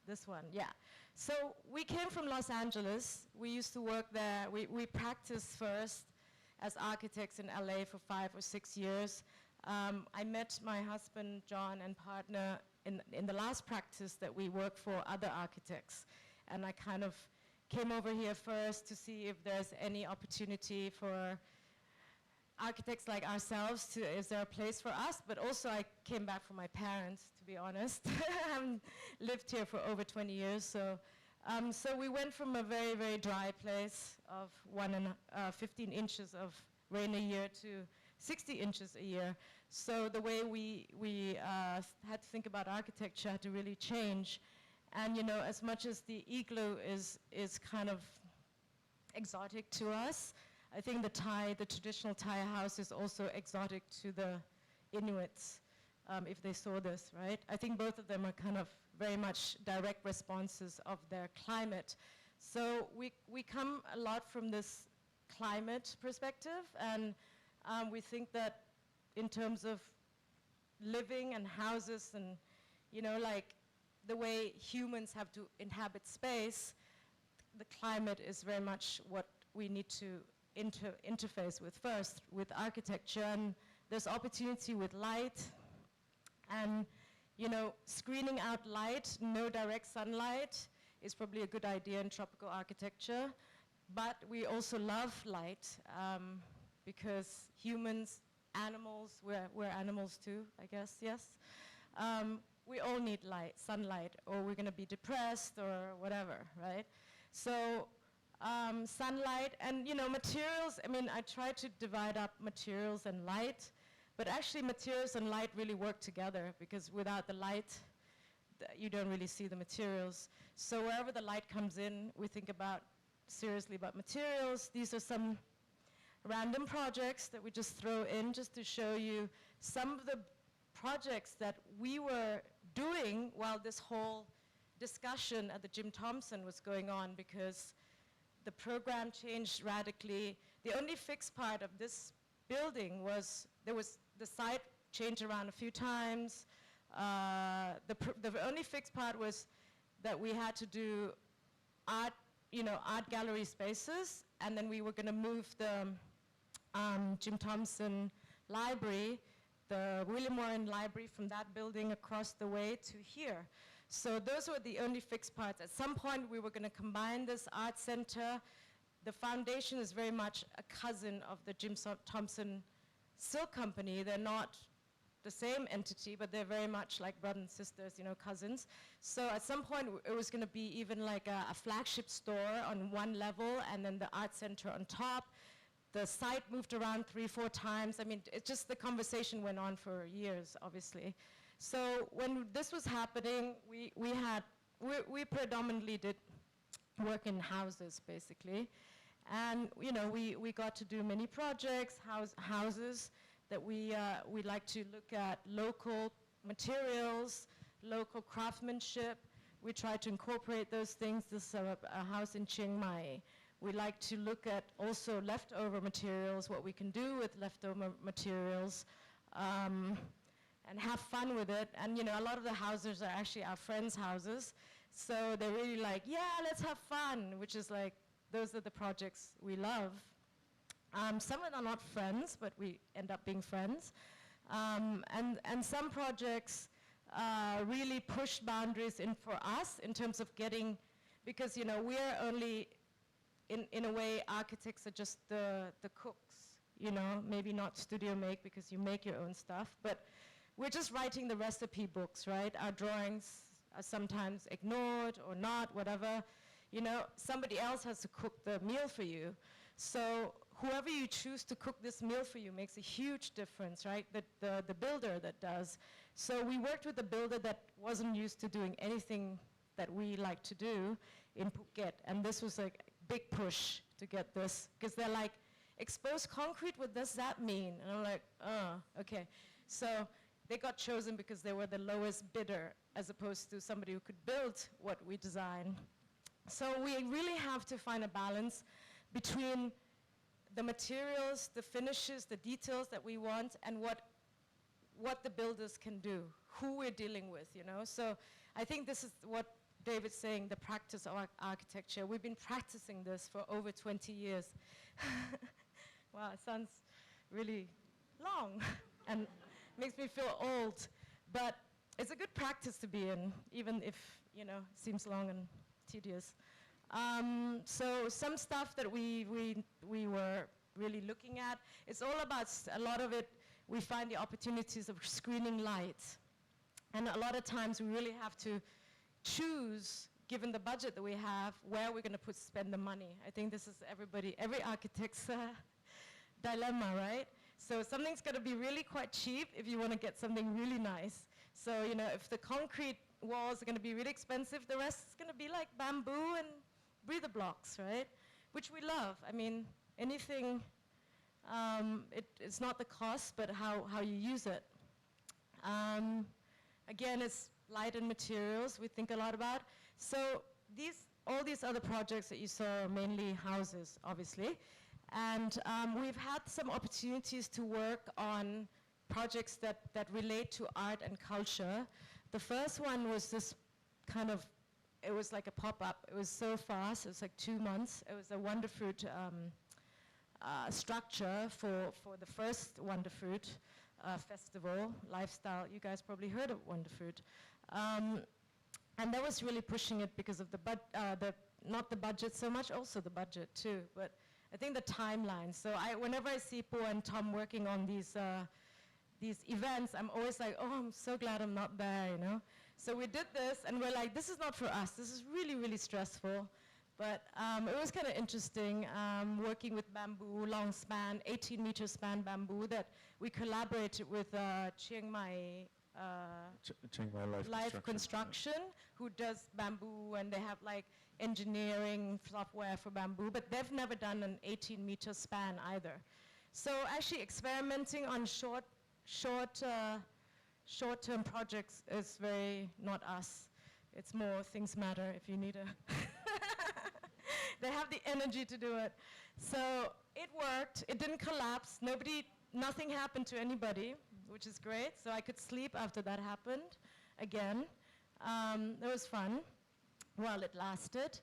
This one, yeah. So we came from Los Angeles. We used to work there. We practiced first as architects in LA for 5 or 6 years. I met my husband, John, and partner in the last practice that we worked for other architects. And I kind of came over here first to see if there's any opportunity for architects like ourselves to, is there a place for us? But also I came back from my parents, to be honest. I haven't lived here for over 20 years, so we went from a very, very dry place of 15 inches of rain a year to 60 inches a year. So the way we had to think about architecture had to really change. And you know, as much as the igloo is kind of exotic to us, I think the traditional Thai house is also exotic to the Inuits, if they saw this, right? I think both of them are kind of very much direct responses of their climate. So we come a lot from this climate perspective, and we think that in terms of living and houses and, you know, like the way humans have to inhabit space, the climate is very much what we need to interface with first, with architecture. And there's opportunity with light and, you know, screening out light, no direct sunlight is probably a good idea in tropical architecture. But we also love light because humans, animals, we're animals too, I guess, yes? We all need light, sunlight, or we're going to be depressed or whatever, right? So sunlight and, you know, materials, I mean, I try to divide up materials and light, but actually materials and light really work together because without the light, you don't really see the materials. So wherever the light comes in, we think seriously about materials. These are some random projects that we just throw in just to show you some of the projects that we were doing while this whole discussion at the Jim Thompson was going on, because the program changed radically. The only fixed part of this building was the site changed around a few times. The only fixed part was that we had to do art gallery spaces, and then we were going to move the Jim Thompson Library, the William Warren Library, from that building across the way to here. So those were the only fixed parts. At some point, we were going to combine this art center. The foundation is very much a cousin of the Jim Thompson Silk Company. They're not the same entity, but they're very much like brothers and sisters, you know, cousins. So at some point, it was going to be even like a flagship store on one level, and then the art center on top. The site moved around 3-4 times. I mean, it just, the conversation went on for years, obviously. So when this was happening, we predominantly did work in houses, basically. And, you know, we got to do many projects, houses that we like to look at local materials, local craftsmanship. We try to incorporate those things. This is a house in Chiang Mai. We like to look at also leftover materials, what we can do with leftover materials, and have fun with it. And, you know, a lot of the houses are actually our friends' houses. So they're really like, yeah, let's have fun, which is like, those are the projects we love. Some of them are not friends, but we end up being friends. And some projects really push boundaries in for us in terms of getting, because, you know, we're only, in a way, architects are just the cooks, you know, maybe not studio make because you make your own stuff, but we're just writing the recipe books, right? Our drawings are sometimes ignored or not, whatever. You know, somebody else has to cook the meal for you. So whoever you choose to cook this meal for you makes a huge difference, right? The builder that does. So we worked with a builder that wasn't used to doing anything that we like to do in Phuket, and this was like a big push to get this, because they're like, exposed concrete, what does that mean? And I'm like, oh, okay. So they got chosen because they were the lowest bidder, as opposed to somebody who could build what we design. So we really have to find a balance between the materials, the finishes, the details that we want, and what the builders can do, who we're dealing with, you know? So I think this is what David's saying, the practice of architecture. We've been practicing this for over 20 years. Wow, it sounds really long and makes me feel old. But it's a good practice to be in, even if, you know, it seems long and tedious. So some stuff that we were really looking at. It's all about, a lot of it, we find the opportunities of screening light. And a lot of times we really have to choose, given the budget that we have, where we're going to spend the money. I think this is every architect's dilemma, right? So something's got to be really quite cheap if you want to get something really nice. So, you know, if the concrete walls are going to be really expensive, the rest is going to be like bamboo and breather blocks, right? Which we love. I mean, anything, it's not the cost, but how you use it. Again, it's light and materials we think a lot about. So all these other projects that you saw are mainly houses, obviously. And we've had some opportunities to work on projects that relate to art and culture. The first one was this kind of, it was like a pop-up. It was so fast, it was like 2 months. It was a Wonderfruit structure for the first Wonderfruit festival, lifestyle. You guys probably heard of Wonderfruit. And that was really pushing it because of not the budget so much, also the budget too, but I think the timeline. So whenever I see Po and Tom working on these events, I'm always like, oh, I'm so glad I'm not there, you know? So we did this, and we're like, this is not for us. This is really, really stressful. But it was kind of interesting working with bamboo, long span, 18-meter span bamboo that we collaborated with Chiang Mai Life Construction, who does bamboo, and they have like engineering software for bamboo, but they've never done an 18-meter span either. So actually experimenting on short-term projects is very not us. It's more things matter if you need a... They have the energy to do it. So it worked. It didn't collapse. Nothing happened to anybody, which is great. So I could sleep after that happened again. It was fun while it lasted.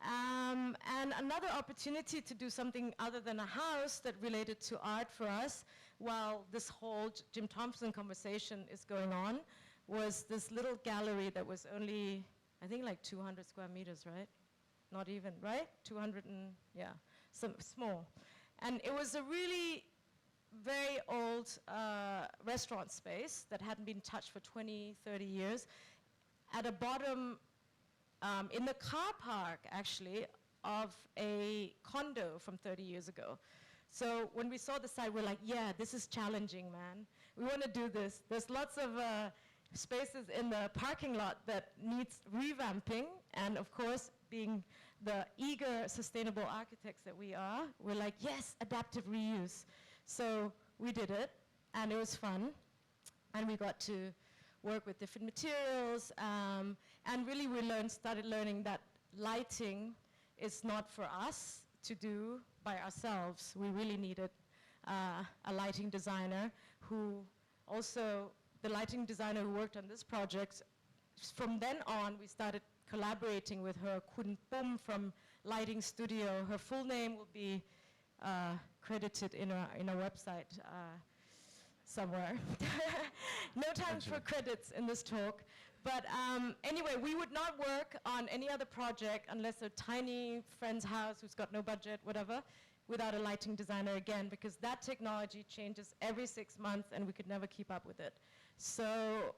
And another opportunity to do something other than a house that related to art for us while this whole Jim Thompson conversation is going on was this little gallery that was only, I think, like 200 square meters, right? Not even, right? 200 and, yeah, some small. And it was a really very old restaurant space that hadn't been touched for 20, 30 years. At the bottom, in the car park, actually, of a condo from 30 years ago. So when we saw the site, we're like, yeah, this is challenging, man. We want to do this. There's lots of spaces in the parking lot that needs revamping, and of course, being the eager, sustainable architects that we are, we're like, yes, adaptive reuse. So we did it, and it was fun, and we got to work with different materials, and really we started learning that lighting is not for us to do by ourselves. We really needed a lighting designer who also, the lighting designer who worked on this project, from then on we started collaborating with her, Kun Pum from Lighting Studio. Her full name will be credited in a website somewhere. No time for credits in this talk. But anyway, we would not work on any other project unless a tiny friend's house who's got no budget, whatever, without a lighting designer again, because that technology changes every 6 months and we could never keep up with it. So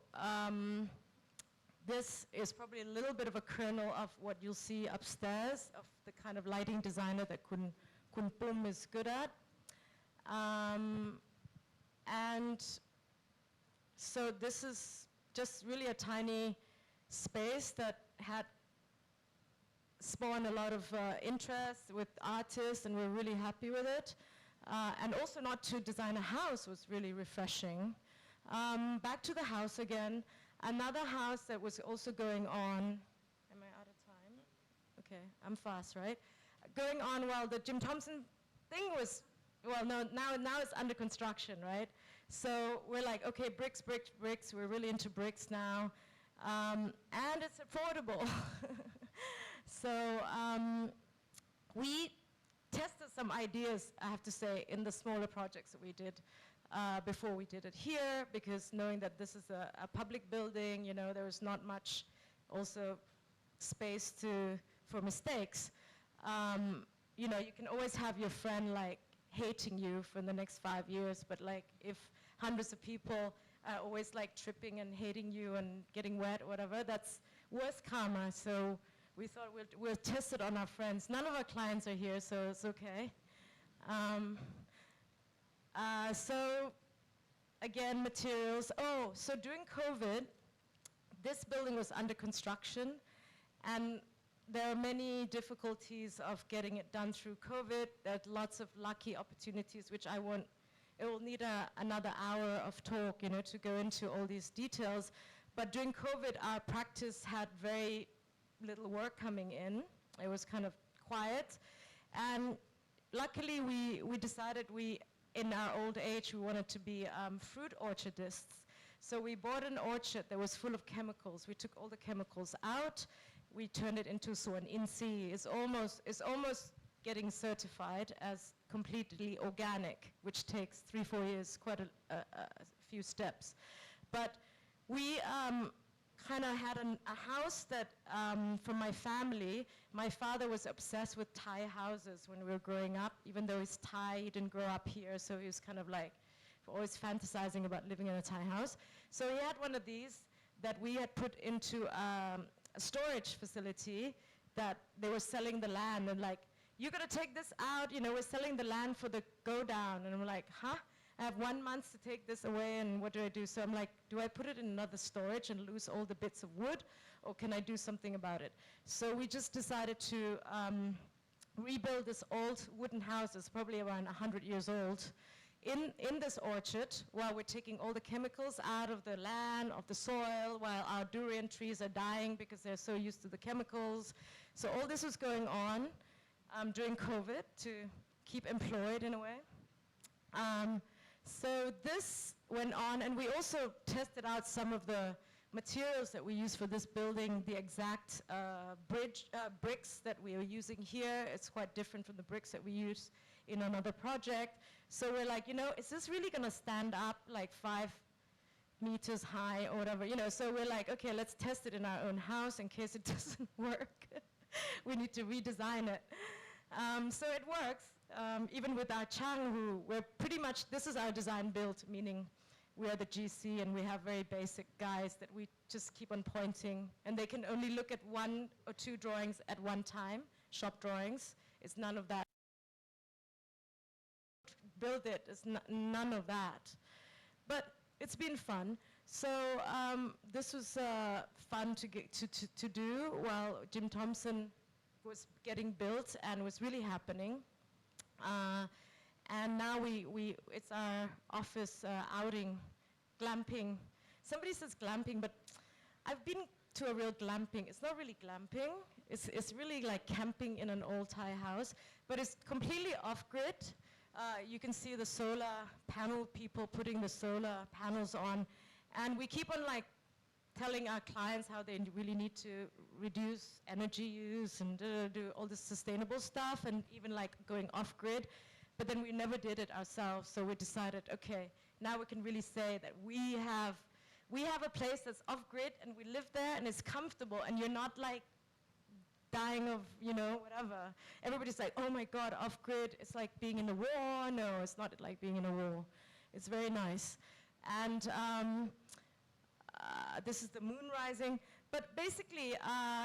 this is probably a little bit of a kernel of what you'll see upstairs of the kind of lighting designer that Kun Pum is good at. And so this is just really a tiny space that had spawned a lot of interest with artists, and we're really happy with it. And also not to design a house was really refreshing. Back to the house again. Another house that was also going on, am I out of time? Okay, I'm fast, right? Going on while the Jim Thompson thing was, well, no, now it's under construction, right? So we're like, okay, bricks, bricks, bricks. We're really into bricks now. And it's affordable. So we tested some ideas, I have to say, in the smaller projects that we did before we did it here, because knowing that this is a public building, you know, there is not much also space for mistakes. You know, you can always have your friend like, hating you for the next 5 years, but like if hundreds of people are always like tripping and hating you and getting wet or whatever, that's worse karma. So we thought we'll test it on our friends. None of our clients are here, so it's okay. So again, materials. Oh, so during COVID, this building was under construction, and there are many difficulties of getting it done through COVID. There's lots of lucky opportunities, which I won't, it will need another hour of talk, you know, to go into all these details. But during COVID, our practice had very little work coming in. It was kind of quiet. And luckily, we decided in our old age, we wanted to be fruit orchardists. So we bought an orchard that was full of chemicals. We took all the chemicals out. We turned it into so an INSEE. It's almost getting certified as completely organic, which takes 3-4 years, quite a few steps. But we kind of had a house that, for my family, my father was obsessed with Thai houses when we were growing up. Even though he's Thai, he didn't grow up here, so he was kind of like always fantasizing about living in a Thai house. So he had one of these that we had put into a storage facility that they were selling the land, and like, you're gonna take this out, you know, we're selling the land for the go down. And I'm like, huh? I have 1 month to take this away, and what do I do? So I'm like, do I put it in another storage and lose all the bits of wood, or can I do something about it? So we just decided to rebuild this old wooden house. It's probably around 100 years old. In this orchard, while we're taking all the chemicals out of the land, of the soil, while our durian trees are dying because they're so used to the chemicals. So all this was going on during COVID to keep employed in a way. So this went on, and we also tested out some of the materials that we use for this building, the exact bricks that we are using here. It's quite different from the bricks that we use in another project. So we're like, you know, is this really gonna stand up like 5 meters high or whatever, you know? So we're like, okay, let's test it in our own house in case it doesn't work. We need to redesign it. So it works, even with our Chang, who we're pretty much, this is our design build, meaning we are the GC and we have very basic guys that we just keep on pointing, and they can only look at 1 or 2 drawings at one time, shop drawings. It's none of that. Build it, it's none of that. But it's been fun. So this was fun to do while Jim Thompson was getting built and was really happening. And now it's our office outing, glamping. Somebody says glamping, but I've been to a real glamping. It's not really glamping. It's really like camping in an old Thai house, but it's completely off-grid. You can see the solar panel people putting the solar panels on, and we keep on like telling our clients how they really need to reduce energy use and do all this sustainable stuff, and even like going off-grid. But then we never did it ourselves, so we decided, okay, now we can really say that we have a place that's off-grid, and we live there, and it's comfortable, and you're not like dying of, you know, whatever. Everybody's like, oh my God, off-grid, it's like being in a war. No, it's not like being in a war. It's very nice. And this is the moon rising. But basically,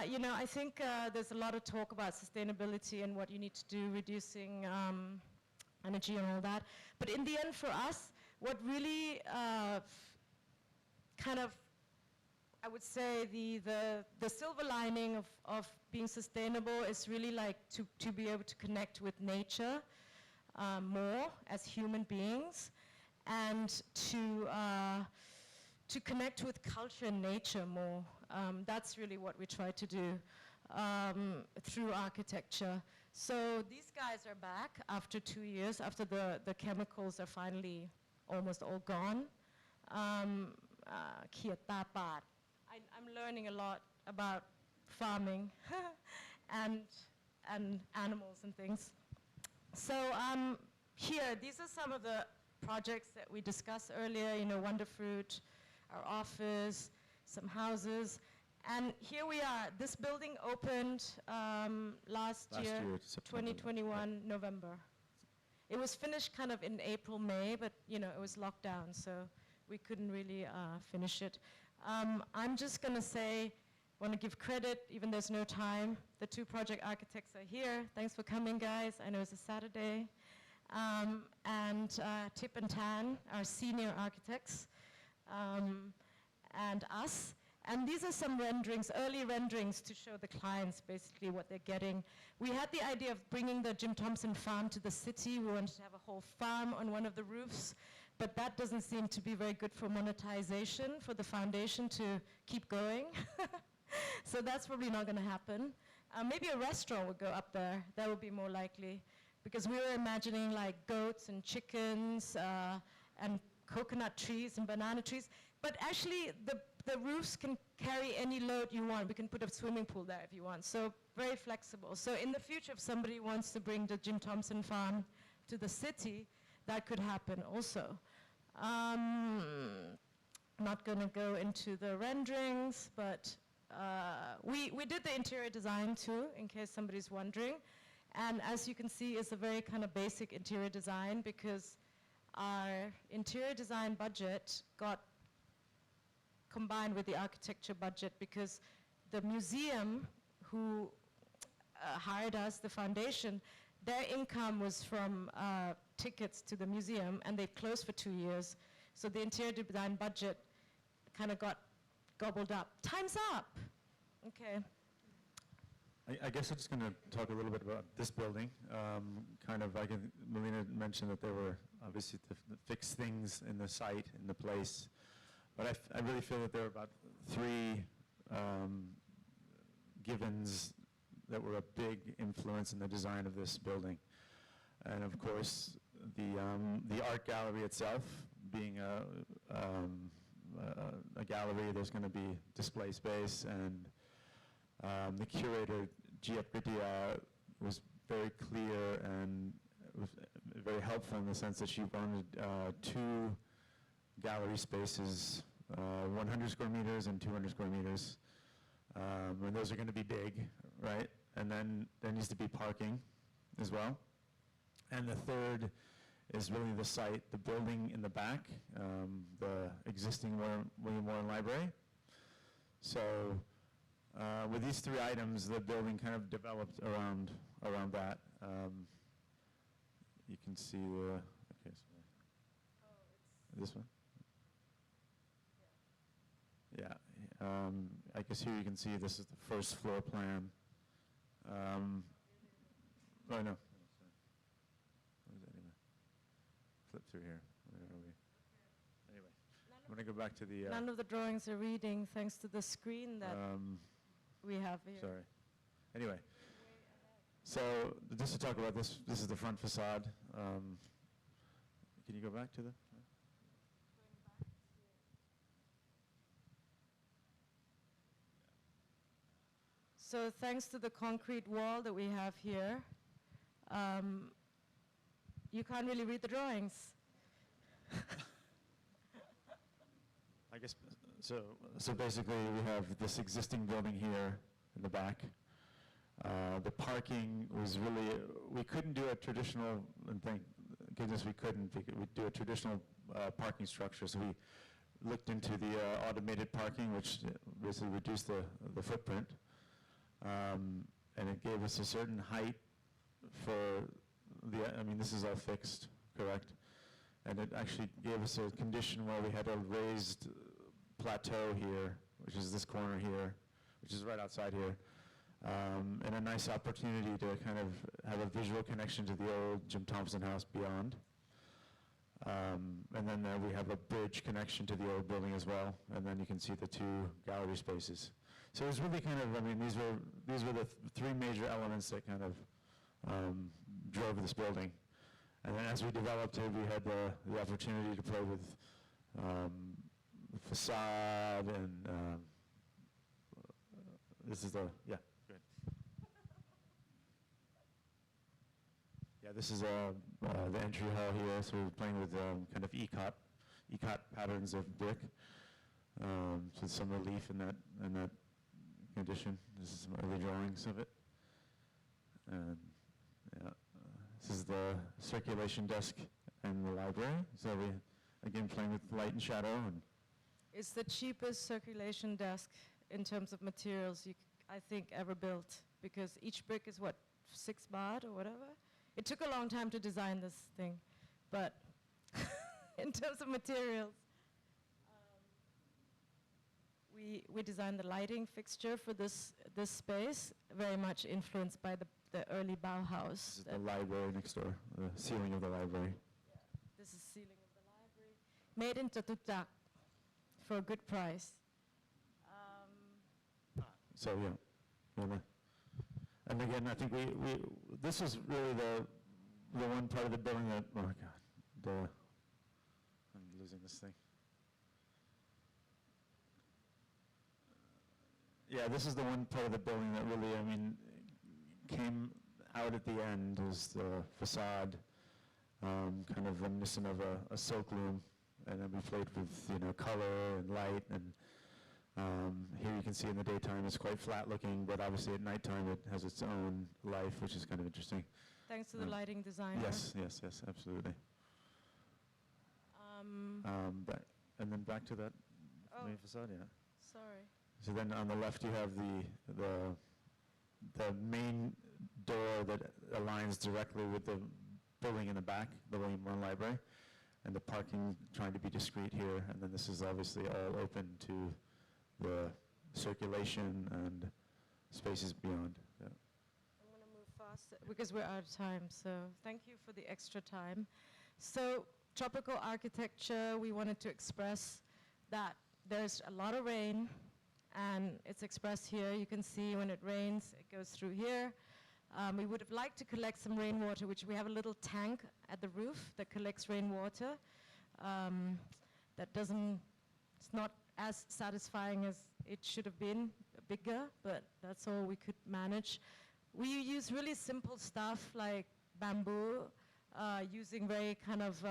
you know, I think there's a lot of talk about sustainability and what you need to do, reducing energy and all that. But in the end, for us, what really kind of, I would say the silver lining of being sustainable is really like to be able to connect with nature more as human beings, and to connect with culture and nature more. That's really what we try to do through architecture. So these guys are back after 2 years, after the chemicals are finally almost all gone. I'm learning a lot about farming and animals and things. So here, these are some of the projects that we discussed earlier, you know, Wonder Fruit, our office, some houses. And here we are. This building opened last year, 2021, November. It was finished kind of in April, May, but you know, it was locked down, so we couldn't really finish it. I'm just going to say, want to give credit, even there's no time. The two project architects are here. Thanks for coming, guys. I know it's a Saturday. And Tip and Tan, our senior architects, and us. And these are some renderings, early renderings to show the clients basically what they're getting. We had the idea of bringing the Jim Thompson farm to the city. We wanted to have a whole farm on one of the roofs, but that doesn't seem to be very good for monetization, for the foundation to keep going. So that's probably not going to happen. Maybe a restaurant would go up there. That would be more likely, because we were imagining like goats and chickens and coconut trees and banana trees. But actually, the roofs can carry any load you want. We can put a swimming pool there if you want. So very flexible. So in the future, if somebody wants to bring the Jim Thompson farm to the city, that could happen also. Not going to go into the renderings, but we did the interior design too, in case somebody's wondering. And as you can see, it's a very kind of basic interior design, because our interior design budget got combined with the architecture budget, because the museum who hired us, the foundation, their income was from tickets to the museum, and they closed for 2 years. So the interior design budget kind of got gobbled up. Time's up. Okay. I guess I'm just going to talk a little bit about this building. Melina mentioned that there were obviously the fixed things in the site, in the place. But I really feel that there are about three givens that were a big influence in the design of this building. And of course, the art gallery itself, being a gallery, there's going to be display space, and the curator, Gia Pritia, was very clear and was very helpful in the sense that she wanted 2 gallery spaces, 100 square meters and 200 square meters. And those are going to be big, right? And then there needs to be parking as well. And the third is really the site, the building in the back, the existing William Warren Library. So with these 3 items, the building kind of developed around that. You can see the, okay, sorry. This one? Yeah, I guess here you can see this is the first floor plan. Oh no, what is that anyway? Flip through here. Where are we? Anyway, I'm going to go back to the... None of the drawings are reading thanks to the screen that we have here. Sorry. Anyway, so just to talk about this is the front facade. Can you go back to the... So thanks to the concrete wall that we have here, you can't really read the drawings. I guess, so basically we have this existing building here in the back. The parking was really, we couldn't do a traditional, and thank goodness we couldn't, we'd do a traditional parking structure. So we looked into the automated parking, which basically reduced the footprint. And it gave us a certain height for this is all fixed, correct? And it actually gave us a condition where we had a raised plateau here, which is this corner here, which is right outside here, and a nice opportunity to kind of have a visual connection to the old Jim Thompson house beyond. And then we have a bridge connection to the old building as well, and then you can see the 2 gallery spaces. So it was really kind of, these were the 3 major elements that kind of drove this building. And then as we developed it, we had the opportunity to play with the facade, and this is the, yeah, go ahead. Yeah, this is the entry hall here, so we're playing with kind of ECOT patterns of brick. So some relief in that condition. This is some early drawings of it. And yeah, this is the circulation desk and the library. So we, again, playing with light and shadow. And It's the cheapest circulation desk in terms of materials I think ever built, because each brick is what, 6 baht or whatever? It took a long time to design this thing, but in terms of materials, we designed the lighting fixture for this space, very much influenced by the early Bauhaus. this is the library next door, the ceiling of the library. This is ceiling of the library. Made in Chatuchak for a good price. So yeah, and again, I think this is really the one part of the building that, oh my God, I'm losing this thing. Yeah, this is the one part of the building that really, I mean, came out at the end is the facade, kind of reminiscent of a silk loom, and then we played with, color and light, and here you can see in the daytime it's quite flat looking, but obviously at nighttime it has its own life, which is kind of interesting. Thanks to the lighting designer. Yes, absolutely. And then back to that main facade, yeah. Sorry. So then on the left you have the main door that aligns directly with the building in the back, the William Warren Library, and the parking trying to be discreet here, and then this is obviously all open to the circulation and spaces beyond. Yeah. I'm going to move fast because we're out of time, so thank you for the extra time. So tropical architecture, we wanted to express that there's a lot of rain, and it's expressed here. You can see when it rains, it goes through here. We would have liked to collect some rainwater, which we have a little tank at the roof that collects rainwater. It's not as satisfying as it should have been, bigger, but that's all we could manage. We use really simple stuff like bamboo, using very kind of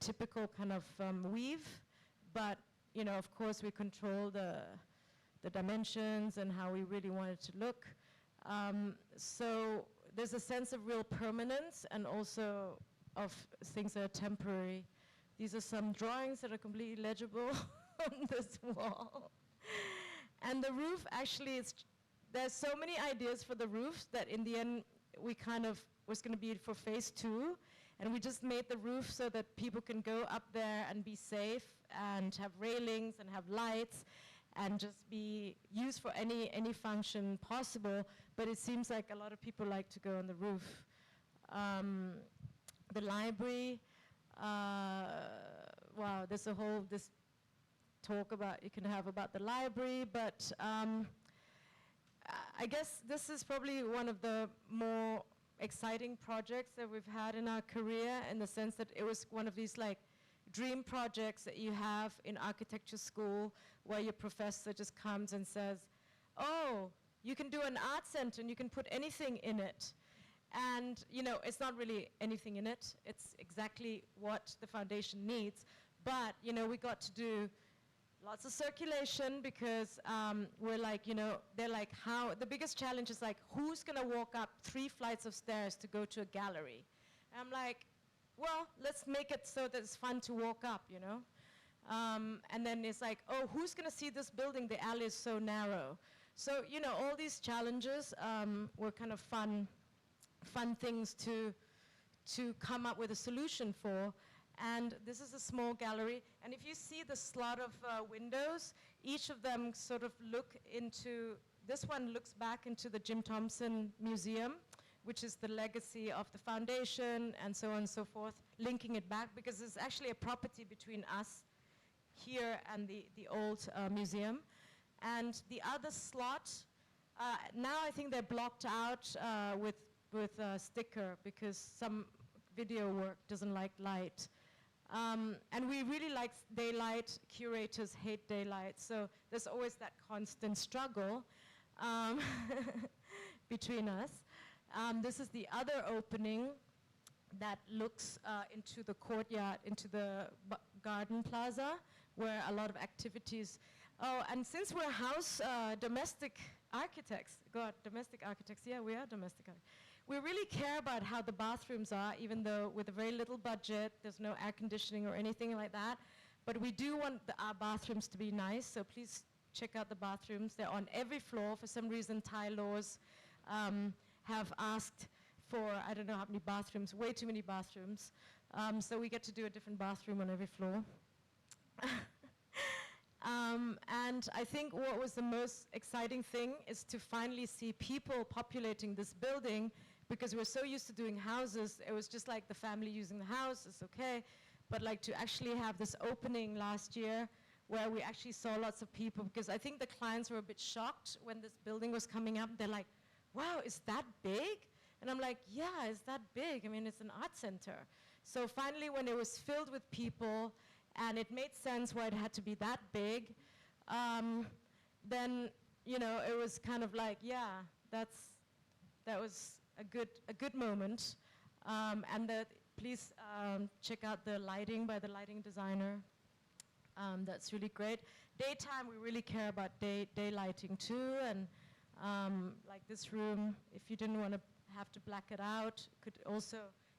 typical kind of weave, but of course we control the dimensions and how we really want it to look. So there's a sense of real permanence and also of things that are temporary. These are some drawings that are completely legible on this wall. And the roof actually there's so many ideas for the roof that in the end we kind of was going to be for phase 2. And we just made the roof so that people can go up there and be safe and have railings and have lights and just be used for any function possible. But it seems like a lot of people like to go on the roof. The library, wow, there's this talk you can have about the library, but I guess this is probably one of the more exciting projects that we've had in our career, in the sense that it was one of these dream projects that you have in architecture school, where your professor just comes and says, oh, you can do an art center and you can put anything in it. And it's not really anything in it. It's exactly what the foundation needs. But we got to do lots of circulation because we're they're like, how, the biggest challenge is who's going to walk up 3 flights of stairs to go to a gallery? And I'm like, well, let's make it so that it's fun to walk up, and then it's like, oh, who's going to see this building? The alley is so narrow. So, all these challenges were kind of fun things to come up with a solution for. And this is a small gallery. And if you see the slot of windows, each of them sort of look into, this one looks back into the Jim Thompson Museum, which is the legacy of the foundation and so on and so forth, linking it back, because it's actually a property between us here and the old museum. And the other slot, now I think they're blocked out with a sticker because some video work doesn't like light. And we really like daylight. Curators hate daylight. So there's always that constant struggle between us. This is the other opening that looks into the courtyard, into the garden plaza, where a lot of activities. Oh, and since we're domestic architects, domestic architects, yeah, we are domestic architects. we really care about how the bathrooms are, even though with a very little budget, there's no air conditioning or anything like that. But we do want our bathrooms to be nice, so please check out the bathrooms. They're on every floor. For some reason, Thai laws have asked for, I don't know how many bathrooms, way too many bathrooms. So we get to do a different bathroom on every floor. And I think what was the most exciting thing is to finally see people populating this building, because we're so used to doing houses. It was just like the family using the house, it's okay. But like to actually have this opening last year where we actually saw lots of people, because I think the clients were a bit shocked when this building was coming up. They're like, wow, is that big? And I'm like, yeah, is that big? I mean, it's an art center. So finally, when it was filled with people, and it made sense why it had to be that big, then, you know, it was kind of like, yeah, that was a good moment. And please check out the lighting by the lighting designer. That's really great. Daytime, we really care about day lighting too, and like this room, if you didn't want to have to black it out,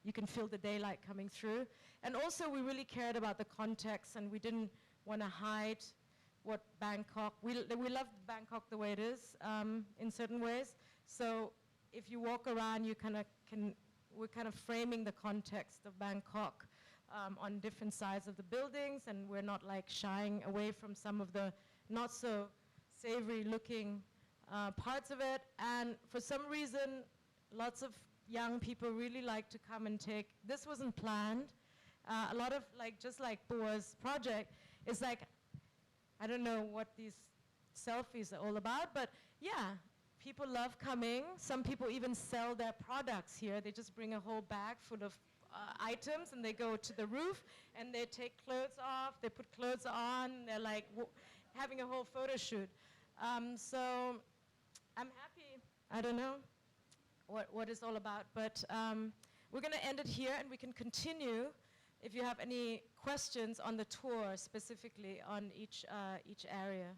you can feel the daylight coming through. And also, we really cared about the context, and we didn't want to hide what Bangkok, we love Bangkok the way it is in certain ways. So if you walk around, you we're kind of framing the context of Bangkok on different sides of the buildings, and we're not like shying away from some of the not so savory looking parts of it. And for some reason, lots of young people really like to come and take, this wasn't planned. A lot of just like Boa's project is like, I don't know what these selfies are all about, but yeah, people love coming. Some people even sell their products here. They just bring a whole bag full of items, and they go to the roof, and they take clothes off, they put clothes on, they're like having a whole photo shoot. So I'm happy, I don't know what it's all about, but we're going to end it here, and we can continue if you have any questions on the tour, specifically on each area.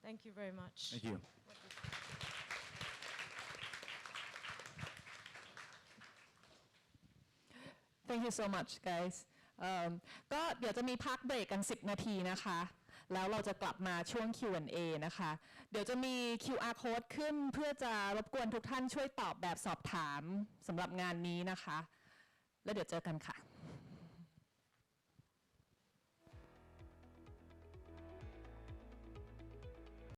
Thank you very much. Thank you. Thank you so much guys ก็เดี๋ยวจะมีพักเบรกกัน10 นาทีนะคะแล้วเราจะกลับมาช่วง Q&A นะคะเดี๋ยวจะมี QR code ขึ้นเพื่อจะรบกวนทุกท่านช่วยตอบแบบสอบถามสำหรับงานนี้นะคะแล้วเดี๋ยวเจอกันค่ะ